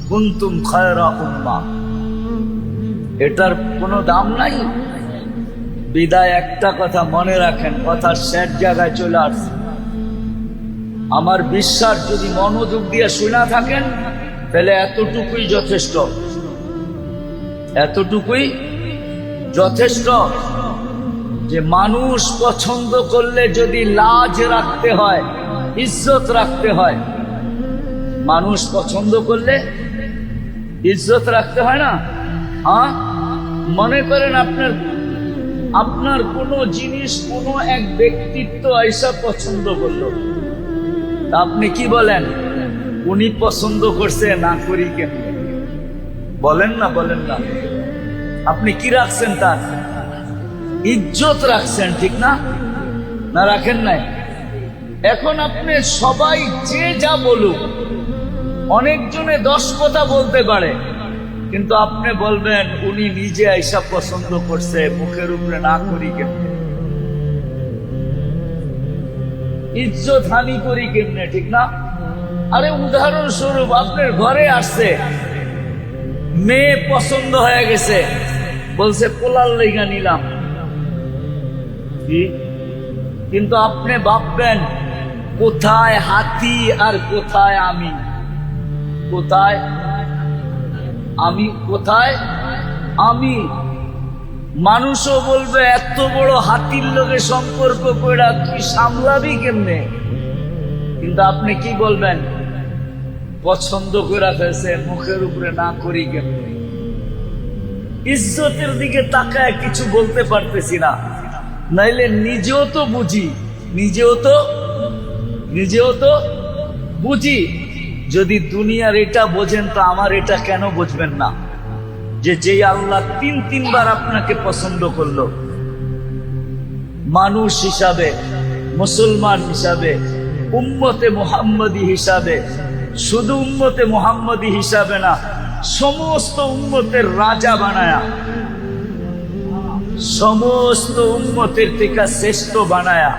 কুনতুম খায়রা উম্মাহ, এটার কোনো দাম নাই। বিদায় একটা কথা মনে রাখেন, কথা শেষ জায়গায় চলে আসছে। আমার বিশ্বাস যদি মনোযোগ দিয়ে শোনা থাকেন তাহলে এতটুকুই যথেষ্ট, এতটুকুই যথেষ্ট যে মানুষ পছন্দ করলে যদি লাজ রাখতে হয়, ইজ্জত রাখতে হয়, মানুষ পছন্দ করলে ইজ্জত রাখতে হয় না? হ্যাঁ, মনে করেন আপনার কোনো জিনিস কোনো এক ব্যক্তিত্ব আইসা পছন্দ করলো, আপনি কি বলেন? উনি পছন্দ করছে, না করি কেন? বলেন না, বলেন না? আপনি কি রাখছেন? তার ইজ্জত রাখছেন, ঠিক না? না রাখেন নাই? এখন আপনি সবাই যে যা বলুক, অনেকজনে 10 কথা বলতে পারে, কিন্তু আপনি বলবেন উনি নিজে আইসা পছন্দ করছে, মুখের উপরে না করি কেমনে? ইজ্জত হানি করি কেমনে, ঠিক না? আরে উদাহরণস্বরূপ আপনার ঘরে আসছে, মেয়ে পছন্দ হয়ে গেছে, বলছে পোলার লেগা নিলাম, কিন্তু আপনি ভাববেন কোথায় হাতি আর কোথায় আমি, কোথায় আমি, কোথায় আমি? মানুষও বলবে এত বড় হাতির লোকের সম্পর্ক কইরা তুই সামলাবি কেমনে? কিন্তু আপনি কি বলবেন? পছন্দ করে ফেলছে, মুখের উপরে না করি কেমনে? ইজ্জতের দিকে তাকায় কিছু বলতে পারতেছি না, নাইলে নিজেও তো বুঝি, নিজেও তো বুঝি। যদি দুনিয়ার এটা বোঝেন তো আমার এটা কেন বুঝবেন না? যে আল্লাহ 3 বার আপনাকে পছন্দ করলো, মানুষ হিসাবে, মুসলমান হিসাবে, উম্মতে মুহাম্মদী হিসাবে, শুধু উম্মতে মুহাম্মদী হিসাবে না, সমস্ত উম্মতের রাজা বানায়া, সমস্ত উম্মতের থেকে শ্রেষ্ঠ বানায়া,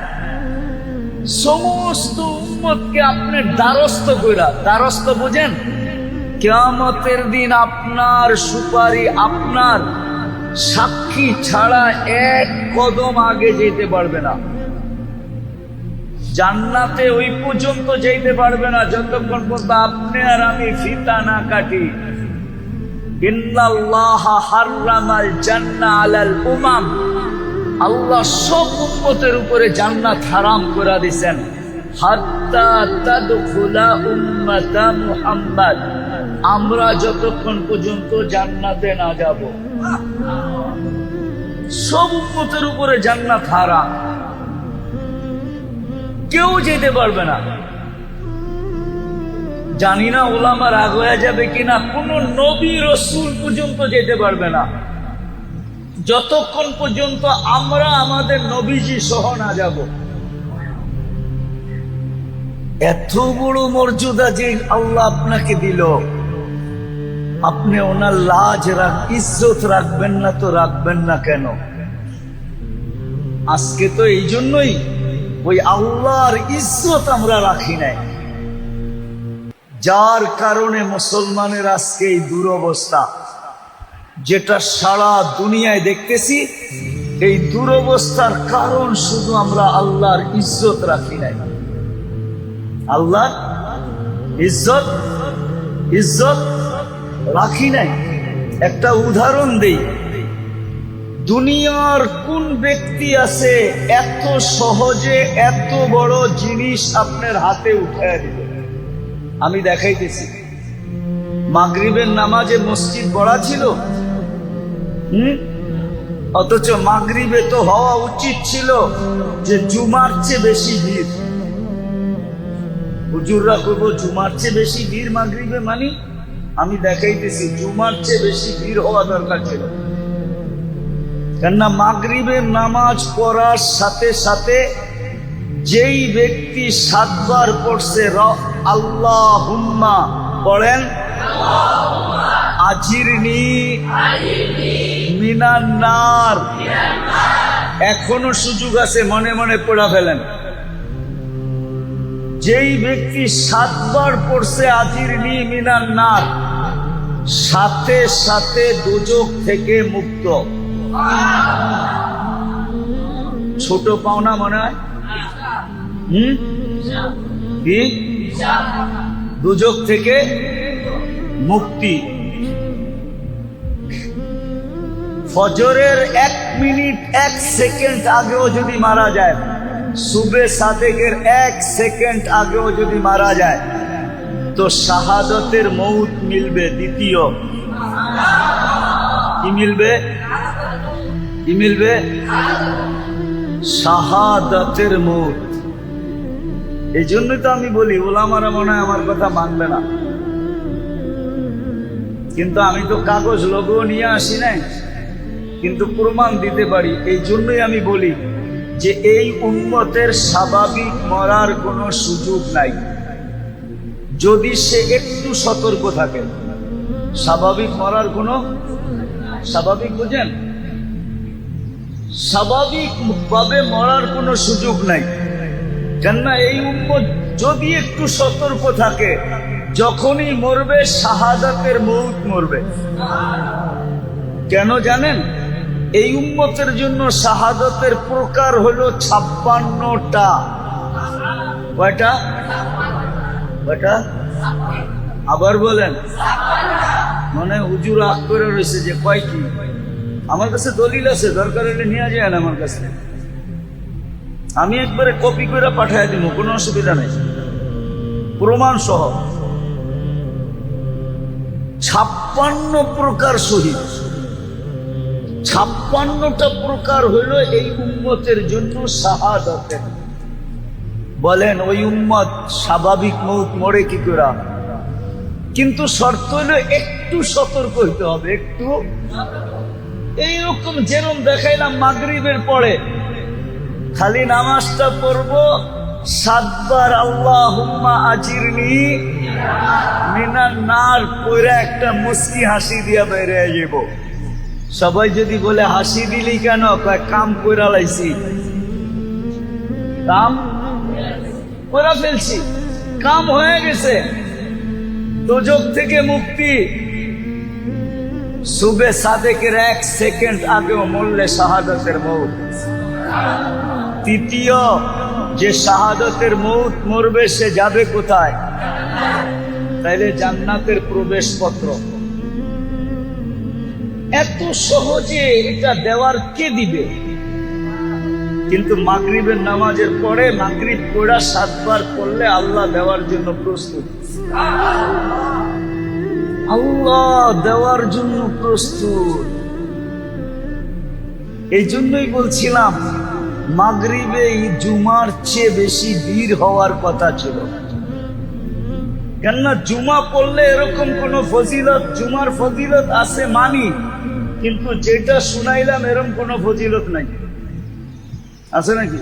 সমস্ত উম্মতকে আপনার দ্বারস্থ কইরা, দ্বারস্থ বোঝেন? কিয়ামতের দিন আপনার সুপারি, আপনার সাক্ষী ছাড়া এক কদম আগে যেতে পারবে না। জান্নাতে ওই পর্যন্ত যেতে পারবে না যতক্ষণ পর্যন্ত আপনি আর আমি ফিতা না কাটি। ইন্নাল্লাহা হাররামাল জান্নাহ আলাল উমাম, আল্লাহ সব উম্মতের উপরে জান্নাত হারাম করে দিয়েছেন। হাত্তা তাদখুলা উম্মাতা মুহাম্মদ, আমরা যতক্ষণ পর্যন্ত জান্নাতে না যাব। সব উম্মতের উপরে জান্নাত হারাম, কেউ যেতে পারবে না। জানি না ওলামা রাগ হয়ে যাবে কিনা, কোন নবী রসুল পর্যন্ত যেতে পারবে না যতক্ষণ পর্যন্ত আমরা আমাদের নবীজি সহ না যাব। এত বড় মর্যাদা যে আল্লাহ আপনাকে দিল, আপনি ওনার লাজ ইজ্জত রাখবেন না তো রাখবেন না কেন? আজকে তো এই জন্যই ওই আল্লাহর ইজ্জত আমরা রাখি নাই, যার কারণে মুসলমানের আজকে এই দুরবস্থা, যেটা সারা দুনিয়ায় দেখতেছি। এই দুরবস্থার কারণ শুধু আমরা আল্লাহর ইজ্জত রাখি নাই। আল্লাহর ইজ্জত রাখি নাই। একটা উদাহরণ দেই, দুনিয়ার কোন ব্যক্তি আছে এত সহজে এত বড় জিনিস আপনার হাতে উঠায় দিবে? আমি দেখাইতেছি। মাগরিবের নামাজে মসজিদ বড়া ছিল, অথচ মাগরিবে তো হওয়া উচিত ছিল যে জুমার চেয়ে বেশি ভিড়। হুজুররা কইব জুমার চেয়ে বেশি ভিড় মাগরিবে, মানে আমি দেখাইতেছি জুমার চেয়ে বেশি ভিড় হওয়া দরকার ছিল। কেননা মাগরিবের নামাজ পড়ার সাথে সাথে যেই ব্যক্তি 7 বার পড়ছে আল্লাহুম্মা পড়েন, আজিরনি মিনান নার, এখনো সুযোগ আছে, মনে মনে পড়া ফেলেন। যেই ব্যক্তি 7 বার পড়ছে আজিরনি মিনান নার, সাথে সাথে দোজখ থেকে মুক্ত। ছোট পাওনা মনে হয়? কি? দোজখ থেকে মুক্তি। ফজরের 1 মিনিট 1 সেকেন্ড আগেও যদি মারা যায়, সুবে সাদেকের 1 সেকেন্ড আগেও যদি মারা যায়, তো শাহাদতের মৌত মিলবে। দ্বিতীয় কি মিলবে? কি মিলবে? শাহাদতের মৌত। এই জন্যই তো আমি বলি ওলামারা মনে হয় আমার কথা মানবে না, কিন্তু আমি তো কাগজ লোগো নিয়ে আসি নাই, কিন্তু প্রমাণ দিতে পারি। এই জন্যই আমি বলি যে এই উম্মতের স্বাভাবিক মরার কোনো সুযোগ নাই, যদি সে একটু সতর্ক থাকে। স্বাভাবিক মরার কোনো, স্বাভাবিক বুঝেন, স্বাভাবিক ভাবে মরার কোনো সুযোগ নাই। কেননা এই উম্মত যদি একটু সতর্ক থাকে, যখনই মরবে শাহাদাতের মৌত মরবে। কেন জানেন? এই উম্মতের জন্য শাহাদাতের প্রকার হলো 56টা। কয়টা? কয়টা? আবার বলেন। মানে হুজুর আগ করে রয়েছে যে কয় কি? আমার কাছে দলিল আছে, দরকার হলে নিয়ে যায় না আমার কাছে, আমি একবারে কপি করে পাঠিয়ে দিব, কোনো অসুবিধা নেই, প্রমাণ সহ। 56 প্রকার শহীদ, 56টা প্রকার হইল এই উম্মতের জন্য শাহাদাতের। বলেন ওই উম্মত স্বাভাবিক মৌত মরে কি করে? কিন্তু শর্ত হইল একটু সতর্ক হইতে হবে, একটু। এইরকম যেরকম দেখাইলাম মাগরিবের পরে খালি নামাজটা পড়বো, 7 বার আল্লাহুম্মা আজিরনি মিনান নার পড়ে একটা মুস্কি হাসি দিয়া বেরিয়ে যাব। সবাই যদি বলে হাসি দিলি কেন? কয় কাম কইরা লাইছি, কাম কইরা ফেলছি, কাম হয়ে গেছে, দোজখ থেকে মুক্তি। সুবে সাদেকের 1 সেকেন্ড আগেও মরলে শাহাদাতের মৌত। তৃতীয়, যে শাহাদাতের মৌত মরবে সে যাবে কোথায়? তাইলে জান্নাতের প্রবেশপত্র। এত সহজে এটা দেওয়ার কে দিবে? কিন্তু মাগরিবের নামাজের পরে মাগরিব পড়া 7 বার পড়লে আল্লাহ দেওয়ার জন্য প্রস্তুত। আল্লাহ দেওয়ার জন্য প্রস্তুত। এই জন্যই বলছিলাম মাগরিবে জুমার চেয়ে বেশি ভিড় হওয়ার কথা ছিল। কেননা জুমা পড়লে এরকম কোন ফজিলত, জুমার ফজিলত আছে মানি, কিন্তু যেটা শুনাইলাম এরকম কোন ফজিলত নাই। আছে নাকি?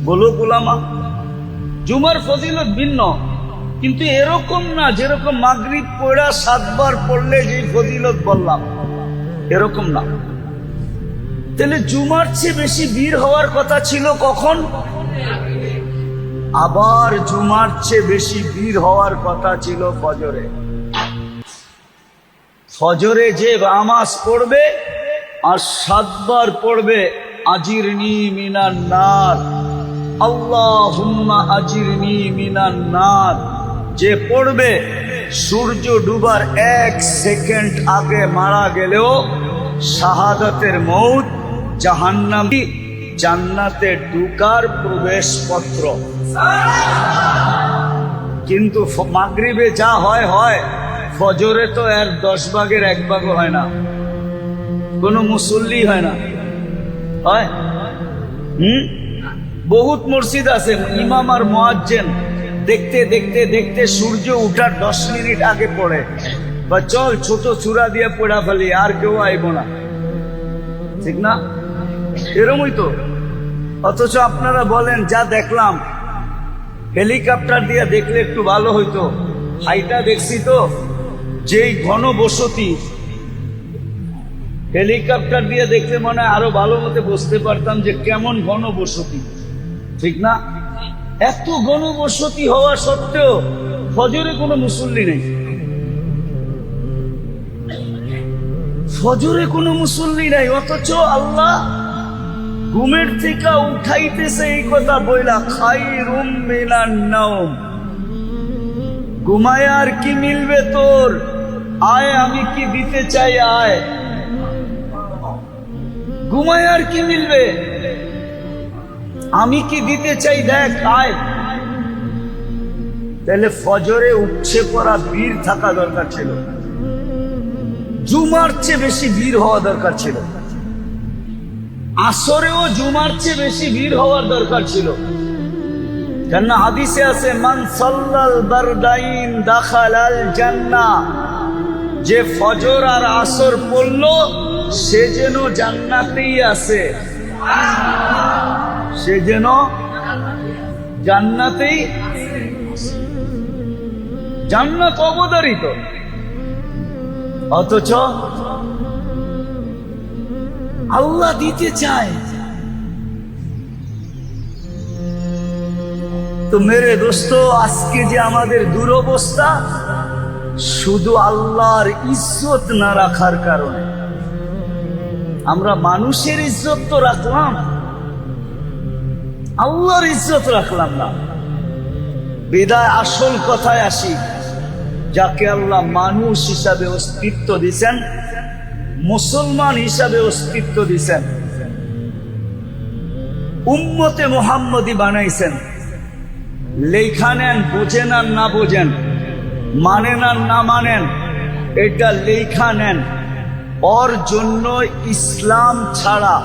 বলো গোলামা, জুমার ফজিলত ভিন্ন, কিন্তু এরকম না যেরকম মাগরিব পড়া 7 বার পড়লে যে ফজিলত বললাম, এরকম না। তাহলে জুমার চেয়ে বেশি ভিড় হওয়ার কথা ছিল কখন? আবার জুমার চেয়ে বেশি ভিড় হওয়ার কথা ছিল ফজরে। ফজরে যে নামাজ পড়বে আর 7 বার পড়বে আজিরনি মিনান নার, আল্লাহুম্মা আজিরনি মিনান নার, যে পড়বে সূর্য ডুবার 1 সেকেন্ড আগে মারা গেলেও শাহাদাতের মউত, জাহান্নামী, জান্নাতে ঢুকার প্রবেশপত্র। কিন্তু মাগরিবে যা হয় হয়, ফজরে তো এর 10 ভাগের 1 ভাগও হয় না, কোনো মুসল্লি হয় না। হয় বহুত মসজিদ আছে ইমাম আর মুয়াজ্জিন দেখতে দেখতে দেখতে সূর্য উঠার 10 মিনিট আগে পড়ে, বা চল ছোট চূড়া দিয়ে পড়া ফেলি, আর কেউ আইব না, ঠিক না? এরমই তো। অথচ আপনারা বলেন যা দেখলাম, হেলিকপ্টার দিয়ে দেখলে একটু ভালো হইতো, হাইটা দেখছি তো যেই ঘনবসতি, হেলিকপ্টার দিয়ে দেখলে মনে হয় আরো ভালো মতো বুঝতে পারতাম যে কেমন ঘনবসতি, ঠিক না? এত ঘনবসতি হওয়া সত্ত্বেও ফজরে কোনো মুসল্লি নেই, ফজরে কোনো মুসল্লি নাই। অথচ আল্লাহ ঘুমের থেকে উঠাইতেছে এই কথা বইলা, খায়রুম মিনান নাওম, ঘুমায় আর কি মিলবে তোর, আয় আমি কি দিতে চাই, আয়। ঘুমায় আর কি মিলবে, আমি কি দিতে চাই, দেখ আয়। তাহলে ফজরে উঠছে পড়া ভিড় থাকা দরকার ছিল, জুমার চেয়ে বেশি ভিড় হওয়া দরকার ছিল, আসরেও জুমার চেয়ে বেশি ভিড় হওয়ার দরকার ছিল। কেননা হাদিসে আছে মান সাল্লাল বারদাইন দাখালাল জান্নাহ, যে ফজর আর আসর পড়লো সে যেন জান্নাতেই আছে, সে যেন জান্নাতেই, জান্নাত অবধারিত। অথচ আল্লাহ দিতে চায়। তো মেরে দোস্ত, আজকে যে আমাদের দুরবস্থা, শুধু আল্লাহর ইজ্জত না রাখার কারণে। আমরা মানুষের ইজ্জত তো রাখলাম, আল্লাহর ইজ্জত রাখলাম না। বিদায় আসল কথায় আসি, যাকে আল্লাহ মানুষ হিসাবে অস্তিত্ব দিয়েছেন, মুসলমান হিসাবে অস্তিত্ব দিয়েছেন, উম্মতে মুহাম্মদী বানাইছেন, লেখা নেন, বোঝেন আর না বোঝেন, মানেন আর না মানেন, এটা লেখা নেন। ওর জন্য ইসলাম ছাড়া,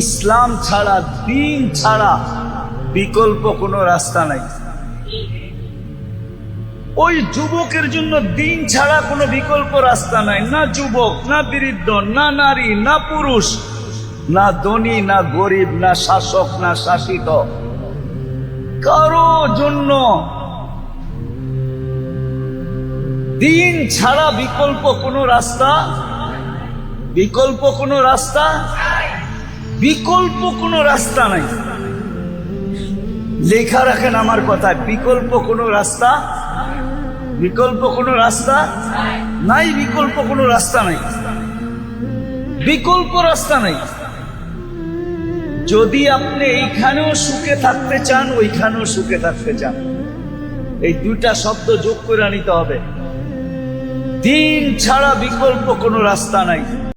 ইসলাম ছাড়া, দিন ছাড়া বিকল্প কোনো রাস্তা নাই। ওই যুবকের জন্য দিন ছাড়া কোনো বিকল্প রাস্তা নাই। না যুবক, না বৃদ্ধ, না নারী, না পুরুষ, না ধনী, না গরিব, না শাসক, না শাসিত, কারো জন্য দিন ছাড়া বিকল্প কোনো রাস্তা, বিকল্প কোনো রাস্তা, বিকল্প কোনো রাস্তা নাই। লেখা রাখেন আমার কথায়, বিকল্প কোনো রাস্তা, বিকল্প কোনো রাস্তা নাই, বিকল্প কোনো রাস্তা নাই, বিকল্প রাস্তা নাই। যদি আপনি এইখানেও সুখে থাকতে চান, ওইখানেও সুখে থাকতে চান, এই দুইটা শব্দ যোগ করে নিতে হবে। দিন ছাড়া বিকল্প কোনো রাস্তা নাই।